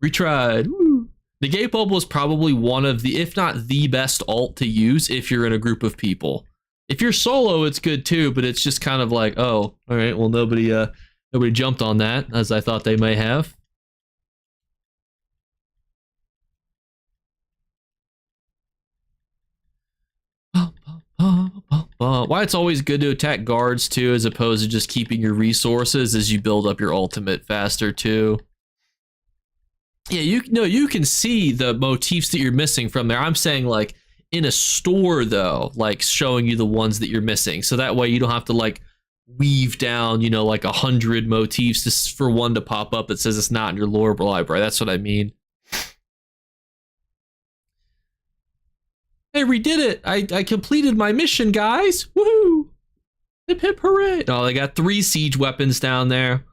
[SPEAKER 1] Retried. Woo. The gate bubble is probably one of the, if not the best ult to use if you're in a group of people. If you're solo, it's good too, but it's just kind of like, oh, all right, well, nobody jumped on that as I thought they may have. Why it's always good to attack guards too, as opposed to just keeping your resources as you build up your ultimate faster too. Yeah, you can see the motifs that you're missing from there. I'm saying like in a store though, like showing you the ones that you're missing, so that way you don't have to like weave down, you know, like 100 motifs just for one to pop up that says it's not in your lore library. That's what I mean. Hey, we did it! I completed my mission, guys! Woohoo! Hip hip hooray! Oh, they got 3 siege weapons down there.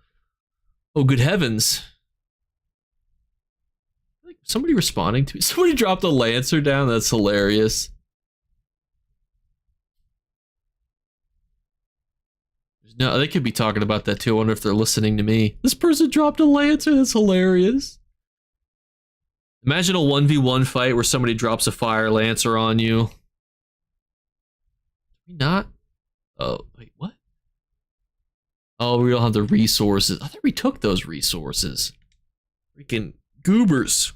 [SPEAKER 1] Oh, good heavens. Somebody responding to me? Somebody dropped a lancer down? That's hilarious. No, they could be talking about that too. I wonder if they're listening to me. This person dropped a lancer? That's hilarious. Imagine a 1v1 fight where somebody drops a fire lancer on you. Not? Oh, wait, what? Oh, we don't have the resources. I thought we took those resources. Freaking goobers.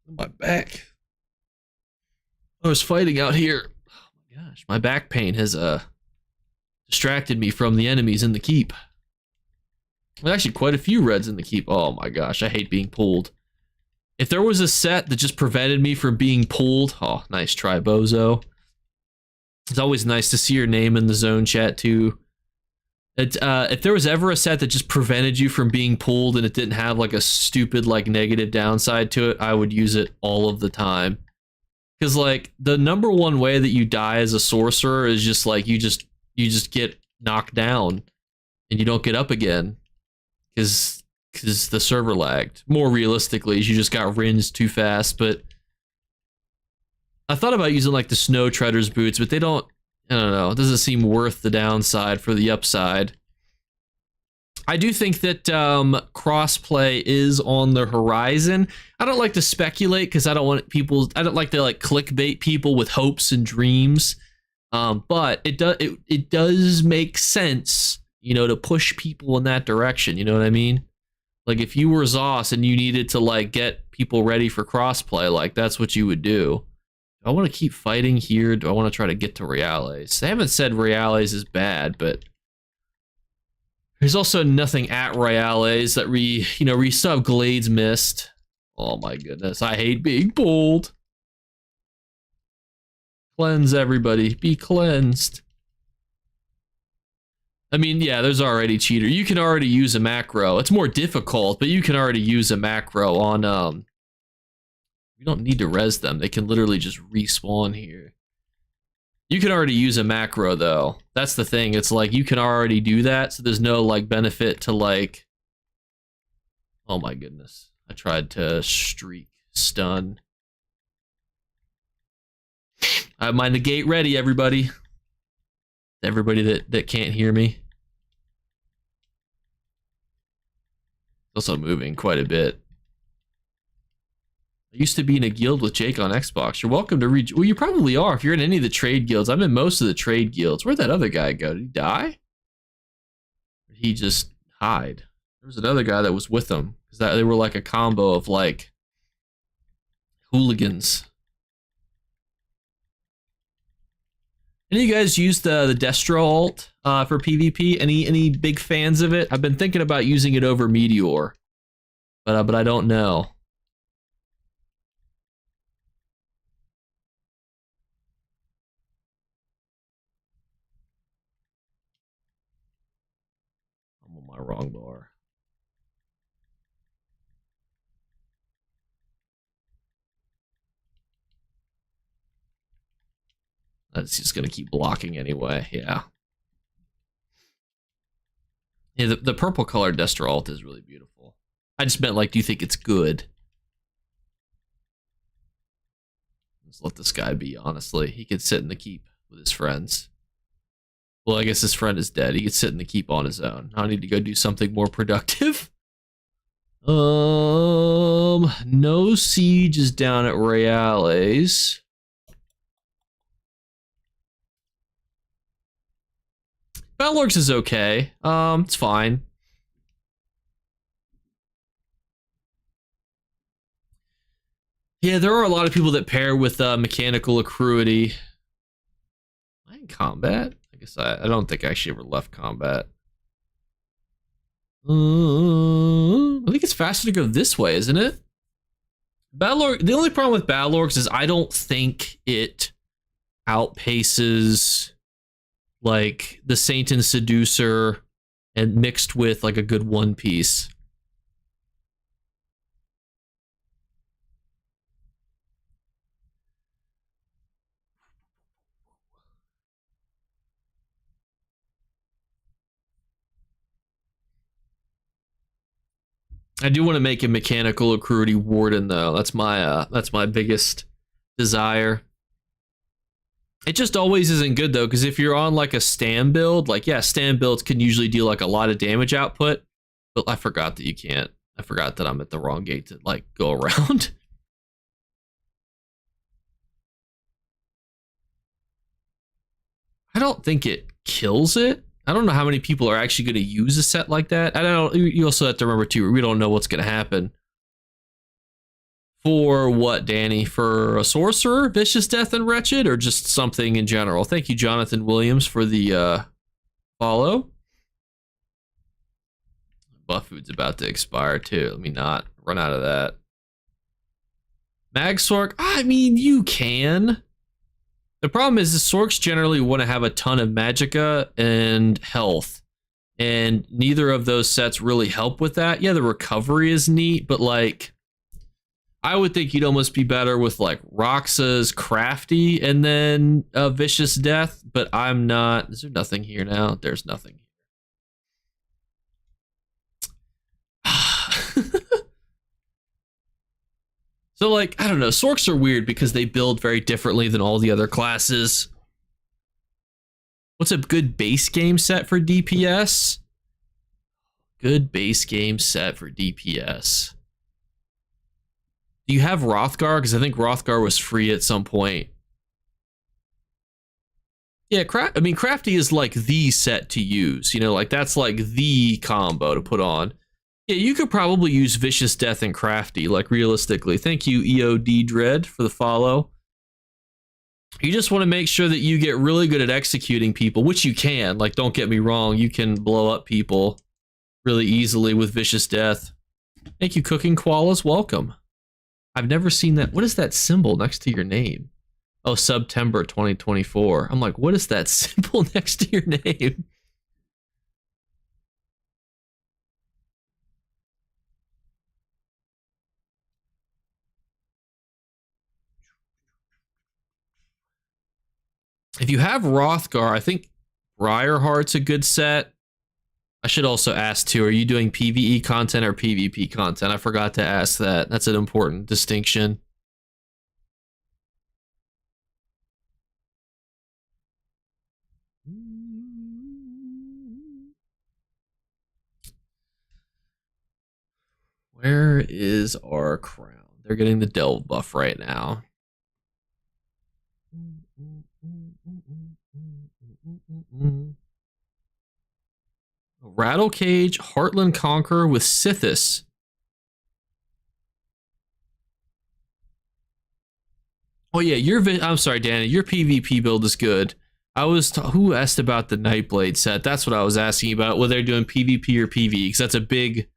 [SPEAKER 1] On my back. I was fighting out here. Oh my gosh, my back pain has distracted me from the enemies in the keep. There's actually quite a few reds in the keep. Oh my gosh, I hate being pulled. If there was a set that just prevented me from being pulled, oh, nice try, Bozo. It's always nice to see your name in the zone chat too. If there was ever a set that just prevented you from being pulled and it didn't have like a stupid like negative downside to it, I would use it all of the time. Because like the #1 way that you die as a sorcerer is just like you just get knocked down and you don't get up again because the server lagged. More realistically, you just got rinsed too fast. But I thought about using like the snow treader's boots, but they don't, I don't know, it doesn't seem worth the downside for the upside. I do think that crossplay is on the horizon. I don't like to speculate because I don't want people, I don't like to like clickbait people with hopes and dreams. But it does make sense, you know, to push people in that direction. You know what I mean? Like if you were Zos and you needed to like get people ready for crossplay, like that's what you would do. Do I want to keep fighting here? Do I want to try to get to Reales? They haven't said Reales is bad, but there's also nothing at Reales that we still have Glades Mist. Oh my goodness, I hate being pulled. Cleanse everybody, be cleansed. I mean, yeah, there's already cheater. You can already use a macro. It's more difficult, but you can already use a macro on, you don't need to res them. They can literally just respawn here. You can already use a macro, though. That's the thing. It's like, you can already do that, so there's no, like, benefit to, like... Oh my goodness. I tried to streak stun. I have my negate ready, everybody. Everybody that can't hear me. Also moving quite a bit. I used to be in a guild with Jake on Xbox. You're welcome to read. Well, you probably are if you're in any of the trade guilds. I'm in most of the trade guilds. Where'd that other guy go? Did he die? Or did he just hide? There was another guy that was with him. Because they were like a combo of like hooligans. Any of you guys used the Destro ult for PvP? Any big fans of it? I've been thinking about using it over Meteor, but I don't know. I'm on my wrong bar. It's just gonna keep blocking anyway. Yeah. Yeah, the purple colored Desteralt is really beautiful. I just meant, like, do you think it's good? Just let this guy be, honestly. He could sit in the keep with his friends. Well, I guess his friend is dead. He could sit in the keep on his own. I need to go do something more productive. No siege is down at Reales. Battlorgs is okay. It's fine. Yeah, there are a lot of people that pair with mechanical accruity. Am I in combat? I guess I don't think I actually ever left combat. I think it's faster to go this way, isn't it? Battlorg. The only problem with Battlorgs is I don't think it outpaces like the Saint and Seducer and mixed with like a good One Piece. I do want to make a mechanical accruity warden though. That's my biggest desire. It just always isn't good though, because if you're on like a stand build, like yeah, stand builds can usually deal like a lot of damage output, but I forgot that you can't. I forgot that I'm at the wrong gate to like go around. I don't think it kills it. I don't know how many people are actually going to use a set like that. I don't. You also have to remember too, we don't know what's going to happen. For what, Danny? For a sorcerer, vicious death and wretched, or just something in general? Thank you, Jonathan Williams, for the follow. Buff food's about to expire too. Let me not run out of that. Mag Sork. I mean, you can. The problem is the Sorks generally want to have a ton of magicka and health, and neither of those sets really help with that. Yeah, the recovery is neat, but like, I would think you'd almost be better with like Roxa's Crafty and then Vicious Death, but I'm not. Is there nothing here now? There's nothing. So like, I don't know, Sorks are weird because they build very differently than all the other classes. What's a good base game set for DPS? Good base game set for DPS. Do you have Hrothgar? Because I think Hrothgar was free at some point. Yeah, I mean, Crafty is like the set to use. You know, like that's like the combo to put on. Yeah, you could probably use Vicious Death and Crafty, like realistically. Thank you, EOD Dread, for the follow. You just want to make sure that you get really good at executing people, which you can. Like, don't get me wrong, you can blow up people really easily with Vicious Death. Thank you, Cooking Koalas. Welcome. I've never seen that. What is that symbol next to your name? Oh, September 2024. I'm like, what is that symbol next to your name? If you have Hrothgar, I think Briarheart's a good set. I should also ask too, are you doing PvE content or PvP content? I forgot to ask that. That's an important distinction. Where is our crown? They're getting the delve buff right now. Rattlecage, Heartland Conqueror with Sithis. Oh yeah, I'm sorry, Danny. Your PvP build is good. I was who asked about the Nightblade set? That's what I was asking about. Whether they're doing PvP or PvE, because that's a big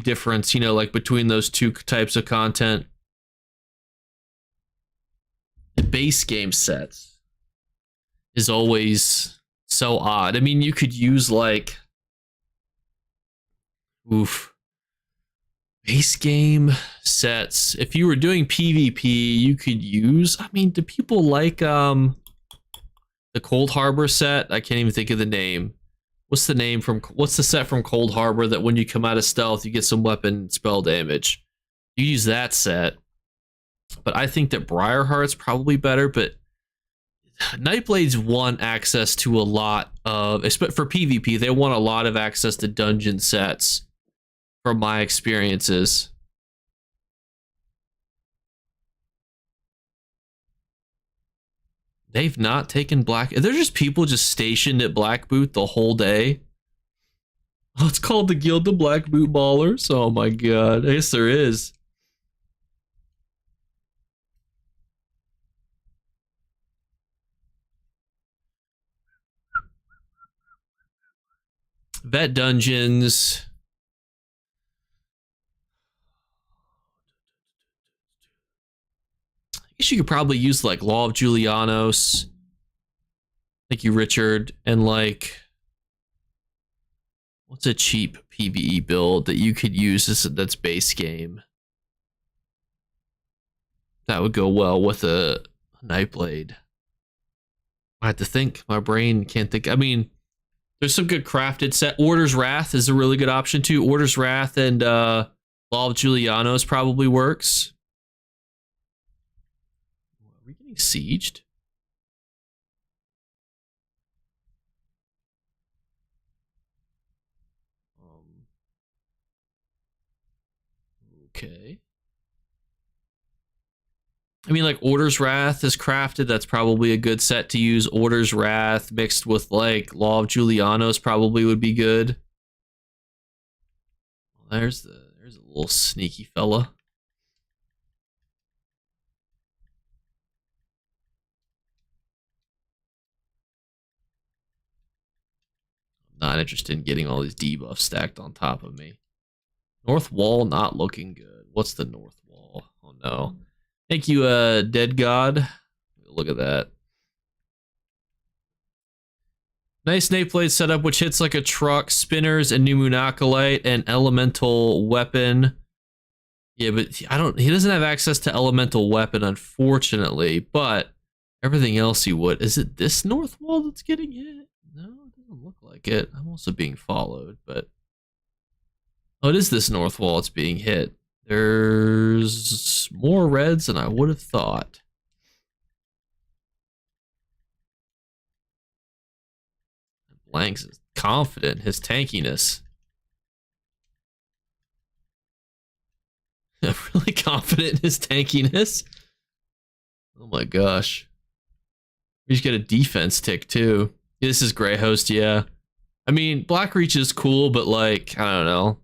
[SPEAKER 1] difference, you know, like between those two types of content. The base game sets is always so odd. I mean, you could use like, base game sets. If you were doing PvP, you could use. I mean, do people like The Cold Harbor set. I can't even think of the name. What's the set from Cold Harbor that when you come out of stealth, you get some weapon spell damage? You use that set. But I think that Briarheart's probably better, but Nightblades want access to a lot of, for PvP, they want a lot of access to dungeon sets, from my experiences. They've not taken Black. They're just people just stationed at Black Boot the whole day. Oh, it's called the Guild of Black Boot Ballers. Oh my god. I guess there is. Vet dungeons. I guess you could probably use like Law of Julianos. Thank you, Richard. And like, what's a cheap PvE build that you could use that's base game? That would go well with a Nightblade. I have to think. My brain can't think. I mean, there's some good crafted set. Order's Wrath is a really good option too. Order's Wrath and Law of Julianos probably works. Are we getting sieged? Okay. I mean, like, Order's Wrath is crafted. That's probably a good set to use. Order's Wrath mixed with, like, Law of Julianos probably would be good. There's a little sneaky fella. I'm not interested in getting all these debuffs stacked on top of me. North wall not looking good. What's the north wall? Oh, no. Thank you, Dead God. Look at that. Nice Nightblade setup, which hits like a truck, spinners, and new Monocolite, and elemental weapon. Yeah, but he doesn't have access to elemental weapon, unfortunately, but everything else he would. Is it this north wall that's getting hit? No, it doesn't look like it. I'm also being followed, but oh, it is this north wall that's being hit. There's more reds than I would have thought. Blanks is confident in his tankiness. Really confident in his tankiness. Oh my gosh. We just get a defense tick too. This is Grey Host, yeah. I mean, Blackreach is cool, but like, I don't know.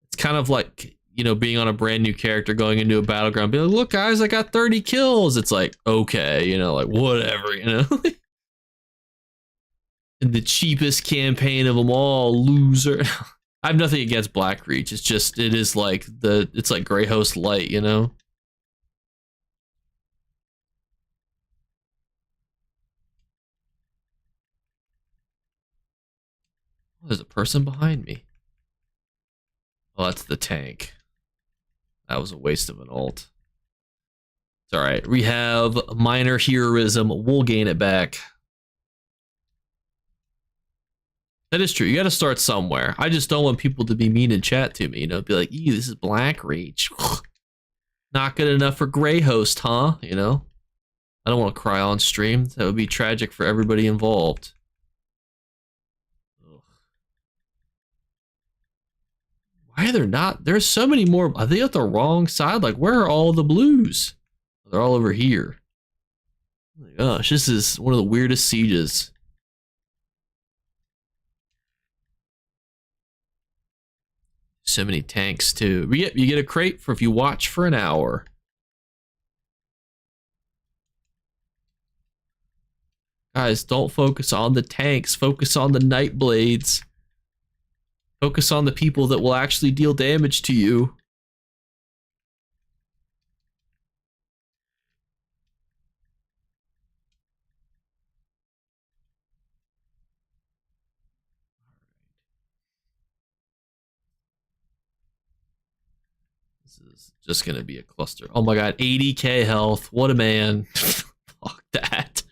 [SPEAKER 1] It's kind of like, you know, being on a brand new character going into a battleground, being like, look guys, I got 30 kills. It's like, okay, you know, like whatever, you know. And the cheapest campaign of them all, loser. I have nothing against Blackreach. It's just, it is like it's like Grey Host Light, you know. Oh, there's a person behind me. Oh, that's the tank. That was a waste of an ult. It's all right. We have minor heroism. We'll gain it back. That is true. You got to start somewhere. I just don't want people to be mean in chat to me. You know, be like, "Ew, this is Blackreach. Not good enough for Grey Host, huh?" You know. I don't want to cry on stream. That would be tragic for everybody involved. Ugh. Why are there not? There's so many more. Are they at the wrong side? Like, where are all the blues? They're all over here. Oh my gosh, this is one of the weirdest sieges. So many tanks too. You get a crate for if you watch for an hour. Guys, don't focus on the tanks. Focus on the Nightblades. Focus on the people that will actually deal damage to you. This is just going to be a cluster. Oh my god, 80k health. What a man. Fuck that.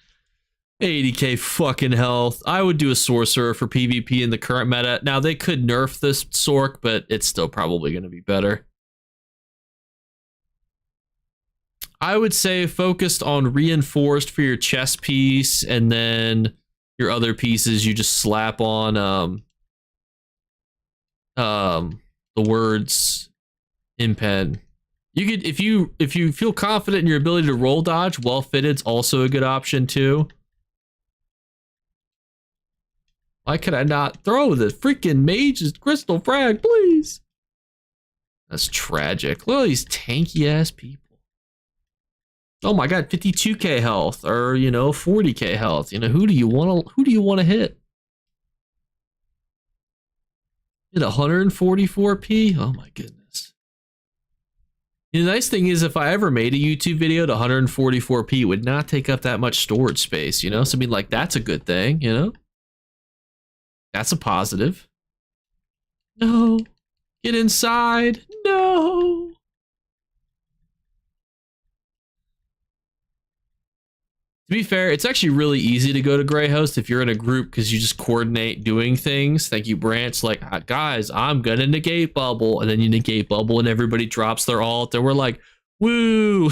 [SPEAKER 1] 80k fucking health. I would do a sorcerer for PvP in the current meta. Now they could nerf this Sorc, but it's still probably going to be better. I would say focused on reinforced for your chest piece, and then your other pieces you just slap on the words impen. You could, if you feel confident in your ability to roll dodge, well fitted's also a good option too. Why could I not throw the freaking mage's crystal frag, please? That's tragic. Look at these tanky ass people. Oh my god, 52k health, or 40k health. Who do you want to hit? Hit 144p? Oh my goodness. The nice thing is, if I ever made a YouTube video to 144p, it would not take up that much storage space, So I mean, like, that's a good thing, That's a positive. No. Get inside. No. To be fair, it's actually really easy to go to Grey Host if you're in a group because you just coordinate doing things. Thank you, Branch. Like, guys, I'm gonna negate bubble, and then you negate bubble, and everybody drops their alt, and we're like, woo!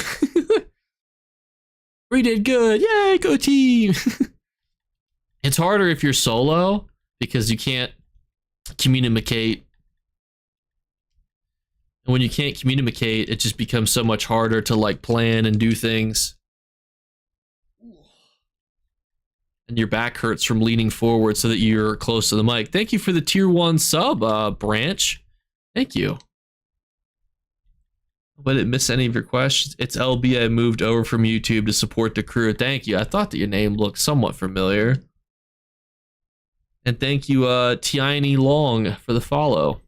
[SPEAKER 1] We did good! Yay, go team! It's harder if you're solo because you can't communicate. And when you can't communicate, it just becomes so much harder to like plan and do things. And your back hurts from leaning forward so that you're close to the mic. Thank you for the tier 1 sub, Branch. Thank you. But it miss any of your questions. It's LB. I moved over from YouTube to support the crew. Thank you. I thought that your name looked somewhat familiar. And thank you, Tiany Long, for the follow.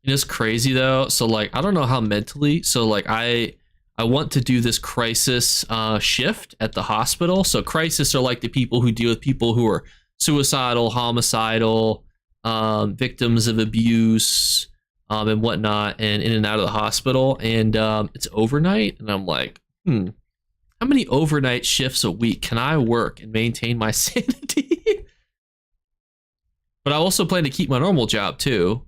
[SPEAKER 1] It's crazy though. So like, I don't know how mentally. So like, I want to do this crisis shift at the hospital. So crisis are like the people who deal with people who are suicidal, homicidal, victims of abuse, and whatnot, and in and out of the hospital. And it's overnight, and I'm like, how many overnight shifts a week can I work and maintain my sanity? But I also plan to keep my normal job too.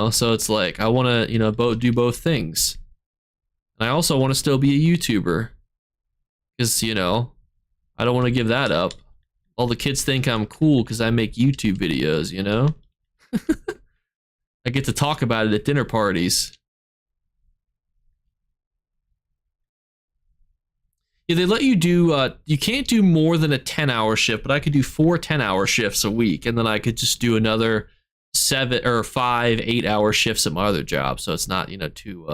[SPEAKER 1] So it's like, I want to, do both things. And I also want to still be a YouTuber. Because, I don't want to give that up. All the kids think I'm cool because I make YouTube videos, I get to talk about it at dinner parties. Yeah, they let you do, you can't do more than a 10-hour shift, but I could do 4 10-hour shifts a week. And then I could just do another 7 or 5 8-hour shifts at my other job, so it's not two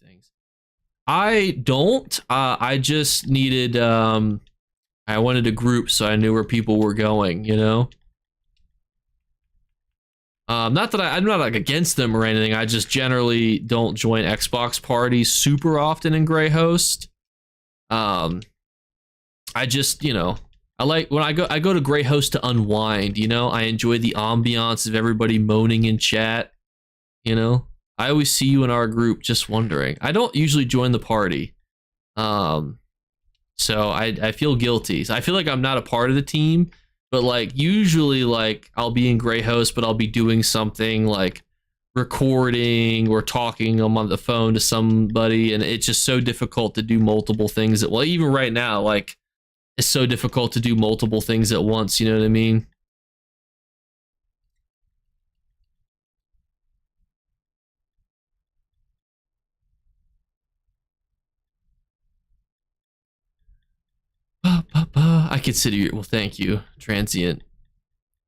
[SPEAKER 1] things. I don't. I just needed. I wanted a group so I knew where people were going. Not that I'm not like against them or anything. I just generally don't join Xbox parties super often in Grey Host. I just I like when I go to Grey Host to unwind, I enjoy the ambiance of everybody moaning in chat, I always see you in our group just wondering. I don't usually join the party. So I feel guilty. I feel like I'm not a part of the team, but like usually like I'll be in Grey Host, but I'll be doing something like recording or talking on the phone to somebody, and it's just so difficult to do multiple things well, even right now, like it's so difficult to do multiple things at once, you know what I mean? I consider you, well, thank you, transient.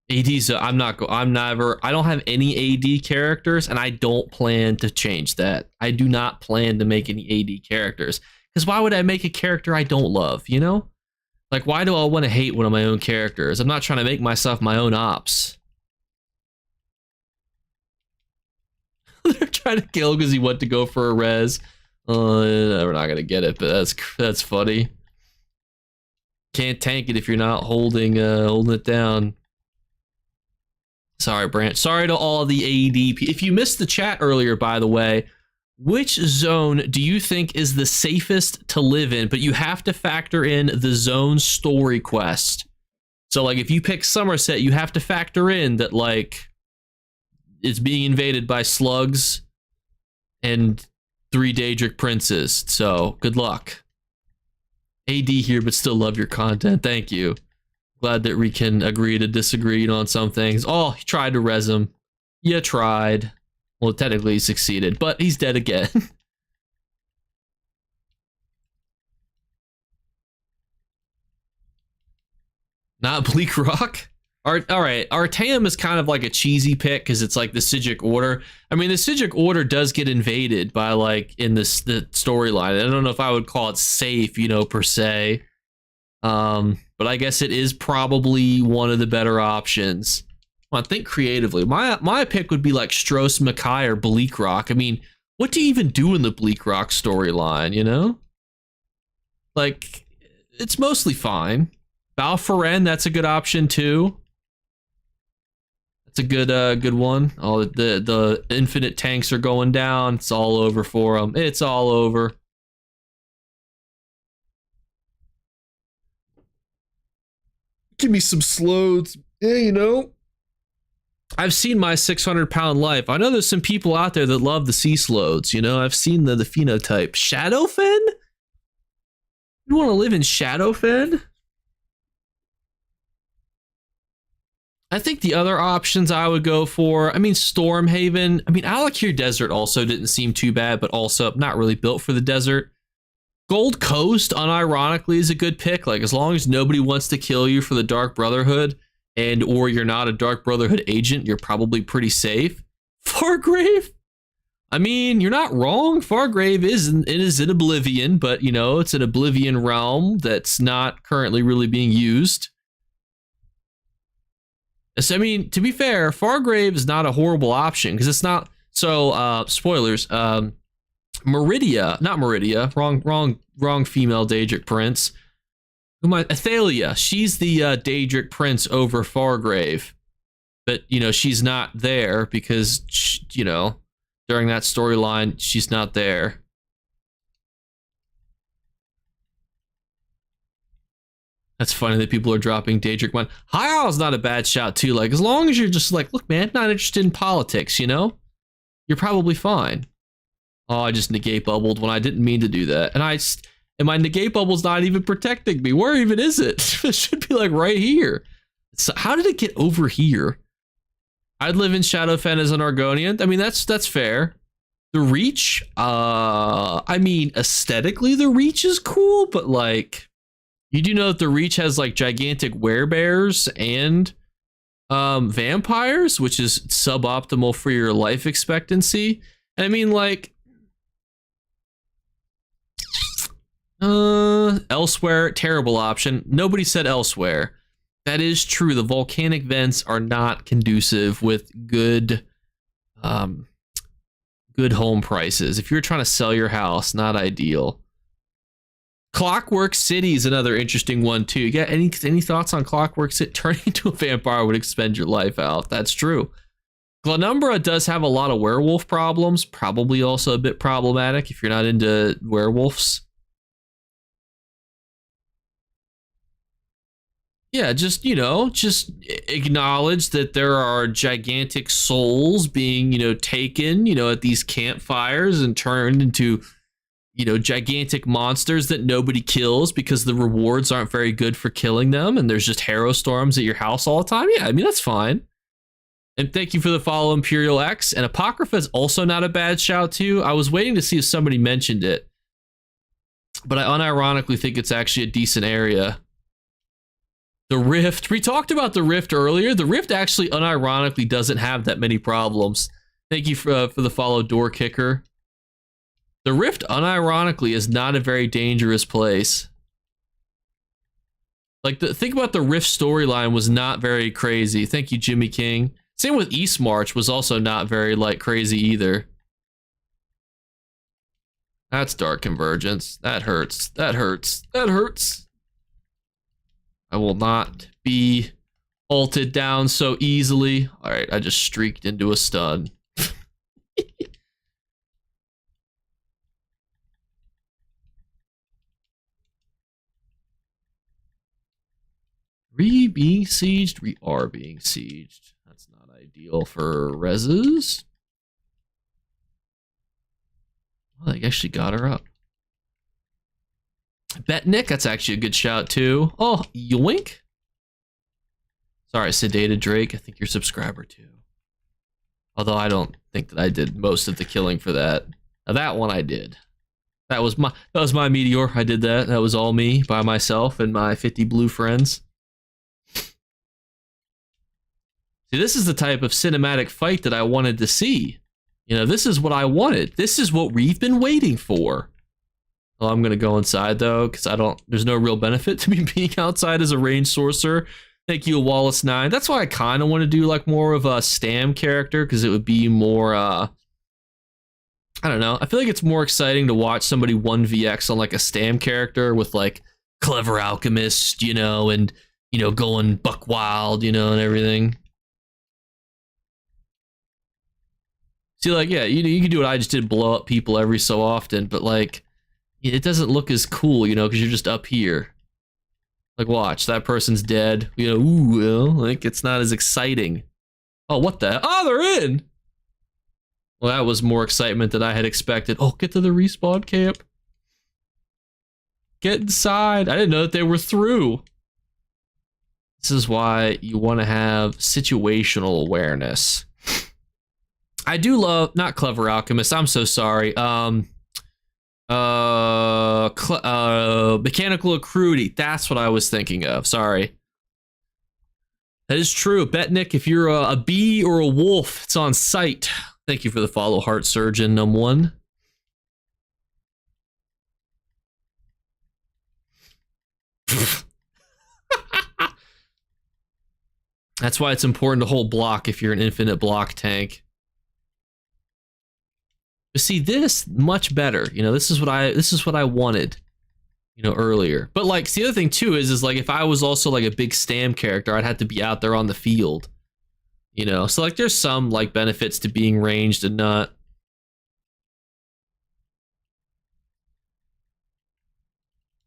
[SPEAKER 1] AD's, I don't have any AD characters, and I don't plan to change that. I do not plan to make any AD characters, because why would I make a character I don't love, Like, why do I want to hate one of my own characters? I'm not trying to make myself my own ops. They're trying to kill because he went to go for a res. We're not gonna get it, but that's funny. Can't tank it if you're not holding it down. Sorry, Branch. Sorry to all the AD. If you missed the chat earlier, by the way, Which zone do you think is the safest to live in? But you have to factor in the zone story quest. So, like, if you pick Somerset, you have to factor in that, like, it's being invaded by slugs and 3 Daedric princes. So, good luck. AD here, but still love your content. Thank you. Glad that we can agree to disagree on some things. Oh, you tried to res him. You tried. Well, technically he succeeded, but he's dead again. Not Bleak Rock? All right, Artaeum is kind of like a cheesy pick because it's like the Sigic Order. I mean, the Sigic Order does get invaded by, like, in the storyline. I don't know if I would call it safe, you know, per se. But I guess it is probably one of the better options. Well, I think creatively. My pick would be like Stros Mackay or Bleak Rock. I mean, what do you even do in the Bleak Rock storyline, you know? Like, it's mostly fine. Balforen, that's a good option too. That's a good one. Oh, the infinite tanks are going down. It's all over for them. It's all over. Give me some slows. Yeah, you know. I've seen my 600-pound life. I know there's some people out there that love the sea slodes. You know, I've seen the phenotype. Shadowfen? You want to live in Shadowfen? I think the other options I would go for, I mean, Stormhaven. I mean, Alakir Desert also didn't seem too bad, but also not really built for the desert. Gold Coast, unironically, is a good pick. Like, as long as nobody wants to kill you for the Dark Brotherhood, and or you're not a Dark Brotherhood agent, you're probably pretty safe. Fargrave? I mean, you're not wrong. Fargrave is in Oblivion, but, you know, it's an Oblivion realm that's not currently really being used. So, I mean, to be fair, Fargrave is not a horrible option, because it's not... So, spoilers. Meridia, not Meridia, wrong female Daedric prince. Athalia, she's the Daedric prince over Fargrave, but, you know, she's not there because, you know, during that storyline, she's not there. That's funny that people are dropping Daedric one. High Isle's not a bad shout too. Like, as long as you're just like, look, man, not interested in politics, you know, you're probably fine. Oh, I just negate bubbled when I didn't mean to do that. And my negate bubble's not even protecting me. Where even is it? It should be like right here. So how did it get over here? I'd live in Shadowfen as an Argonian. I mean, that's fair. The Reach, I mean, aesthetically the Reach is cool, but like, you do know that the Reach has like gigantic werebears and vampires, which is suboptimal for your life expectancy. And I mean, like, Elsewhere, terrible option. Nobody said Elsewhere. That is true. The volcanic vents are not conducive with good home prices. If you're trying to sell your house, not ideal. Clockwork City is another interesting one too. Yeah, any thoughts on Clockwork City? Turning into a vampire would expend your life out. That's true. Glenumbra does have a lot of werewolf problems. Probably also a bit problematic if you're not into werewolves. Yeah, just, you know, just acknowledge that there are gigantic souls being, you know, taken, you know, at these campfires and turned into, you know, gigantic monsters that nobody kills because the rewards aren't very good for killing them. And there's just Harrow Storms at your house all the time. Yeah, I mean, that's fine. And thank you for the follow, Imperial X. And Apocrypha is also not a bad shout too. I was waiting to see if somebody mentioned it, but I unironically think it's actually a decent area. The Rift, we talked about the Rift earlier. The Rift actually unironically doesn't have that many problems. Thank you for the follow, Door Kicker. The Rift unironically is not a very dangerous place. Like, think about the Rift storyline was not very crazy. Thank you, Jimmy King. Same with East March was also not very, like, crazy either. That's Dark Convergence. That hurts. That hurts. That hurts. I will not be ulted down so easily. All right, I just streaked into a stun. we being sieged? We are being sieged. That's not ideal for reses. Well, they actually got her up. Bet Nick, that's actually a good shout too. Oh, yoink. Sorry, Sedated Drake. I think you're a subscriber too. Although I don't think that I did most of the killing for that. Now, that one I did. That was my meteor. I did that. That was all me by myself and my 50 blue friends. See, this is the type of cinematic fight that I wanted to see. You know, this is what I wanted. This is what we've been waiting for. Well, I'm gonna go inside though, because there's no real benefit to me being outside as a ranged sorcerer. Thank you, Wallace9. That's why I kind of want to do like more of a Stam character, because it would be more, I don't know. I feel like it's more exciting to watch somebody 1vx on like a Stam character with like clever alchemist, you know, and, you know, going buck wild, you know, and everything. See, like, yeah, you can do what I just did, blow up people every so often, but like, it doesn't look as cool, you know, because you're just up here. Like, watch, that person's dead. You know, ooh, well, like, it's not as exciting. Oh, what the? Oh, they're in! Well, that was more excitement than I had expected. Oh, get to the respawn camp. Get inside. I didn't know that they were through. This is why you want to have situational awareness. I do love, not Clever Alchemist, I'm so sorry. Mechanical Accruity. That's what I was thinking of. Sorry. That is true. Betnick, if you're a bee or a wolf, it's on site. Thank you for the follow, Heart Surgeon, #1. That's why it's important to hold block if you're an infinite block tank. But see, this much better. You know, this is what I wanted, you know, earlier. But like, see, the other thing too is like if I was also like a big Stam character, I'd have to be out there on the field. You know, so like there's some like benefits to being ranged and not.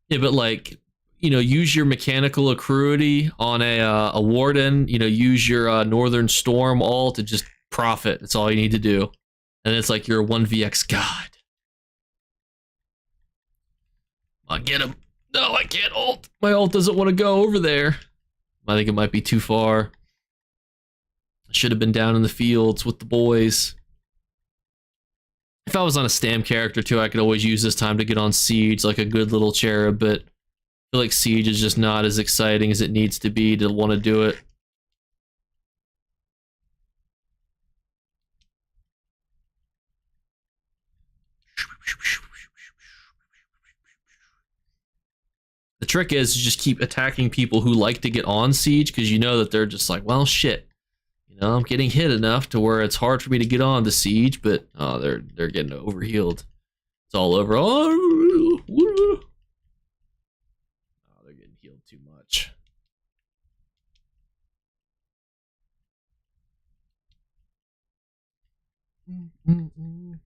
[SPEAKER 1] Yeah, but like, you know, use your mechanical accruity on a warden. You know, use your Northern Storm all to just profit. That's all you need to do. And it's like you're a 1vx god. I'll get him. No, I can't ult. My ult doesn't want to go over there. I think it might be too far. I should have been down in the fields with the boys. If I was on a Stam character too, I could always use this time to get on Siege like a good little cherub, but I feel like Siege is just not as exciting as it needs to be to want to do it. The trick is to just keep attacking people who like to get on Siege, because you know that they're just like, well, shit. You know, I'm getting hit enough to where it's hard for me to get on the Siege, but oh, they're getting overhealed. It's all over. Oh, they're getting healed too much.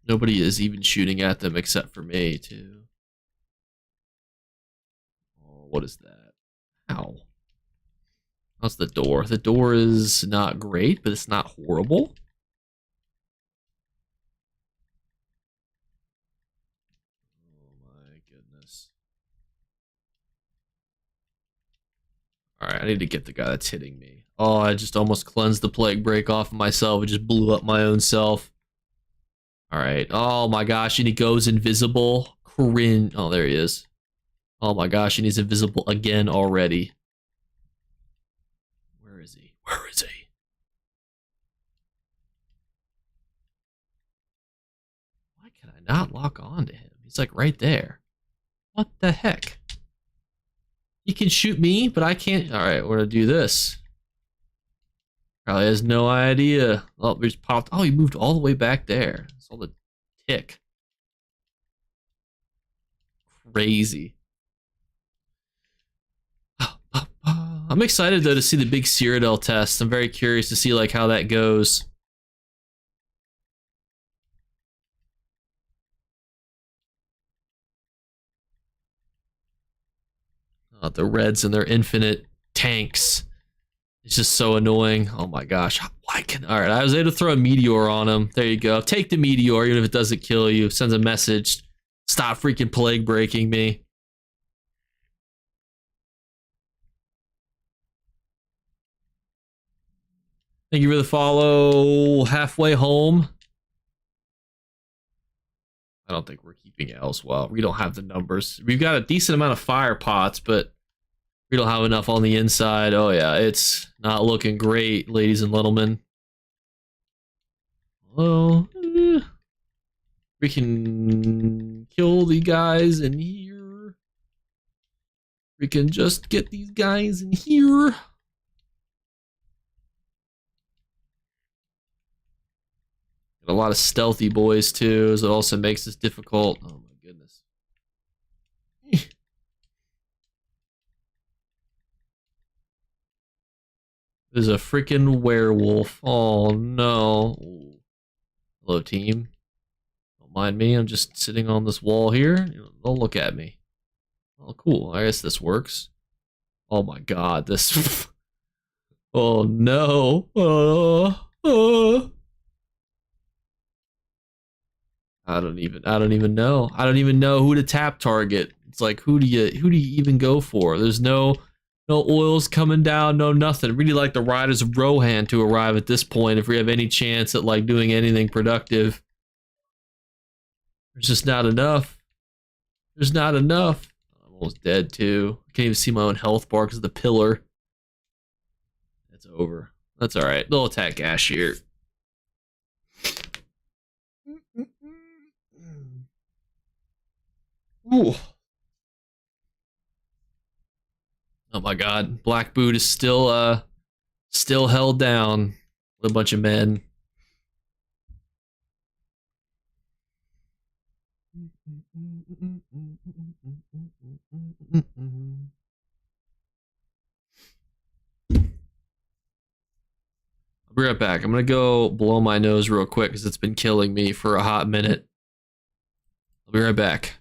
[SPEAKER 1] Nobody is even shooting at them except for me, too. Oh, what is that? Ow. How's the door? The door is not great, but it's not horrible. Oh my goodness. Alright, I need to get the guy that's hitting me. Oh, I just almost cleansed the plague break off of myself. It just blew up my own self. Alright. Oh my gosh, and he goes invisible. Cringe. Oh, there he is. Oh my gosh, and he's invisible again already. Where is he? Where is he? Why can I not lock on to him? He's like right there. What the heck? He can shoot me, but I can't. Alright, we're gonna do this. Probably has no idea. Oh, we just popped. Oh, he moved all the way back there. That's all the tick. Crazy. I'm excited though to see the big Cyrodiil test. I'm very curious to see like how that goes. The Reds and their infinite tanks. It's just so annoying. Oh my gosh. Why can... Alright, I was able to throw a meteor on him. There you go. Take the meteor, even if it doesn't kill you. Sends a message. Stop freaking plague breaking me. Thank you for the follow. Halfway home. I don't think we're keeping else well. We don't have the numbers. We've got a decent amount of fire pots, but we don't have enough on the inside. Oh yeah, it's not looking great, ladies and gentlemen. Well, we can kill the guys in here. We can just get these guys in here. Got a lot of stealthy boys too, so it also makes this difficult. Oh my goodness. There's a freaking werewolf. Oh no. Hello team. Don't mind me, I'm just sitting on this wall here. Don't look at me. Oh cool, I guess this works. Oh my god, this... Oh no. I don't even know. I don't even know who to tap target. It's like who do you even go for? There's no oils coming down, no nothing. Really like the Riders of Rohan to arrive at this point if we have any chance at like doing anything productive. There's just not enough. There's not enough. I'm almost dead too. I can't even see my own health bar because of the pillar. It's over. That's alright. They'll attack Ash here. Ooh. Oh my god. Black Boot is still held down with a bunch of men. I'll be right back. I'm gonna go blow my nose real quick because it's been killing me for a hot minute. I'll be right back.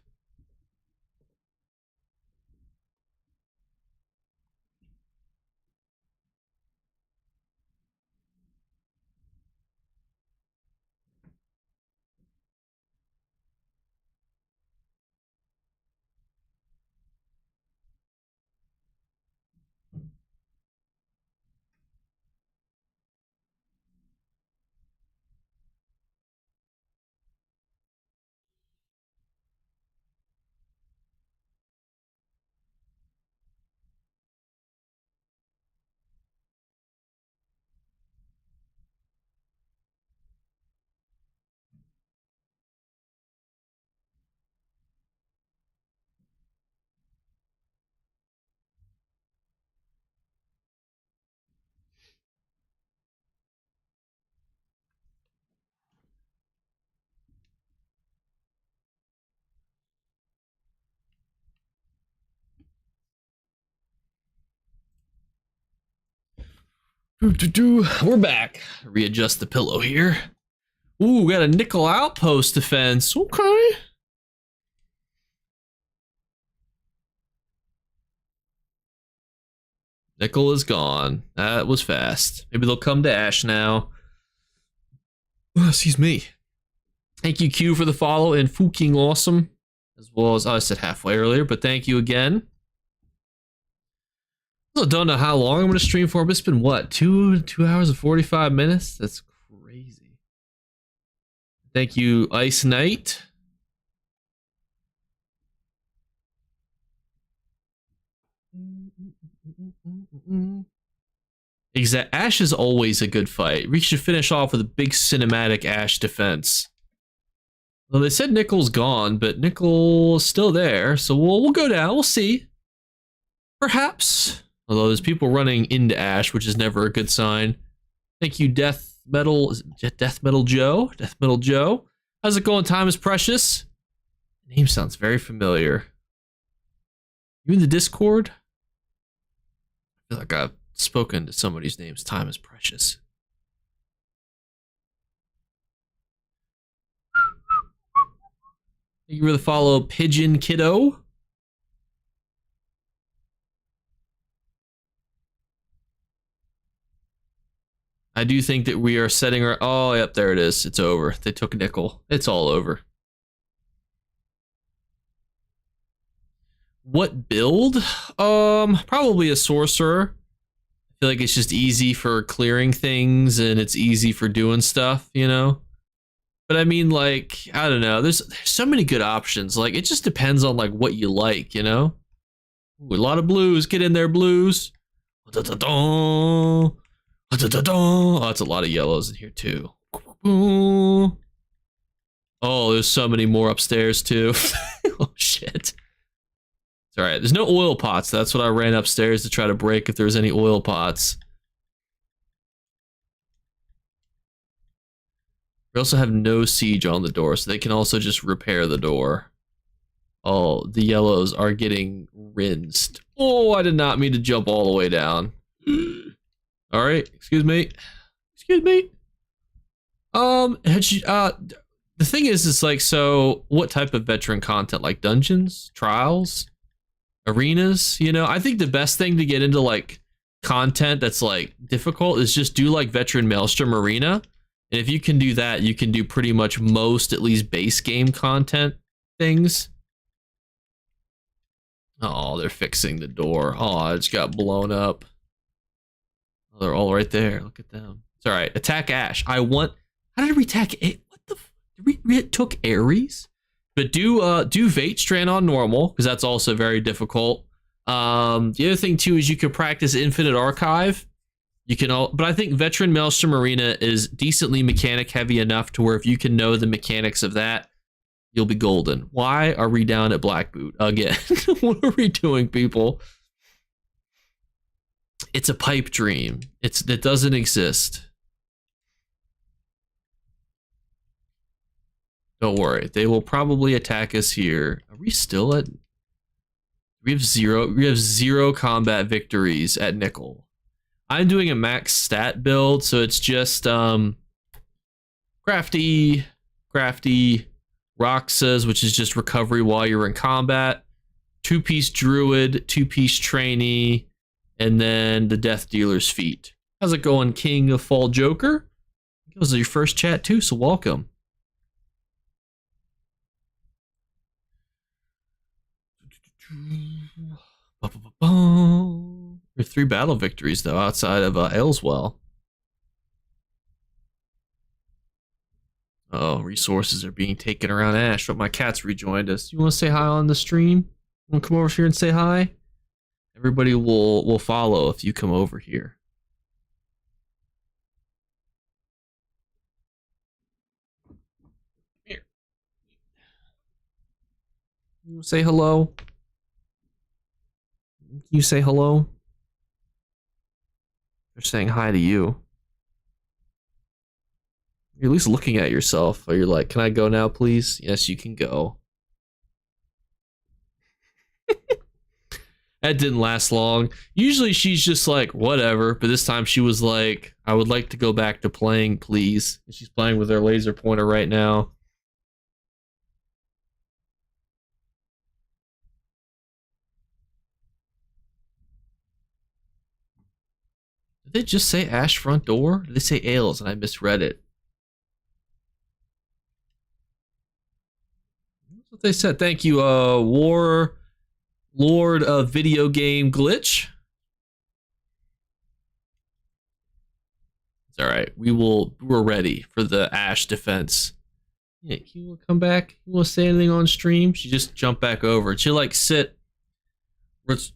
[SPEAKER 1] We're back. Readjust the pillow here. Ooh, got a nickel outpost defense. Okay. Nickel is gone. That was fast. Maybe they'll come to Ash now. Oh, excuse me. Thank you, Q, for the follow and fucking awesome. As well as I said halfway earlier, but thank you again. I don't know how long I'm going to stream for, but it's been what, 2 hours and 45 minutes? That's crazy. Thank you, Ice Knight. Exact. Ash is always a good fight. We should finish off with a big cinematic Ash defense. Well, they said Nickel's gone, but Nickel's still there, so we'll go down. We'll see. Perhaps. Although there's people running into Ash, which is never a good sign. Thank you, Death Metal Joe? Death Metal Joe. How's it going? Time is precious. Name sounds very familiar. You in the Discord? I feel like I've spoken to somebody's name's Time is precious. Thank you for the follow, Pigeon Kiddo. I do think that we are setting our... Oh, yep, there it is. It's over. They took nickel. It's all over. What build? Probably a sorcerer. I feel like it's just easy for clearing things and it's easy for doing stuff, you know? But I mean, like, I don't know. There's so many good options. Like, it just depends on, like, what you like, you know? Ooh, a lot of blues. Get in there, blues. Oh, it's a lot of yellows in here, too. Oh, there's so many more upstairs, too. Oh, shit. It's all right. There's no oil pots. That's what I ran upstairs to try to break if there's any oil pots. We also have no siege on the door, so they can also just repair the door. Oh, the yellows are getting rinsed. Oh, I did not mean to jump all the way down. All right, excuse me. Excuse me. The thing is, it's like, so what type of veteran content? Like dungeons, trials, arenas? You know, I think the best thing to get into like content that's like difficult is just do like veteran Maelstrom Arena. And if you can do that, you can do pretty much most, at least base game content things. Oh, they're fixing the door. Oh, it just got blown up. Oh, they're all right there. Look at them. It's all right. Attack Ash. I want... How did we attack... What the... We took Ares? But do Vate Strand on normal, because that's also very difficult. The other thing, too, is you could practice Infinite Archive. You can all... But I think Veteran Maelstrom Arena is decently mechanic heavy enough to where if you can know the mechanics of that, you'll be golden. Why are we down at Black Boot again? What are we doing, people? It's a pipe dream. It doesn't exist. Don't worry. They will probably attack us here. Are we still at... We have zero combat victories at Nickel. I'm doing a max stat build, so it's just crafty, Roxas, which is just recovery while you're in combat, 2-piece Druid, 2-piece Trainee, and then the Death Dealer's Feat. How's it going, King of Fall Joker? It was your first chat too, so welcome. We have 3 battle victories though outside of Ayleswell. Oh, resources are being taken around Ash, but my cat's rejoined us. You want to say hi on the stream? You want to come over here and say hi? Everybody will follow if you come over here. Here. You want to say hello? Can you say hello? They're saying hi to you. You're at least looking at yourself. Or you're like, can I go now, please? Yes, you can go. That didn't last long. Usually she's just like, whatever. But this time she was like, I would like to go back to playing, please. And she's playing with her laser pointer right now. Did they just say Ash front door? Did they say Ales and I misread it? That's what they said. Thank you, Lord of Video Game Glitch. It's alright. We're ready for the Ash defense. Yeah, you wanna come back? You wanna say anything on stream? She just jumped back over. She like sit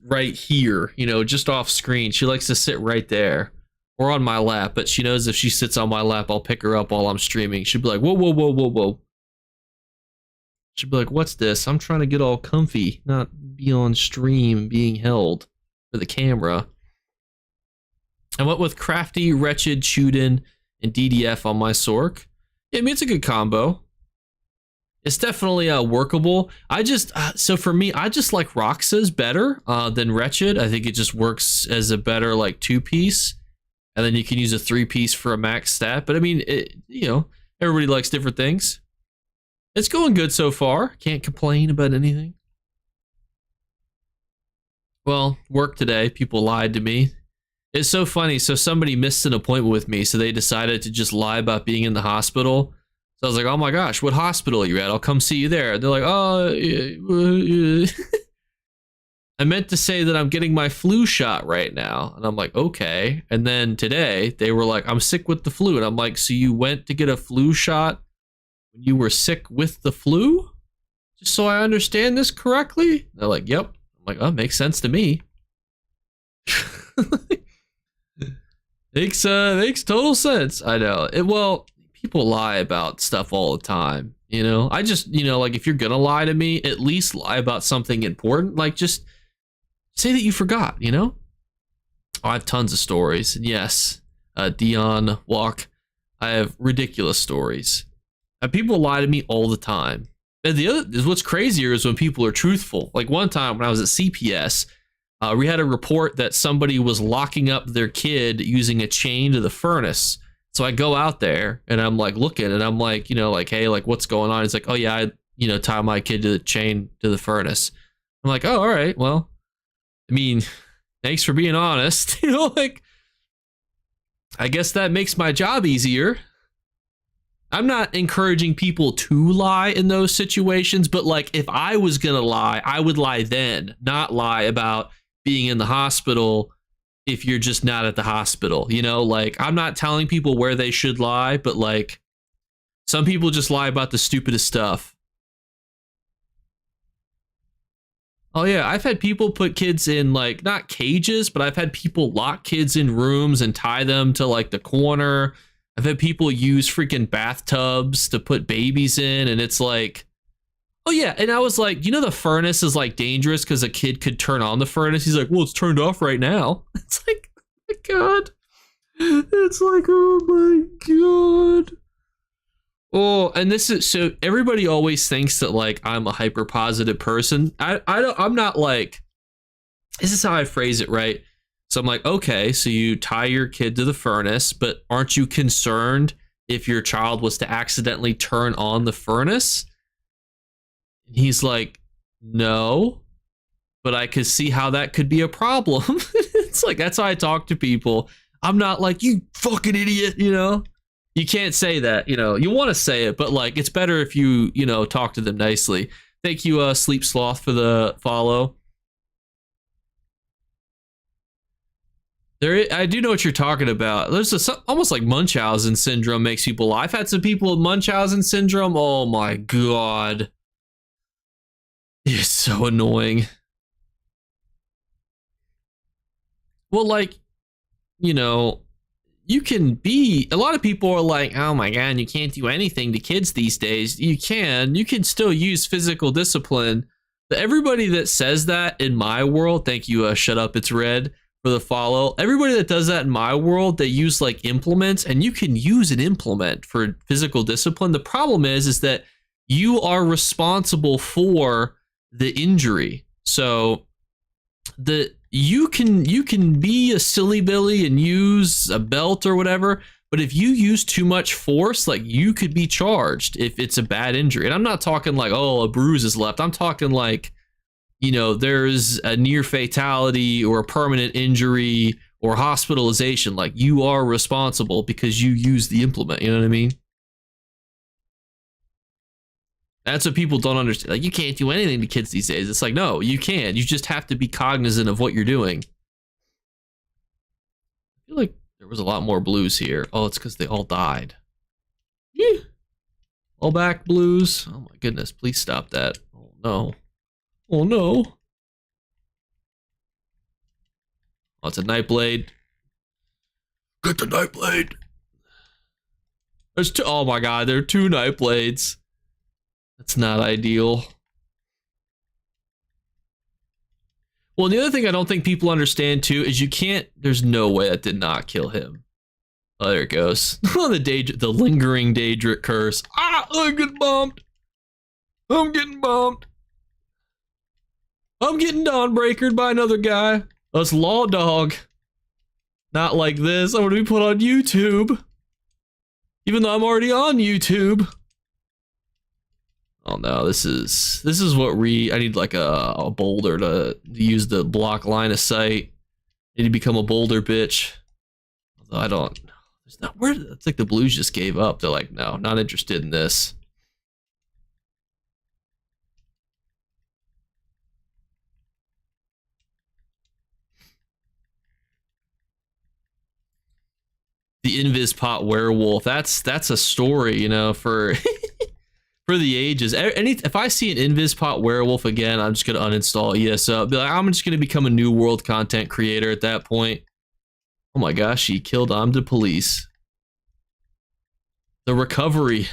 [SPEAKER 1] right here, you know, just off screen. She likes to sit right there or on my lap, but she knows if she sits on my lap, I'll pick her up while I'm streaming. She'd be like, whoa, whoa, whoa, whoa, whoa. She'd be like, what's this? I'm trying to get all comfy, not be on stream being held for the camera. I went with Crafty, Wretched, Chuden, and DDF on my Sork. Yeah, I mean, it's a good combo. It's definitely workable. So for me, I just like Roxas better than Wretched. I think it just works as a better like 2-piece. And then you can use a 3-piece for a max stat. But I mean, you know, everybody likes different things. It's going good so far. Can't complain about anything. Well, work today. People lied to me. It's so funny. So somebody missed an appointment with me, so they decided to just lie about being in the hospital. So I was like, oh my gosh, what hospital are you at? I'll come see you there. They're like, oh, I meant to say that I'm getting my flu shot right now. And I'm like, okay. And then today they were like, I'm sick with the flu. And I'm like, so you went to get a flu shot when you were sick with the flu? Just so I understand this correctly? They're like, yep. I'm like, oh, makes sense to me. Makes total sense. I know. Well, people lie about stuff all the time, you know? I just, like if you're gonna lie to me, at least lie about something important. Like just say that you forgot, you know? Oh, I have tons of stories. And yes, Dion Walk, I have ridiculous stories. And people lie to me all the time. And the other, what's crazier is when people are truthful. Like one time when I was at CPS, we had a report that somebody was locking up their kid using a chain to the furnace. So I go out there and I'm like looking and I'm like, like, hey, like what's going on? He's like, oh yeah, I, tie my kid to the chain to the furnace. I'm like, oh, all right, well, I mean, thanks for being honest. Like, I guess that makes my job easier. I'm not encouraging people to lie in those situations, but like if I was gonna lie, I would lie then, not lie about being in the hospital if you're just not at the hospital. Like I'm not telling people where they should lie, but like some people just lie about the stupidest stuff. Oh yeah, I've had people put kids in like not cages, but I've had people lock kids in rooms and tie them to like the corner. I've had people use freaking bathtubs to put babies in, and it's like, oh yeah, and I was like, the furnace is like dangerous because a kid could turn on the furnace. He's like, well, it's turned off right now. It's like, oh my God. It's like, oh my God. Oh, and this is, so everybody always thinks that like I'm a hyper positive person. I'm not like, this is how I phrase it, right? So I'm like, okay, so you tie your kid to the furnace, but aren't you concerned if your child was to accidentally turn on the furnace? And he's like, no, but I could see how that could be a problem. It's like, that's how I talk to people. I'm not like, you fucking idiot, You can't say that, you want to say it, but like, it's better if you, talk to them nicely. Thank you, Sleep Sloth, for the follow. I do know what you're talking about. There's almost like Munchausen syndrome makes people lie. I've had some people with Munchausen syndrome. Oh my God. It's so annoying. Well, like, you can be, a lot of people are like, oh my God, you can't do anything to kids these days. You can still use physical discipline. But everybody that says that in my world, thank you, Shut Up, It's Red, for the follow. Everybody that does that in my world, they use like implements, and you can use an implement for physical discipline. The problem is that you are responsible for the injury. So you can be a silly Billy and use a belt or whatever, but if you use too much force, like you could be charged if it's a bad injury. And I'm not talking like, oh, a bruise is left. I'm talking like, there's a near fatality or a permanent injury or hospitalization. Like you are responsible because you use the implement. You know what I mean? That's what people don't understand. Like, you can't do anything to kids these days. It's like, no, you can. You just have to be cognizant of what you're doing. I feel like there was a lot more blues here. Oh, it's because they all died. Yeah. All back blues. Oh my goodness, please stop that. Oh no. Oh no. Oh, it's a night blade. Get the night blade. There's two. Oh my God, there are two night blades. That's not ideal. Well, the other thing I don't think people understand too is you can't, there's no way that did not kill him. Oh, there it goes. The lingering Daedric curse. Ah, I'm getting bombed. I'm getting bombed. I'm getting Dawnbreakered by another guy. That's Law Dog. Not like this. I'm gonna be put on YouTube. Even though I'm already on YouTube. Oh no, this is what I need like a boulder to use the block line of sight. Need to become a boulder bitch. Although I don't. There's not where. It's like the Blues just gave up. They're like, no, not interested in this. The Invis Pot werewolf. That's a story, you know, for for the ages. If I see an Invis Pot werewolf again, I'm just gonna uninstall ESO. Be like, I'm just gonna become a new world content creator at that point. Oh my gosh, he killed the police. The recovery.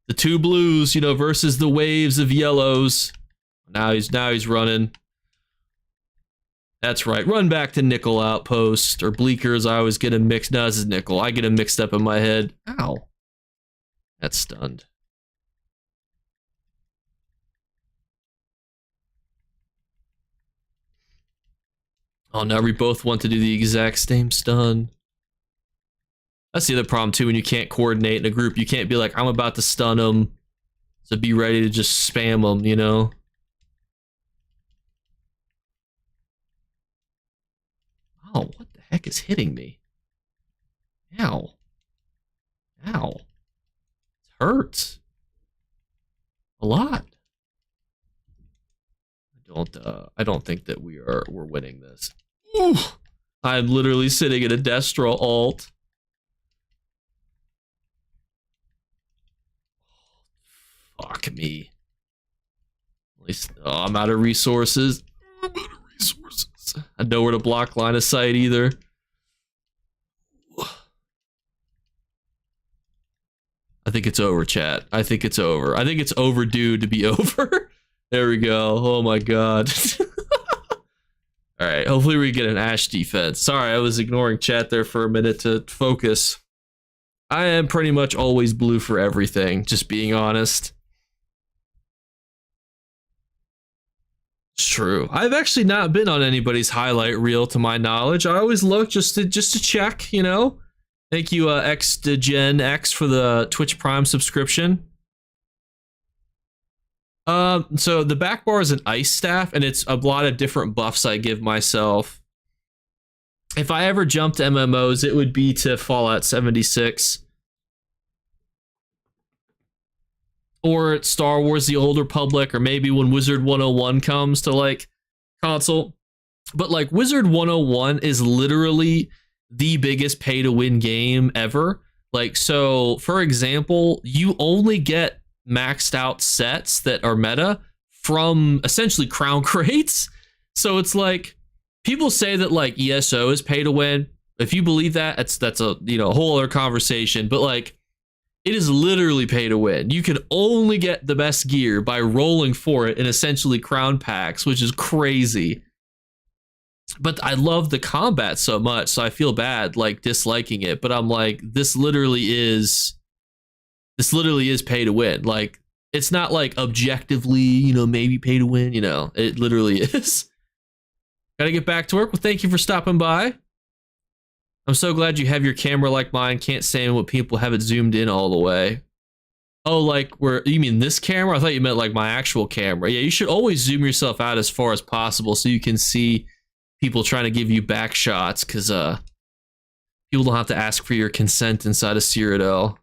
[SPEAKER 1] The two blues, you know, versus the waves of yellows. Now he's running. That's right. Run back to Nickel Outpost or Bleakers. I always get him mixed. No, this is Nickel. I get him mixed up in my head. Ow. That's stunned. Oh, now we both want to do the exact same stun. That's the other problem, too, when you can't coordinate in a group. You can't be like, I'm about to stun them, so be ready to just spam them, you know? Oh, what the heck is hitting me? Ow. Ow. It hurts. A lot. I don't think that we're winning this. Ooh. I'm literally sitting in a Destro alt. Fuck me. At least I'm out of resources. I know where to block line of sight either. I think it's over, chat. I think it's over. I think it's overdue to be over. There we go. Oh my god. Alright, hopefully we get an Ash defense. Sorry, I was ignoring chat there for a minute to focus. I am pretty much always blue for everything, just being honest. It's true. I've actually not been on anybody's highlight reel to my knowledge. I always look just to check, you know. Thank you, X to Gen X for the Twitch Prime subscription. So the back bar is an ice staff, and it's a lot of different buffs I give myself. If I ever jumped MMOs, it would be to Fallout 76. Or Star Wars The Old Republic, or maybe when Wizard 101 comes to, like, console. But, like, Wizard 101 is literally the biggest pay-to-win game ever. Like, so, for example, you only get maxed out sets that are meta from essentially crown crates. So it's like, people say that, like, ESO is pay-to-win. If you believe that, that's a, you know, whole other conversation. But, like, it is literally pay to win. You can only get the best gear by rolling for it in essentially crown packs, which is crazy. But I love the combat so much, so I feel bad like disliking it. But I'm like, this literally is pay to win. Like, it's not like objectively, you know, maybe pay to win. You know, it literally is. Gotta get back to work. Well, thank you for stopping by. I'm so glad you have your camera like mine. Can't stand what people have it zoomed in all the way. Oh, like, where you mean this camera? I thought you meant like my actual camera. Yeah, you should always zoom yourself out as far as possible so you can see people trying to give you back shots, because people don't have to ask for your consent inside of Cyrodiil.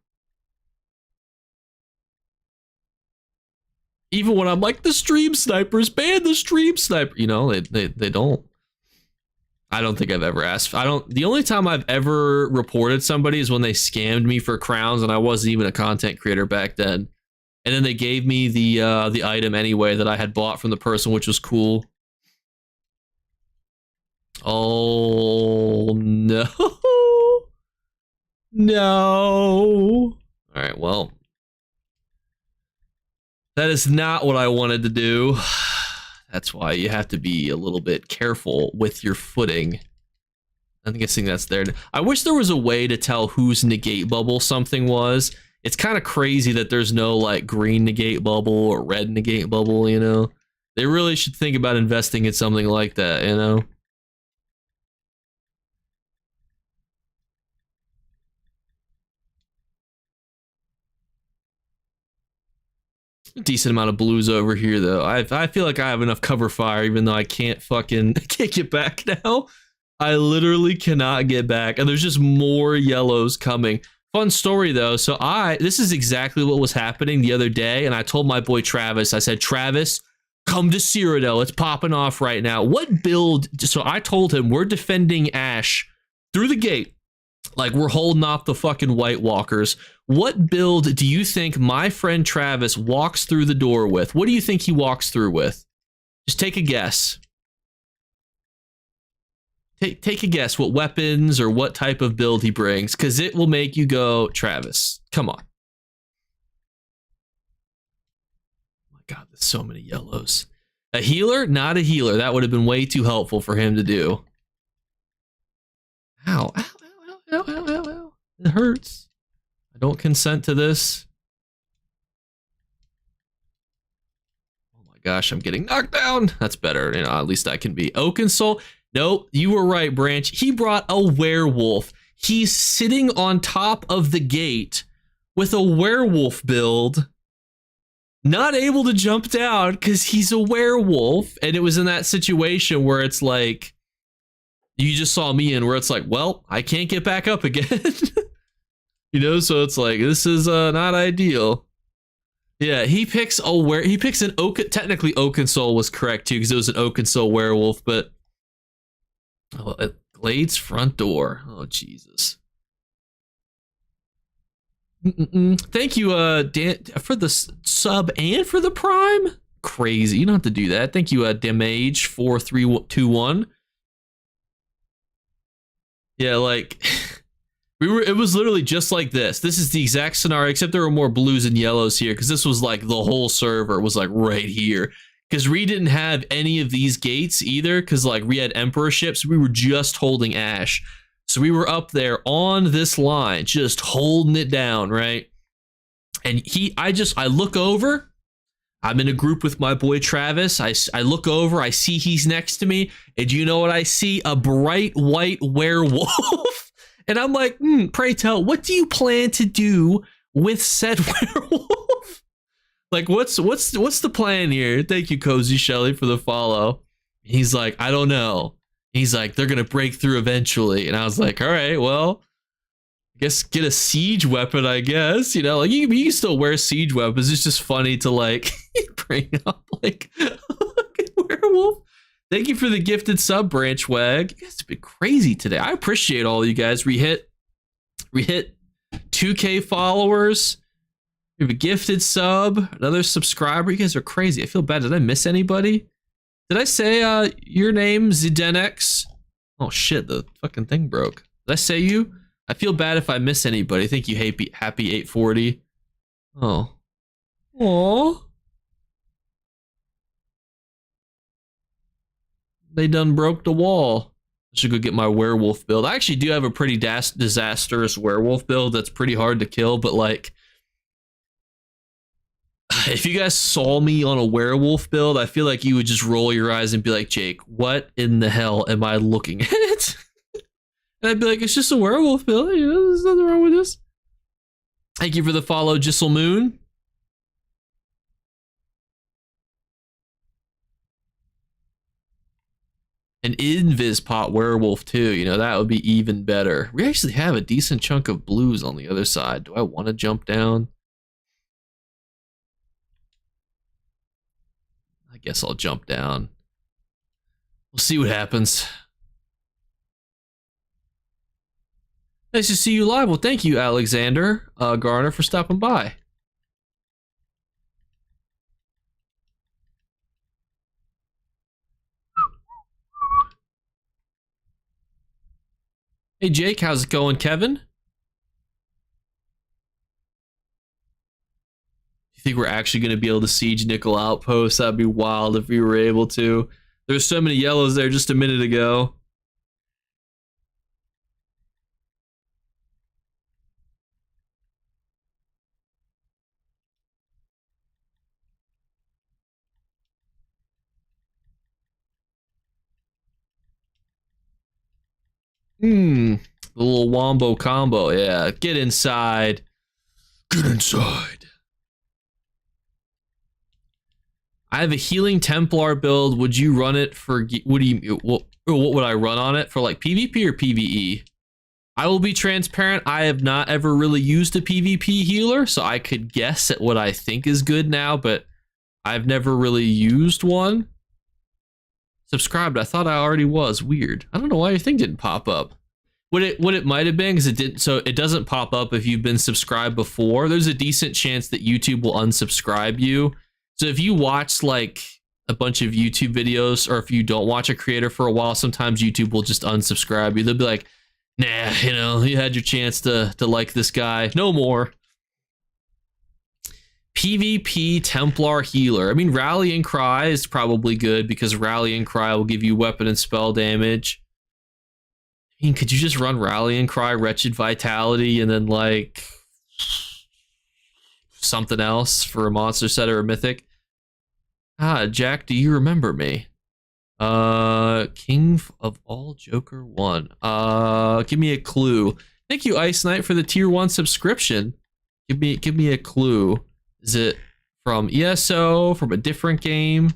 [SPEAKER 1] Even when I'm like, the stream snipers, ban the stream sniper, you know, they don't. I don't think I've ever asked. The only time I've ever reported somebody is when they scammed me for crowns, and I wasn't even a content creator back then. And then they gave me the item anyway that I had bought from the person, which was cool. Oh no. No. All right, well. That is not what I wanted to do. That's why you have to be a little bit careful with your footing. I'm guessing that's there. I wish there was a way to tell whose negate bubble something was. It's kind of crazy that there's no like green negate bubble or red negate bubble, you know? They really should think about investing in something like that, you know? A decent amount of blues over here, though. I feel like I have enough cover fire, even though I can't get back now. I literally cannot get back, and there's just more yellows coming. Fun story though. So this is exactly what was happening the other day, and I told my boy Travis, I said, Travis, come to Cyrodiil. It's popping off right now. What build? So I told him we're defending Ash through the gate. Like we're holding off the fucking White Walkers. What build do you think my friend Travis walks through the door with? What do you think he walks through with? Just take a guess. Take a guess what weapons or what type of build he brings, because it will make you go, Travis, come on. Oh my God, there's so many yellows. A healer? Not a healer. That would have been way too helpful for him to do. Ow, ow, ow, ow, ow, ow, ow. It hurts. I don't consent to this. Oh my gosh, I'm getting knocked down. That's better. You know, at least I can be. Oaken Soul. Nope, you were right, Branch. He brought a werewolf. He's sitting on top of the gate with a werewolf build, not able to jump down because he's a werewolf. And it was in that situation where it's like, you just saw me in, where it's like, well, I can't get back up again. You know, so it's like, this is not ideal. Yeah, he picks an Oaken. Technically, Oaken Soul was correct too, because it was an Oaken Soul werewolf, but. Oh, Glade's front door. Oh, Jesus. Thank you, Dan, for the sub and for the prime. Crazy. You don't have to do that. Thank you, Damage 4321. Yeah, like it was literally just like this. This is the exact scenario, except there were more blues and yellows here, because this was like the whole server was like right here. Because we didn't have any of these gates either, because like we had Emperor ships, we were just holding Ash. So we were up there on this line, just holding it down, right? And I look over, I'm in a group with my boy Travis, I look over, I see he's next to me, and you know what I see? A bright white werewolf. And I'm like, pray tell, what do you plan to do with said werewolf? Like, what's the plan here? Thank you, Cozy Shelly, for the follow. He's like, I don't know. He's like, they're gonna break through eventually. And I was like, all right, well, I guess get a siege weapon, I guess. You know, like you can still wear siege weapons. It's just funny to like bring up like a werewolf. Thank you for the gifted sub, Branch Wag. You guys have been crazy today. I appreciate all you guys. We hit 2K followers. We have a gifted sub, another subscriber. You guys are crazy. I feel bad. Did I miss anybody? Did I say your name, Zidenex? Oh shit, the fucking thing broke. Did I say you? I feel bad if I miss anybody. Thank you, happy 840. Oh. Aww. They done broke the wall. I should go get my werewolf build. I actually do have a pretty disastrous werewolf build that's pretty hard to kill, but like, if you guys saw me on a werewolf build, I feel like you would just roll your eyes and be like, Jake, what in the hell am I looking at? And I'd be like, it's just a werewolf build. You know, there's nothing wrong with this. Thank you for the follow, Gissel Moon. An Invispot werewolf too, you know, that would be even better. We actually have a decent chunk of blues on the other side. Do I want to jump down? I guess I'll jump down. We'll see what happens. Nice to see you live. Well, thank you, Alexander Garner, for stopping by. Hey, Jake, how's it going, Kevin? You think we're actually going to be able to siege Nickel Outpost? That'd be wild if we were able to. There's so many yellows there just a minute ago. The little wombo combo. Yeah, get inside. Get inside. I have a healing Templar build. Would you run it for... What do you... Well, Or what would I run on it for, like PvP or PvE? I will be transparent. I have not ever really used a PvP healer, so I could guess at what I think is good now, but I've never really used one. Subscribed. I thought I already was. Weird. I don't know why your thing didn't pop up. What it might have been, because it didn't. So it doesn't pop up if you've been subscribed before. There's a decent chance that YouTube will unsubscribe you. So if you watch like a bunch of YouTube videos, or if you don't watch a creator for a while, sometimes YouTube will just unsubscribe you. They'll be like, nah, you know, you had your chance to like this guy. No more. PvP Templar Healer. I mean, Rallying Cry is probably good because Rallying Cry will give you weapon and spell damage. I mean, could you just run Rallying Cry, Wretched Vitality, and then like something else for a monster set or a mythic? Ah, Jack, do you remember me? King of all Joker 1. Give me a clue. Thank you, Ice Knight, for the tier 1 subscription. Give me a clue. Is it from ESO, from a different game?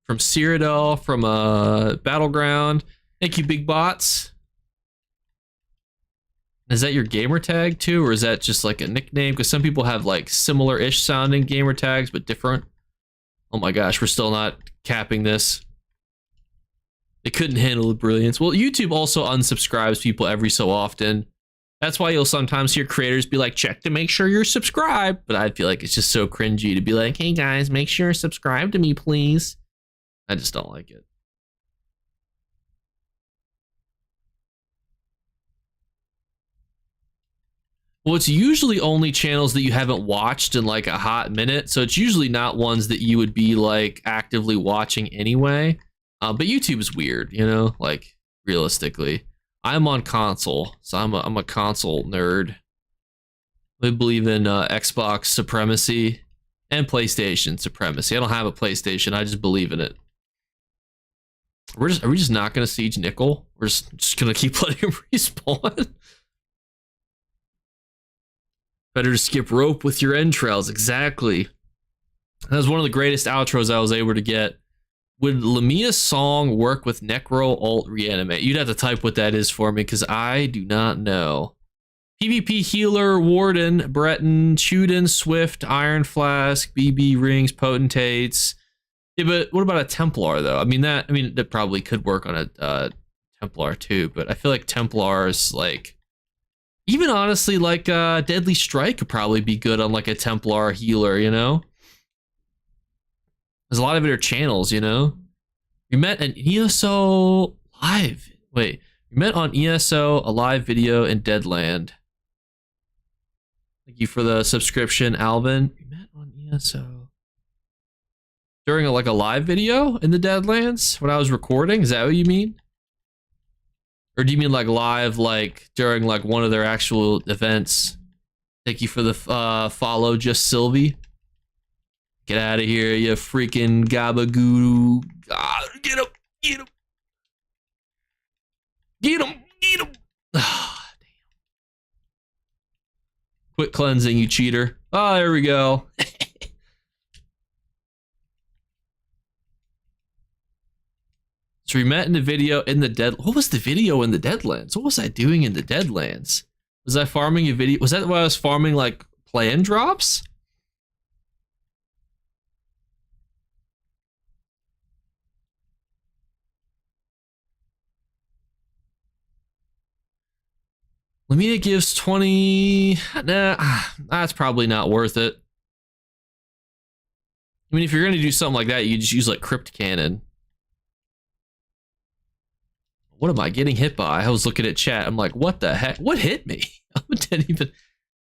[SPEAKER 1] From Cyrodiil, from a Battleground? Thank you, Big Bots. Is that your gamer tag too, or is that just like a nickname? Because some people have like similar-ish sounding gamer tags, but different. Oh my gosh, we're still not capping this. They couldn't handle the brilliance. Well, YouTube also unsubscribes people every so often. That's why you'll sometimes hear creators be like, check to make sure you're subscribed. But I feel like it's just so cringy to be like, hey guys, make sure you're subscribed to me, please. I just don't like it. Well, it's usually only channels that you haven't watched in like a hot minute. So it's usually not ones that you would be like actively watching anyway. But YouTube is weird, you know, like realistically. I'm on console, so I'm a console nerd. I believe in Xbox supremacy and PlayStation supremacy. I don't have a PlayStation. I just believe in it. Are we just not going to siege Nickel? We're just going to keep letting him respawn? Better to skip rope with your entrails. Exactly. That was one of the greatest outros I was able to get. Would Lamia's song work with Necro Alt Reanimate? You'd have to type what that is for me because I do not know. PvP Healer, Warden, Breton, Chuden, Swift, Iron Flask, BB Rings, Potentates. Yeah, but what about a Templar though? I mean that probably could work on a Templar too, but I feel like Templars like even honestly like Deadly Strike could probably be good on like a Templar healer, you know? There's a lot of it are channels, you know? We met an ESO live. Wait, we met on ESO, a live video in Deadland. Thank you for the subscription, Alvin. We met on ESO. During a live video in the Deadlands when I was recording? Is that what you mean? Or do you mean like live, like during like one of their actual events? Thank you for the follow, Just Sylvie. Get out of here, you freaking gabagoo. Get him, get him. Get him, get him. Ah, damn. Quit cleansing, you cheater. Oh, there we go. So we met in the video in the Dead. What was the video in the Deadlands? What was I doing in the Deadlands? Was I farming a video? Was that why I was farming like plan drops? Lamina gives 20. Nah, that's probably not worth it. I mean, if you're gonna do something like that, you just use like Crypt Cannon. What am I getting hit by? I was looking at chat. I'm like, what the heck? What hit me? I didn't even.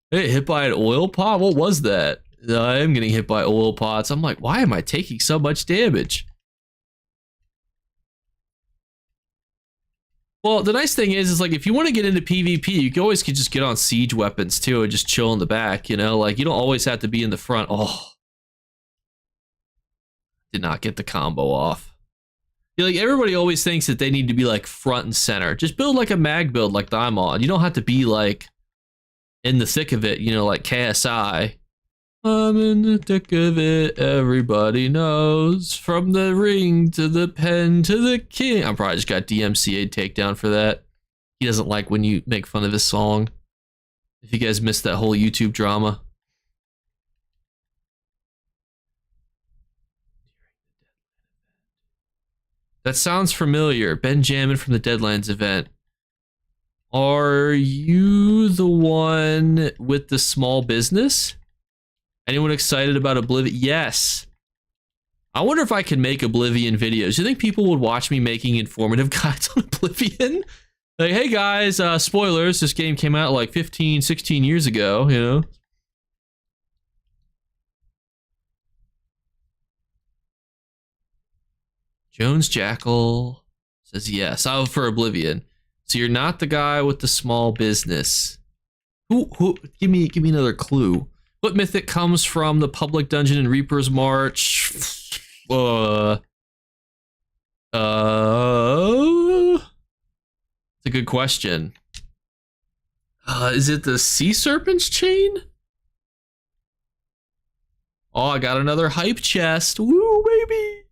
[SPEAKER 1] Hey, hit by an oil pot? What was that? I am getting hit by oil pots. I'm like, why am I taking so much damage? Well, the nice thing is like if you want to get into PvP, you can always just get on siege weapons too and just chill in the back, you know? Like you don't always have to be in the front. Oh. Did not get the combo off. Like everybody always thinks that they need to be like front and center. Just build like a mag build like I'm on. You don't have to be like in the thick of it, you know, like KSI. I'm in the thick of it, everybody knows. From the ring to the pen to the king. I probably just got DMCA takedown for that. He doesn't like when you make fun of his song. If you guys missed that whole YouTube drama. That sounds familiar. Benjamin from the Deadlands event. Are you the one with the small business? Anyone excited about Oblivion? Yes. I wonder if I can make Oblivion videos. Do you think people would watch me making informative guides on Oblivion? Like, hey guys, spoilers, this game came out like 15, 16 years ago, you know? Jones Jackal says yes. Oh, for Oblivion. So you're not the guy with the small business. Who give me another clue. What mythic comes from the public dungeon in Reaper's March? It's a good question. Is it the Sea Serpent's Chain? Oh, I got another hype chest. Woo, baby.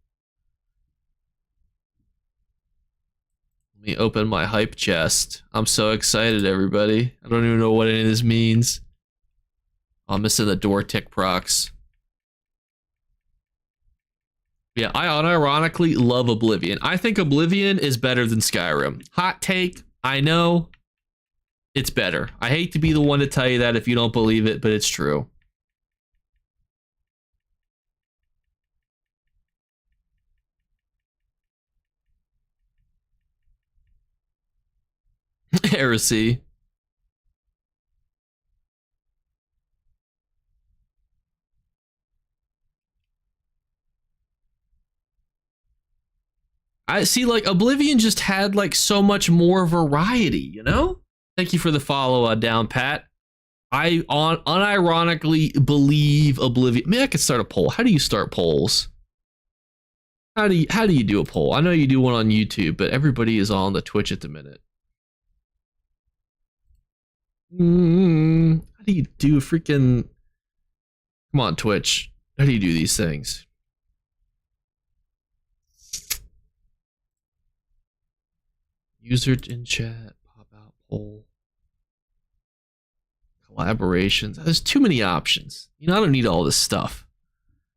[SPEAKER 1] Let me open my hype chest. I'm so excited, everybody. I don't even know what any of this means. I'm missing the door tick procs. Yeah, I unironically love Oblivion. I think Oblivion is better than Skyrim. Hot take, I know. It's better. I hate to be the one to tell you that if you don't believe it, but it's true. Heresy. I see, like, Oblivion just had, like, so much more variety, you know? Thank you for the follow, down, Pat. I unironically believe Oblivion. Maybe I could start a poll. How do you start polls? How do you do a poll? I know you do one on YouTube, but everybody is on the Twitch at the minute. How do you do freaking... Come on, Twitch. How do you do these things? User in chat, pop out poll. Collaborations. There's too many options. You know, I don't need all this stuff.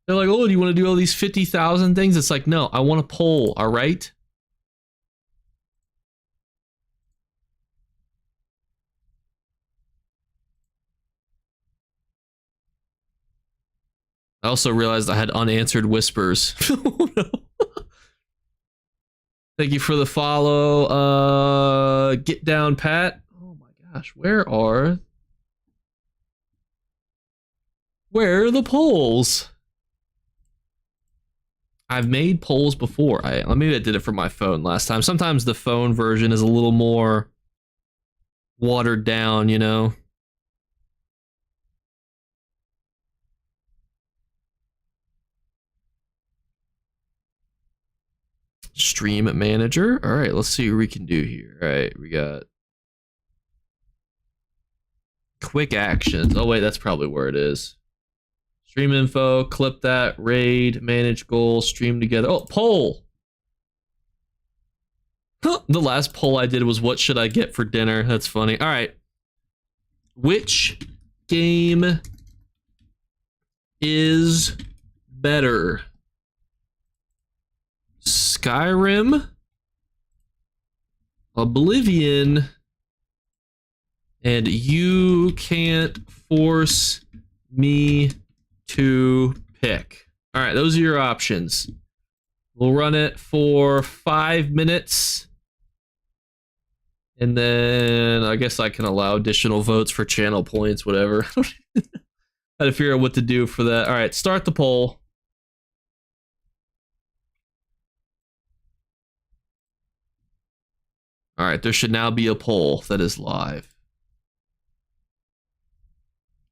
[SPEAKER 1] They're like, oh, do you want to do all these 50,000 things? It's like, no, I want a poll, all right? I also realized I had unanswered whispers. Oh, no. Thank you for the follow. Get down, Pat. Oh my gosh, where are the polls? I've made polls before. Maybe I did it for my phone last time. Sometimes the phone version is a little more watered down, you know. Stream manager. All right, let's see what we can do here. All right, we got quick actions. Oh wait, that's probably where it is. Stream info, clip that, raid, manage goals, stream together. Oh, poll. The last poll I did was what should I get for dinner? That's funny. All right. Which game is better? Skyrim, Oblivion, and You Can't Force Me to Pick. All right, those are your options. We'll run it for 5 minutes. And then I guess I can allow additional votes for channel points, whatever. I had to figure out what to do for that. All right, start the poll. All right, there should now be a poll that is live.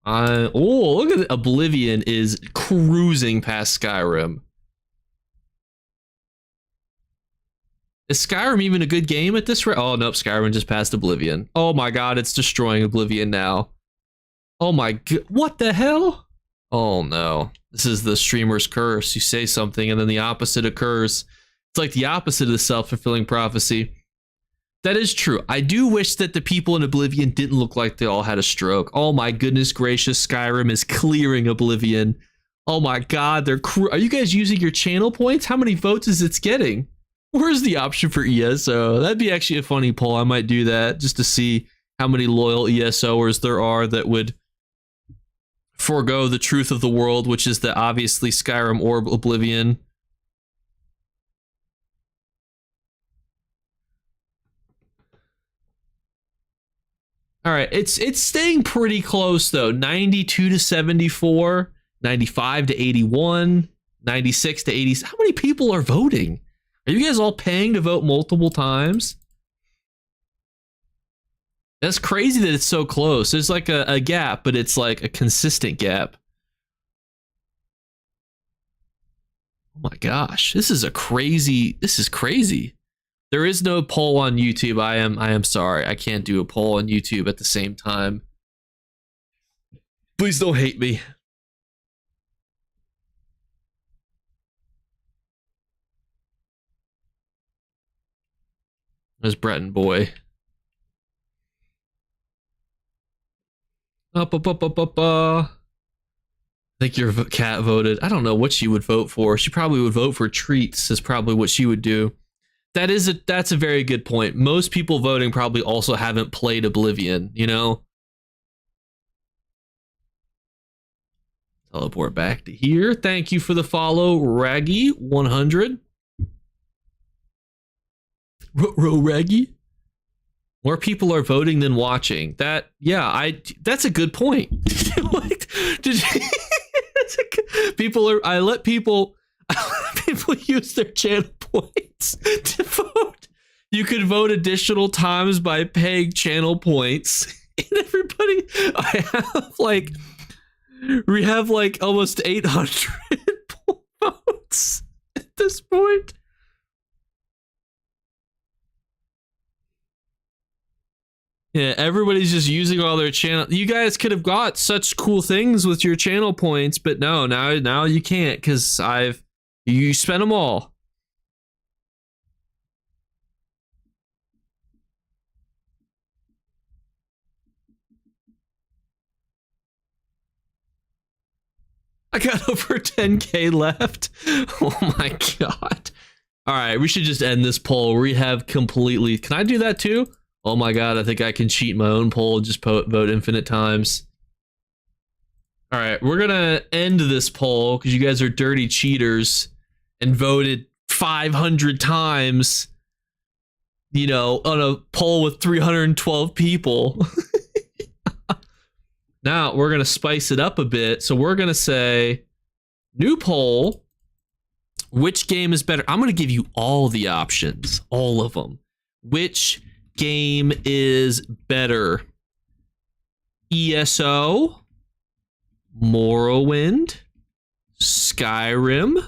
[SPEAKER 1] Oh, look at it. Oblivion is cruising past Skyrim. Is Skyrim even a good game at this rate? Oh, nope, Skyrim just passed Oblivion. Oh my god, it's destroying Oblivion now. Oh my god, what the hell? Oh no. This is the streamer's curse. You say something and then the opposite occurs. It's like the opposite of the self-fulfilling prophecy. That is true. I do wish that the people in Oblivion didn't look like they all had a stroke. Oh my goodness gracious, Skyrim is clearing Oblivion. Oh my god, are you guys using your channel points? How many votes is it getting? Where's the option for ESO? That'd be actually a funny poll. I might do that just to see how many loyal ESOers there are that would forego the truth of the world, which is that obviously Skyrim or Oblivion. All right, it's staying pretty close though. 92 to 74, 95 to 81, 96 to 80. How many people are voting? Are you guys all paying to vote multiple times? That's crazy that it's so close. There's like a gap, but it's like a consistent gap. Oh my gosh, this is crazy. There is no poll on YouTube. I am sorry. I can't do a poll on YouTube at the same time. Please don't hate me. There's Breton boy. Up. I think your cat voted. I don't know what she would vote for. She probably would vote for treats. Is probably what she would do. That's a very good point. Most people voting probably also haven't played Oblivion, you know? Teleport back to here. Thank you for the follow, Raggy100. Raggy? More people are voting than watching. That's a good point. I let people use their channel points to vote. You could vote additional times by paying channel points. And everybody, we have like almost 800 votes at this point. Yeah, everybody's just using all their channel. You guys could have got such cool things with your channel points, but no, now you can't because you spent them all. I got over 10k left. Oh my god. All right, we should just end this poll. We have completely. Can I do that too? Oh my god, I think I can cheat my own poll, just vote infinite times. All right, we're gonna end this poll because you guys are dirty cheaters and voted 500 times, you know, on a poll with 312 people. Now we're gonna spice it up a bit. So we're gonna say, new poll, which game is better? I'm gonna give you all the options, all of them. Which game is better? ESO, Morrowind, Skyrim,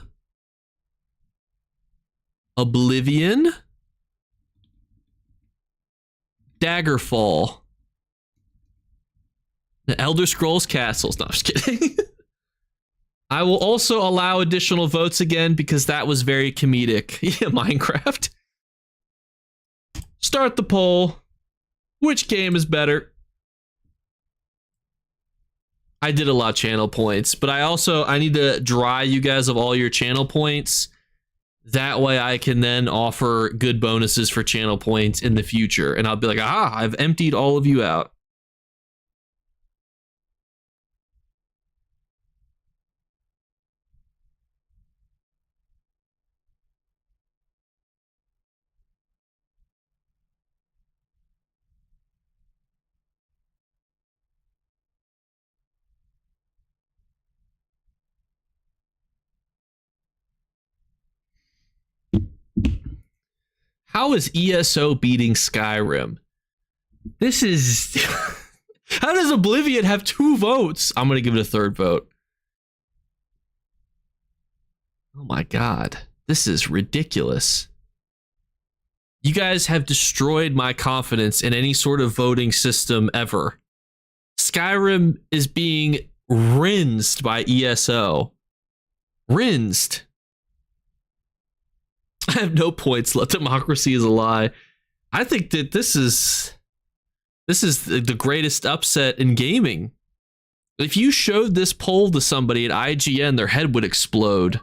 [SPEAKER 1] Oblivion, Daggerfall, the Elder Scrolls Castles. No, I'm just kidding. I will also allow additional votes again because that was very comedic. Yeah, Minecraft. Start the poll. Which game is better? I did a lot of channel points, but I need to dry you guys of all your channel points. That way I can then offer good bonuses for channel points in the future. And I'll be like, aha, I've emptied all of you out. How is ESO beating Skyrim? This is... How does Oblivion have 2 votes? I'm going to give it a 3rd vote. Oh my god. This is ridiculous. You guys have destroyed my confidence in any sort of voting system ever. Skyrim is being rinsed by ESO. Rinsed. I have no points left. Democracy is a lie. I think that this is the greatest upset in gaming. If you showed this poll to somebody at IGN, their head would explode.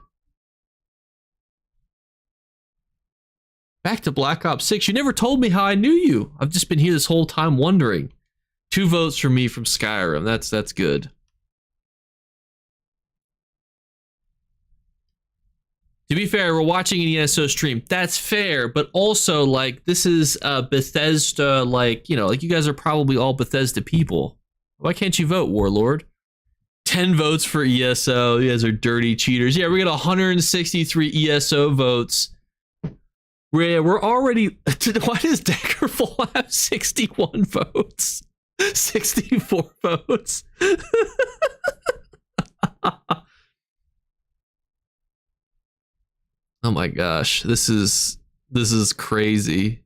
[SPEAKER 1] Back to Black Ops 6. You never told me how I knew you. I've just been here this whole time wondering. 2 votes for me from Skyrim. That's good. To be fair, we're watching an ESO stream. That's fair, but also, like, this is Bethesda, like, you know, like, you guys are probably all Bethesda people. Why can't you vote, Warlord? 10 votes for ESO. You guys are dirty cheaters. Yeah, we got 163 ESO votes. We're already... Why does Daggerfall have 61 votes? 64 votes? Oh my gosh, this is crazy.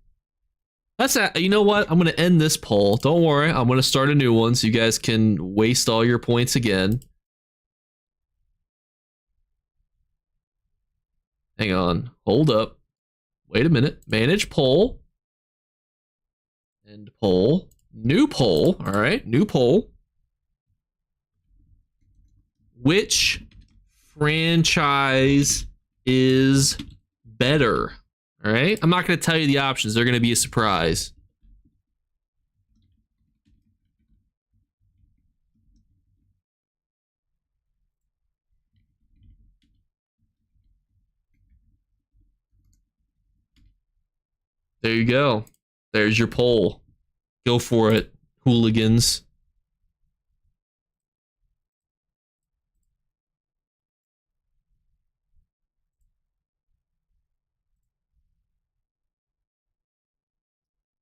[SPEAKER 1] You know what? I'm gonna end this poll. Don't worry, I'm gonna start a new one so you guys can waste all your points again. Hang on, hold up. Wait a minute. Manage poll. End poll. New poll. All right, new poll. Which franchise is better? All right, I'm not going to tell you the options. They're going to be a surprise. There you go. There's your poll. Go for it, hooligans.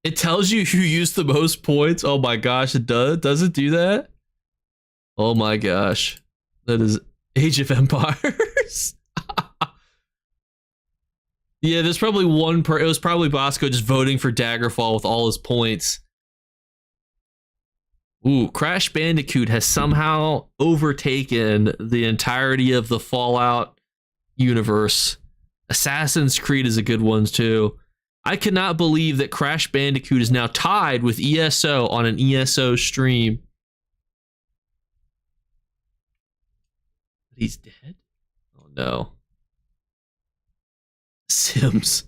[SPEAKER 1] It tells you who used the most points. Oh my gosh, it does. Does it do that? Oh my gosh. That is Age of Empires. Yeah, there's probably it was probably Bosco just voting for Daggerfall with all his points. Ooh, Crash Bandicoot has somehow overtaken the entirety of the Fallout universe. Assassin's Creed is a good one too. I cannot believe that Crash Bandicoot is now tied with ESO on an ESO stream. He's dead? Oh no. Sims.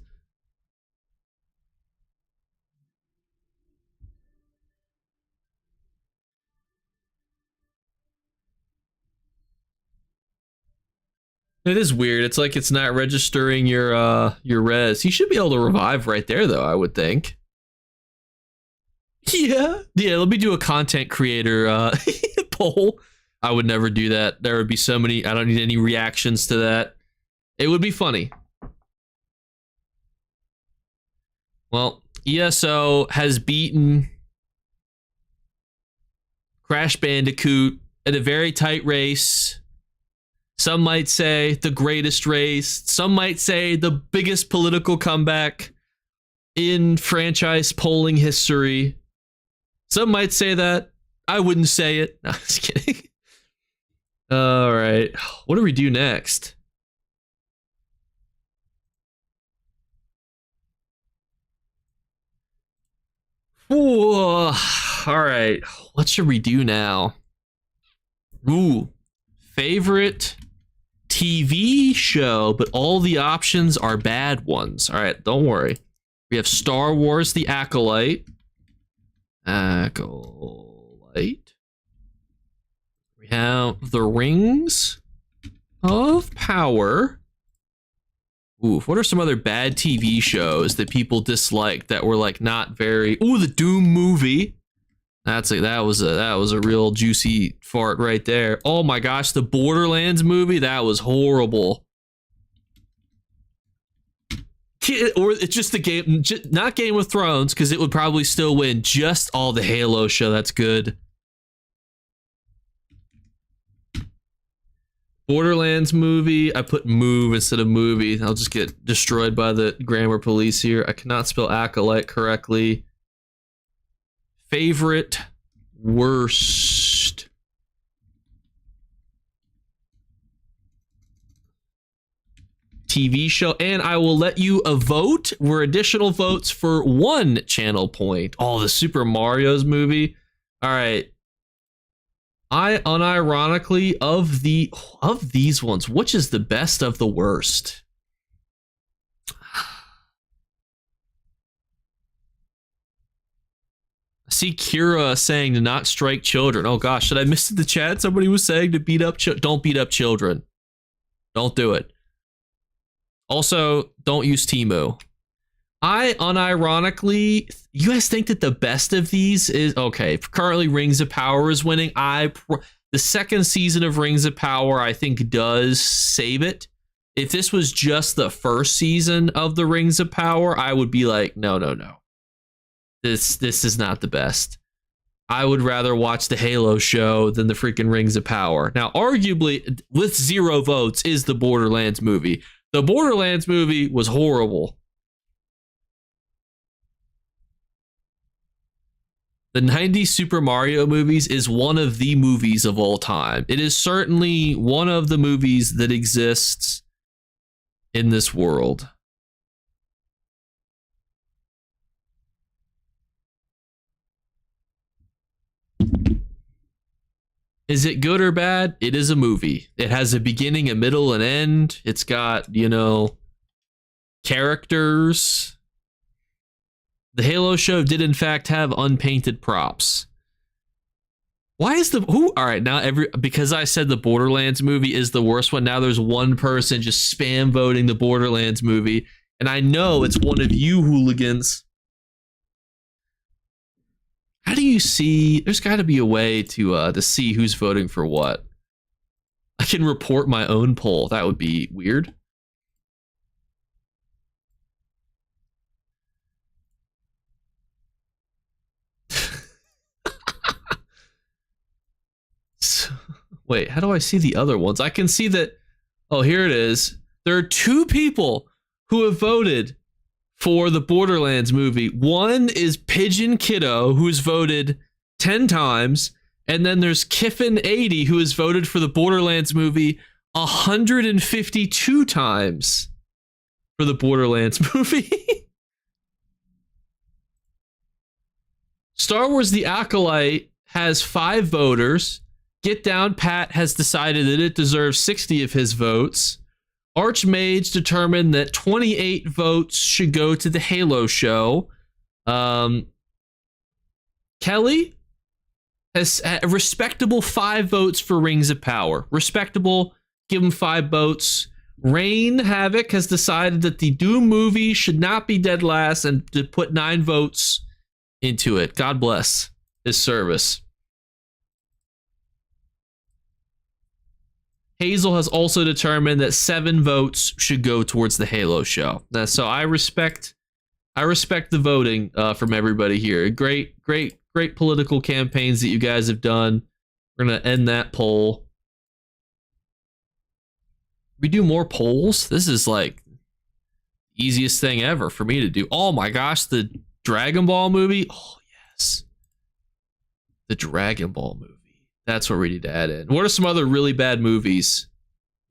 [SPEAKER 1] It is weird. It's like it's not registering your res. You should be able to revive right there though, I would think. Yeah. Yeah, let me do a content creator poll. I would never do that. There would be so many, I don't need any reactions to that. It would be funny. Well, ESO has beaten Crash Bandicoot at a very tight race. Some might say the greatest race. Some might say the biggest political comeback in franchise polling history. Some might say that. I wouldn't say it. No, just kidding. All right. What do we do next? Ooh, all right. What should we do now? Ooh, favorite TV show, but all the options are bad ones. All right, don't worry. We have Star Wars: The Acolyte. Acolyte. We have The Rings of Power. Ooh, what are some other bad TV shows that people disliked that were like not very? Ooh, the Doom movie. That was a real juicy fart right there. Oh my gosh, the Borderlands movie, that was horrible. Or it's just the game, not Game of Thrones, because it would probably still win. Just all the Halo show, that's good. Borderlands movie, I put move instead of movie. I'll just get destroyed by the grammar police here. I cannot spell acolyte correctly. Favorite worst TV show, and I will let you vote for additional votes for 1 channel point. Oh, the Super Mario's movie. All right. I unironically of these ones, which is the best of the worst? I see Kira saying to not strike children. Oh gosh, did I miss the chat? Somebody was saying to beat up don't beat up children. Don't do it. Also, don't use Temu. I unironically, you guys think that the best of these is okay. Currently, Rings of Power is winning. The second season of Rings of Power, I think, does save it. If this was just the first season of the Rings of Power, I would be like, no. This is not the best. I would rather watch the Halo show than the freaking Rings of Power. Now, arguably, with 0 votes, is the Borderlands movie. The Borderlands movie was horrible. The 90s Super Mario movies is one of the movies of all time. It is certainly one of the movies that exists in this world. Is it good or bad? It is a movie. It has a beginning, a middle, an end. It's got, characters. The Halo show did in fact have unpainted props. Why is all right, now because I said the Borderlands movie is the worst one, now there's one person just spam voting the Borderlands movie, and I know it's one of you hooligans. How do you see? There's got to be a way to see who's voting for what. I can report my own poll. That would be weird. Wait, how do I see the other ones? I can see that. Oh, here it is. There are 2 people who have voted for the Borderlands movie. One is Pigeon Kiddo, who's voted 10 times, and then there's Kiffin80, who has voted for the Borderlands movie 152 times for the Borderlands movie. Star Wars The Acolyte has 5 voters. Get Down Pat has decided that it deserves 60 of his votes. Archmage determined that 28 votes should go to the Halo show. Kelly has a respectable 5 votes for Rings of Power. Respectable, give him 5 votes. Rain Havoc has decided that the Doom movie should not be dead last and to put 9 votes into it. God bless his service. Hazel has also determined that 7 votes should go towards the Halo show. So I respect the voting from everybody here. Great political campaigns that you guys have done. We're gonna end that poll. We do more polls. This is like the easiest thing ever for me to do. Oh my gosh, the Dragon Ball movie. Oh yes, the Dragon Ball movie. That's what we need to add in. What are some other really bad movies?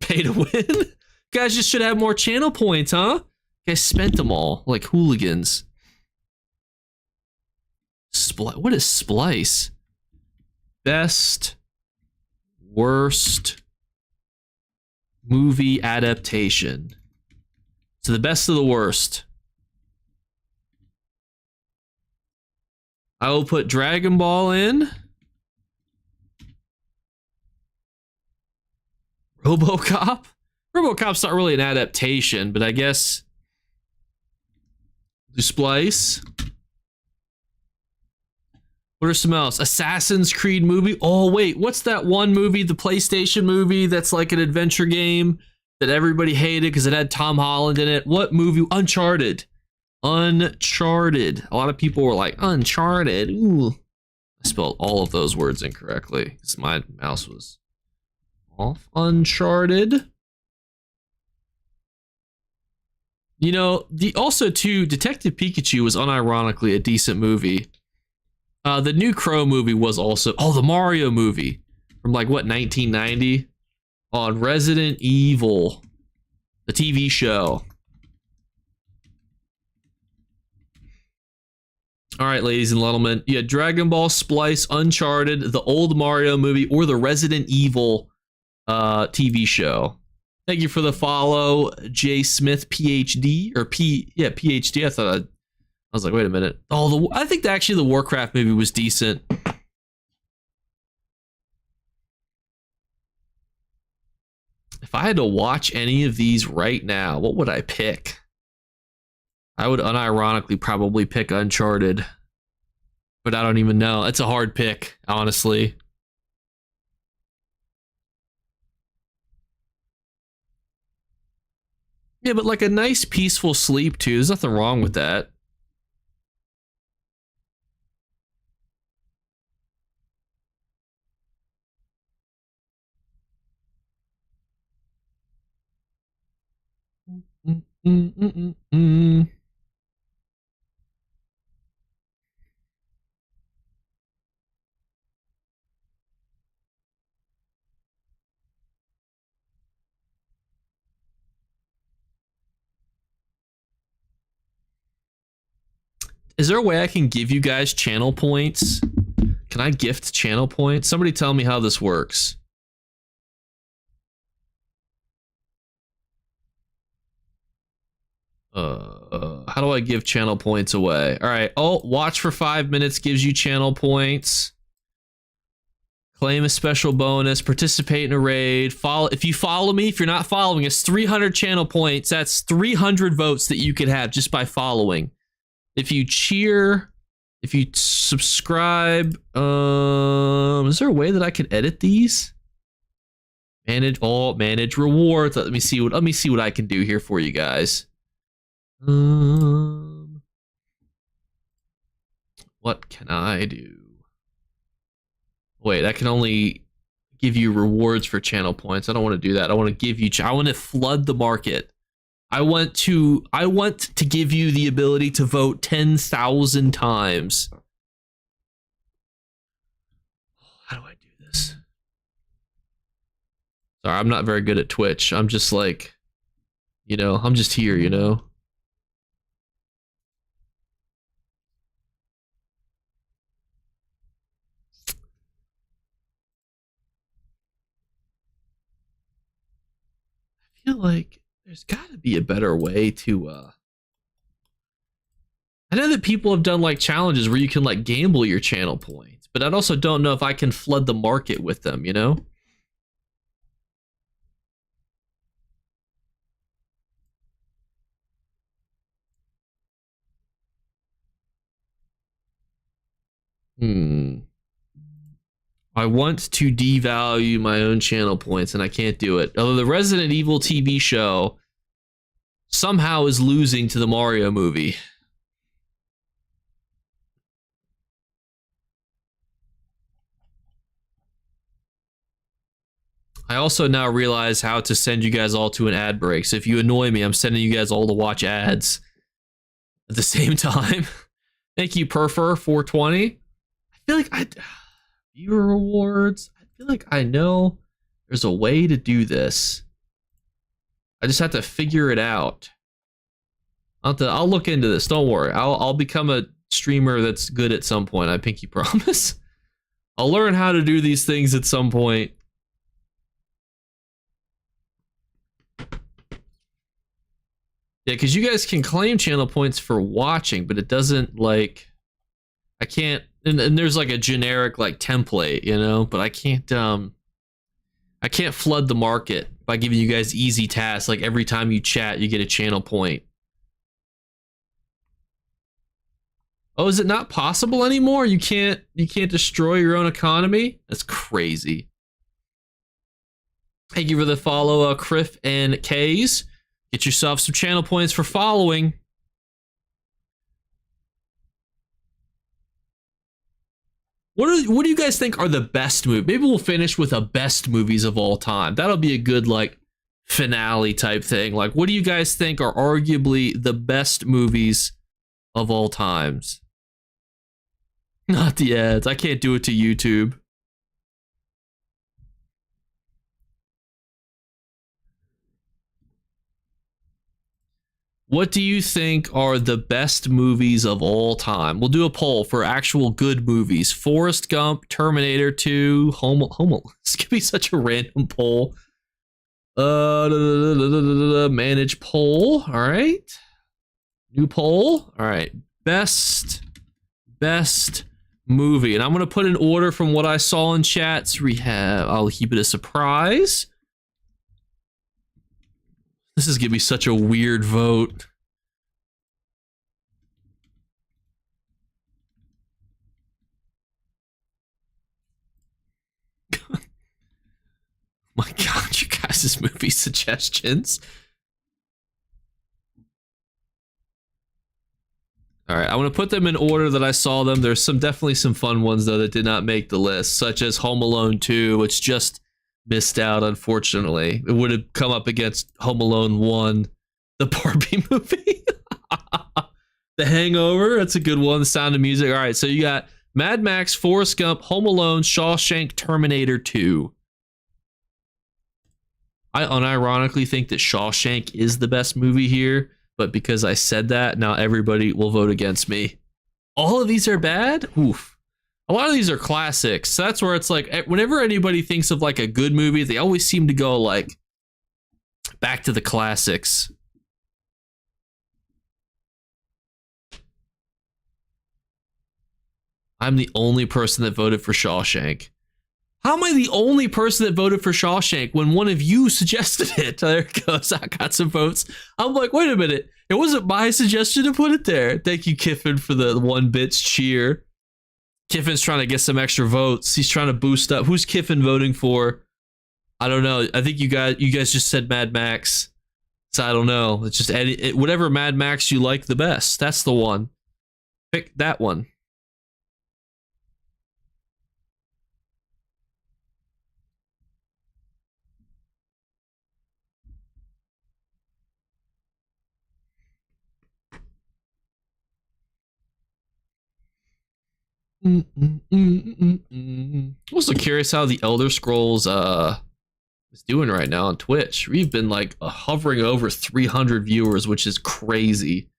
[SPEAKER 1] Pay to win? Guys just should have more channel points, huh? You guys spent them all like hooligans. What is Splice? Best, worst movie adaptation. So the best of the worst. I will put Dragon Ball in. RoboCop? RoboCop's not really an adaptation, but I guess do Splice. What are some else? Assassin's Creed movie? Oh, wait, what's that one movie, the PlayStation movie that's like an adventure game that everybody hated because it had Tom Holland in it? What movie? Uncharted. Uncharted. A lot of people were like, Uncharted. Ooh. I spelled all of those words incorrectly because my mouse was off. Uncharted. You know, also too, Detective Pikachu was unironically a decent movie. The new Crow movie was also, the Mario movie from like what, 1990 on Resident Evil. the TV show. All right, ladies and gentlemen, yeah, Dragon Ball, Splice, Uncharted, the old Mario movie, or the Resident Evil TV show. Thank you for the follow, J Smith, PhD, or PhD. I was like, wait a minute. Oh, I think actually the Warcraft movie was decent. If I had to watch any of these right now, what would I pick? I would unironically probably pick Uncharted, but I don't even know. It's a hard pick, honestly. Yeah, but like a nice peaceful sleep too. There's nothing wrong with that. Is there a way I can give you guys channel points? Can I gift channel points? Somebody tell me how this works. How do I give channel points away? All right. Oh, watch for 5 minutes gives you channel points. Claim a special bonus. Participate in a raid. Follow. If you follow me, if you're not following, it's 300 channel points. That's 300 votes that you could have just by following. If you cheer, if you subscribe, is there a way that I could edit these? Manage rewards. Let me see what I can do here for you guys. What can I do? Wait, I can only give you rewards for channel points. I don't want to do that. I want to give you. I want to flood the market. I want to give you the ability to vote 10,000 times. How do I do this? Sorry, I'm not very good at Twitch. I'm just like, I'm just here, I feel like there's got to be a better way to I know that people have done like challenges where you can like gamble your channel points, but I also don't know if I can flood the market with them, I want to devalue my own channel points and I can't do it. Although the Resident Evil TV show somehow is losing to the Mario movie. I also now realize how to send you guys all to an ad break. So if you annoy me, I'm sending you guys all to watch ads at the same time. Thank you, Perfer420. I feel like viewer rewards. I feel like I know there's a way to do this. I just have to figure it out. I'll look into this. Don't worry. I'll become a streamer that's good at some point. I pinky promise. I'll learn how to do these things at some point. Yeah, because you guys can claim channel points for watching, but it doesn't like I can't and there's like a generic like template, but I can't flood the market by giving you guys easy tasks like every time you chat you get a channel point. Oh, is it not possible anymore? You can't destroy your own economy? That's crazy. Thank you for the follow, Criff and K's. Get yourself some channel points for following. What do you guys think are the best movies? Maybe we'll finish with a best movies of all time. That'll be a good like finale type thing. Like, what do you guys think are arguably the best movies of all times? Not the ads. I can't do it to YouTube. What do you think are the best movies of all time? We'll do a poll for actual good movies. Forrest Gump, Terminator 2, Home. This could be such a random poll. Manage poll. All right. New poll. All right. Best movie. And I'm going to put an order from what I saw in chats. I'll keep it a surprise. This is going to be such a weird vote. My God, you guys' movie suggestions. All right, I'm going to put them in order that I saw them. There's definitely some fun ones, though, that did not make the list, such as Home Alone 2, which just missed out, unfortunately. It would have come up against Home Alone 1, the Barbie movie. The Hangover, that's a good one. The Sound of Music. All right, so you got Mad Max, Forrest Gump, Home Alone, Shawshank, Terminator 2. I unironically think that Shawshank is the best movie here, but because I said that, now everybody will vote against me. All of these are bad? Oof. A lot of these are classics. So that's where it's like, whenever anybody thinks of like a good movie, they always seem to go like back to the classics. I'm the only person that voted for Shawshank. How am I the only person that voted for Shawshank when one of you suggested it? There it goes. I got some votes. I'm like, wait a minute. It wasn't my suggestion to put it there. Thank you, Kiffin, for the 1 bits cheer. Kiffin's trying to get some extra votes. He's trying to boost up. Who's Kiffin voting for? I don't know. I think you guys just said Mad Max. So I don't know. It's just whatever Mad Max you like the best. That's the one. Pick that one. Also curious how the Elder Scrolls is doing right now on Twitch. We've been like hovering over 300 viewers, which is crazy.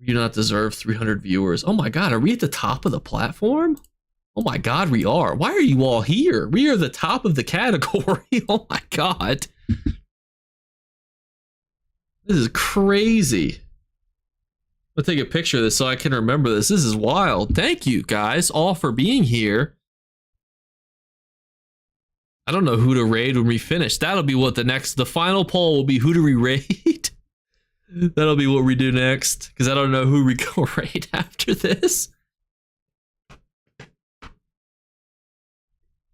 [SPEAKER 1] We do not deserve 300 viewers. Oh my God, are we at the top of the platform? Oh my God, we are. Why are you all here? We are the top of the category. Oh my God. This is crazy. I'll take a picture of this so I can remember this. This is wild. Thank you guys all for being here. I don't know who to raid when we finish. That'll be what the final poll will be. Who do we raid? That'll be what we do next, because I don't know who we go raid after this.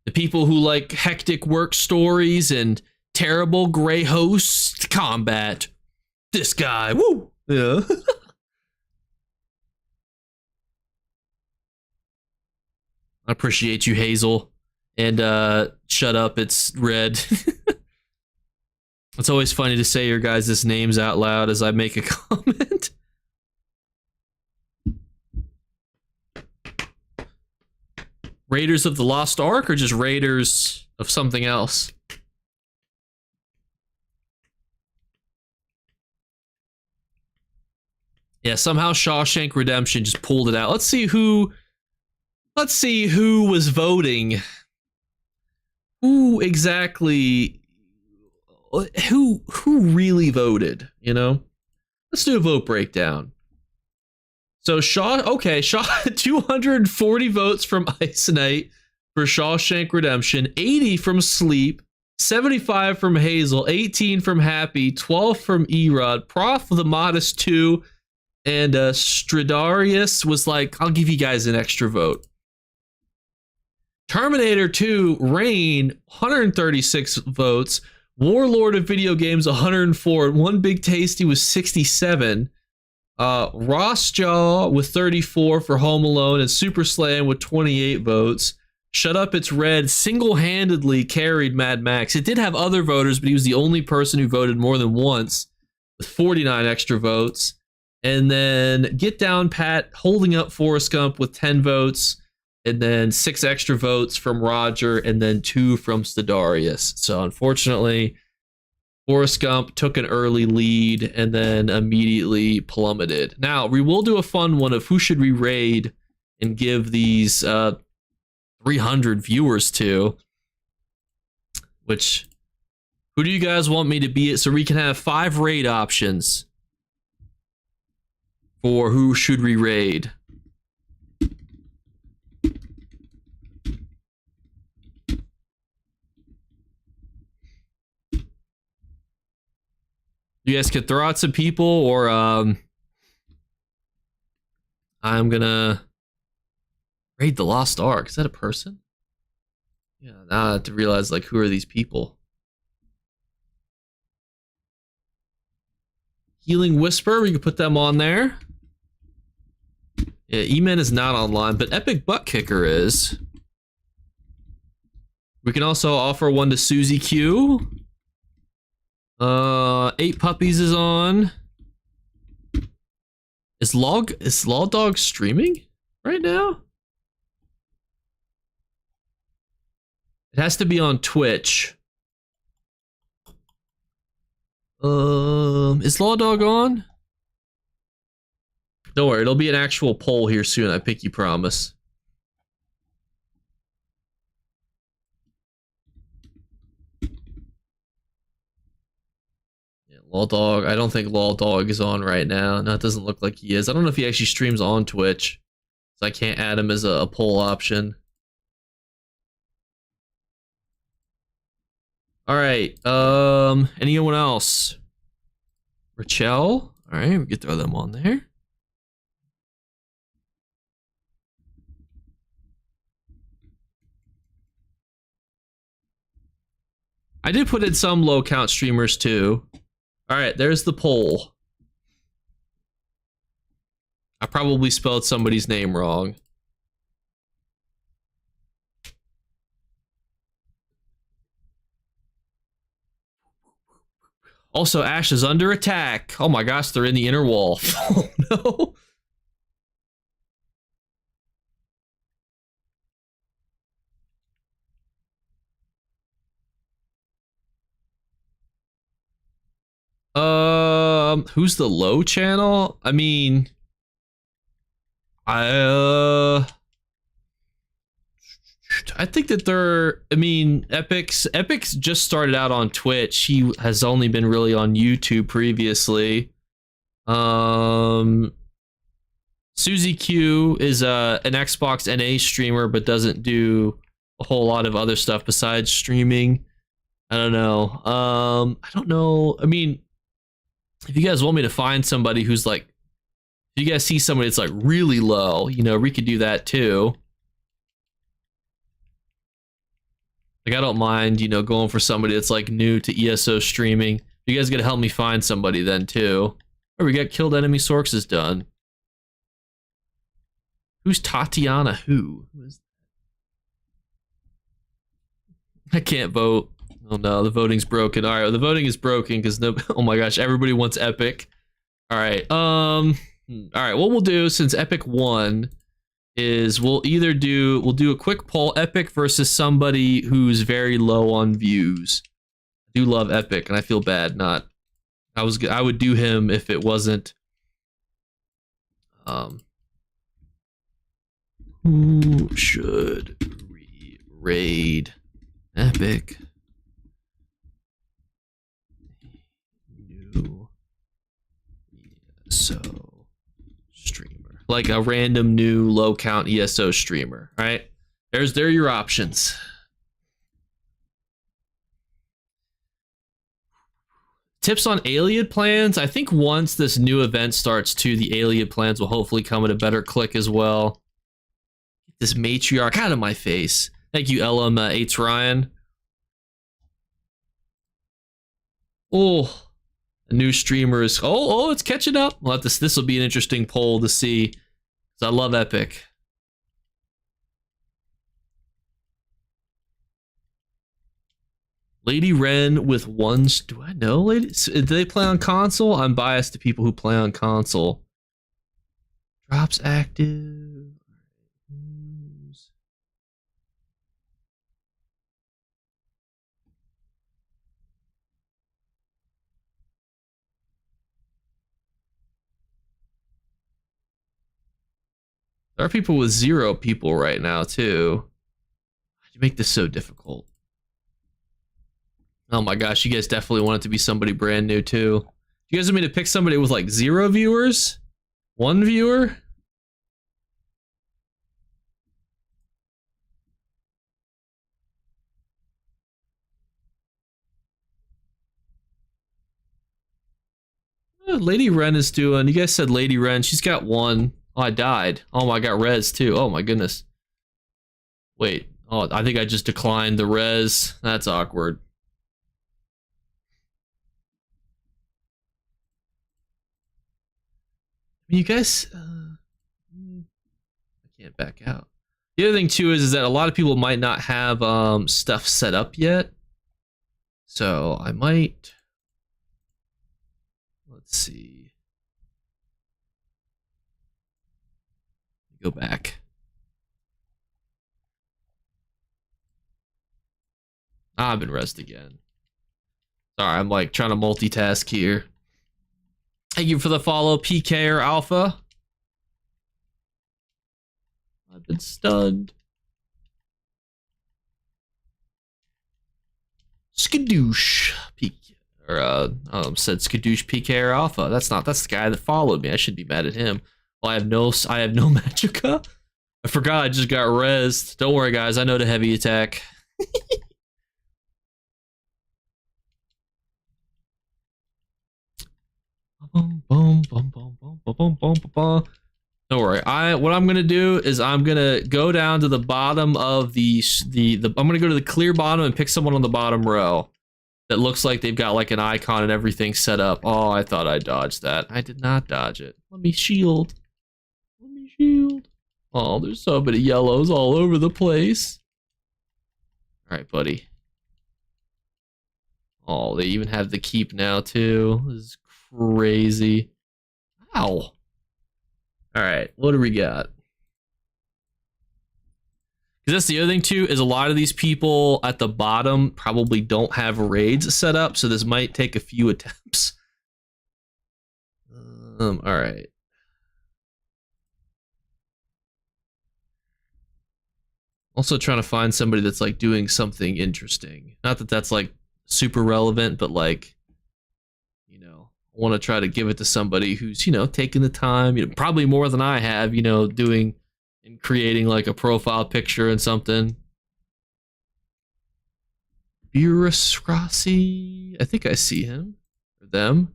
[SPEAKER 1] The people who like hectic work stories and terrible gray host combat. This guy, woo! Yeah. I appreciate you, Hazel. And shut up, it's red. It's always funny to say your guys' names out loud as I make a comment. Raiders of the Lost Ark or just Raiders of something else? Yeah, somehow Shawshank Redemption just pulled it out. Let's see who was voting. Who exactly, who really voted, you know? Let's do a vote breakdown. So 240 votes from Ice Knight for Shawshank Redemption, 80 from Sleep, 75 from Hazel, 18 from Happy, 12 from Erod, Prof the Modest 2, and Stradarius was like, I'll give you guys an extra vote. Terminator 2, Rain, 136 votes. Warlord of Video Games, 104. One Big Tasty was 67. Rossjaw with 34 for Home Alone, and Super Slam with 28 votes. Shut Up, It's Red single-handedly carried Mad Max. It did have other voters, but he was the only person who voted more than once with 49 extra votes. And then Get Down Pat holding up Forrest Gump with 10 votes. And then 6 extra votes from Roger, and then 2 from Stadarius. So unfortunately, Forrest Gump took an early lead and then immediately plummeted. Now, we will do a fun one of who should we raid and give these 300 viewers to. Which, who do you guys want me to be? So we can have 5 raid options for who should we raid. You guys could throw out some people, or I'm gonna raid the Lost Ark. Is that a person? Yeah, now I have to realize, like, who are these people? Healing Whisper, we can put them on there. Yeah, E-Man is not online, but Epic Butt Kicker is. We can also offer one to Susie Q. 8 Puppies is on. Is Law Dog streaming right now? It has to be on Twitch. Is Law Dog on? Don't worry, it'll be an actual poll here soon, I pinky promise. Law Dog, I don't think Law Dog is on right now. No, it doesn't look like he is. I don't know if he actually streams on Twitch, so I can't add him as a poll option. All right, anyone else? Rachel, all right, we could throw them on there. I did put in some low count streamers too. All right, there's the poll. I probably spelled somebody's name wrong. Also, Ash is under attack. Oh my gosh, they're in the inner wall. Oh no. Who's the low channel? I mean, I think that Epic's just started out on Twitch. He has only been really on YouTube previously. Susie Q is an Xbox NA streamer, but doesn't do a whole lot of other stuff besides streaming. I don't know. I don't know. I mean, if you guys want me to find somebody who's like, if you guys see somebody that's like really low, you know, we could do that too. Like, I don't mind, you know, going for somebody that's like new to ESO streaming. You guys gotta help me find somebody then too. Oh, we got Killed Enemy Sorks is done. Who's Tatiana who? I can't vote. Oh no, the voting's broken. All right, well, the voting is broken because no. Oh my gosh, everybody wants Epic. All right. All right. What we'll do, since Epic won, is we'll do a quick poll: Epic versus somebody who's very low on views. I do love Epic, and I feel bad not. I would do him if it wasn't. Who should we raid? Epic. New ESO streamer. Like a random new low count ESO streamer. Alright? There are your options. Tips on alien plans. I think once this new event starts too, the alien plans will hopefully come at a better click as well. Get this matriarch out of my face. Thank you, LM8 Ryan. Oh, a new streamer is. Oh, it's catching up. We'll have this will be an interesting poll to see. Because I love Epic. Lady Wren with ones. Do I know ladies? Do they play on console? I'm biased to people who play on console. Drops active. There are people with 0 people right now, too. Why'd you make this so difficult? Oh my gosh, you guys definitely want it to be somebody brand new, too. You guys want me to pick somebody with like 0 viewers? 1 viewer? Lady Wren is doing. You guys said Lady Wren. She's got 1. Oh, I died. Oh, I got res too. Oh my goodness. Wait. Oh, I think I just declined the res. That's awkward. You guys, I can't back out. The other thing too is that a lot of people might not have stuff set up yet. So I might. Let's see. Go back. I've been rest again. Sorry, I'm like trying to multitask here. Thank you for the follow, PK or Alpha. I've been stunned. Skadoosh, PK, or said Skadoosh, PK or Alpha. That's the guy that followed me. I shouldn't be mad at him. Well, I have no Magicka. I forgot I just got rezzed. Don't worry, guys. I know the heavy attack. Don't worry. What I'm gonna do is I'm gonna go down to the bottom of the I'm gonna go to the clear bottom and pick someone on the bottom row that looks like they've got like an icon and everything set up. Oh, I thought I dodged that. I did not dodge it. Let me shield. Let me shield. Oh, there's so many yellows all over the place. All right, buddy. Oh, they even have the keep now too. This is crazy. Ow. All right, what do we got? Because that's the other thing too, is a lot of these people at the bottom probably don't have raids set up, so this might take a few attempts. All right. Also trying to find somebody that's like doing something interesting. Not that that's like super relevant, but like, you know, I want to try to give it to somebody who's, you know, taking the time, you know, probably more than I have, you know, doing and creating like a profile picture and something. Bureaucracy, I think I see him or them.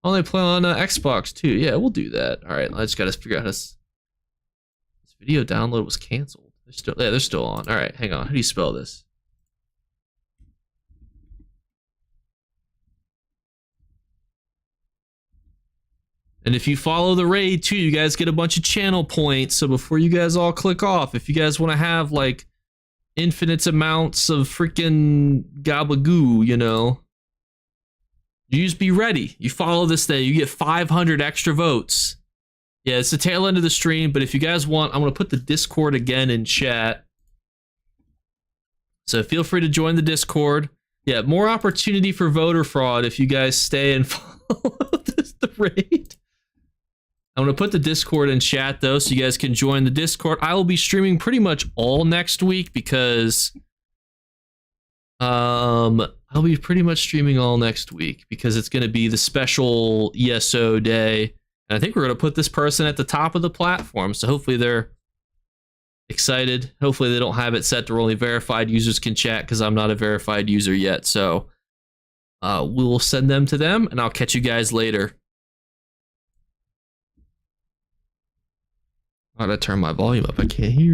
[SPEAKER 1] Oh, they play on Xbox too. Yeah, we'll do that. All right, I just got to figure out how this video download was canceled. They're still on. All right, hang on. How do you spell this? And if you follow the raid too, you guys get a bunch of channel points. So before you guys all click off, if you guys want to have like infinite amounts of freaking gabagoo, you know, you just be ready. You follow this thing, you get 500 extra votes. Yeah, it's the tail end of the stream, but if you guys want, I'm going to put the Discord again in chat. So feel free to join the Discord. Yeah, more opportunity for voter fraud if you guys stay and follow the raid. I'm going to put the Discord in chat, though, so you guys can join the Discord. I will be streaming pretty much all next week because... I'll be pretty much streaming all next week because it's going to be the special ESO day. And I think we're going to put this person at the top of the platform, so hopefully they're excited. Hopefully they don't have it set to where only verified users can chat because I'm not a verified user yet. So we'll send them to them, and I'll catch you guys later. I gotta turn my volume up. I can't hear.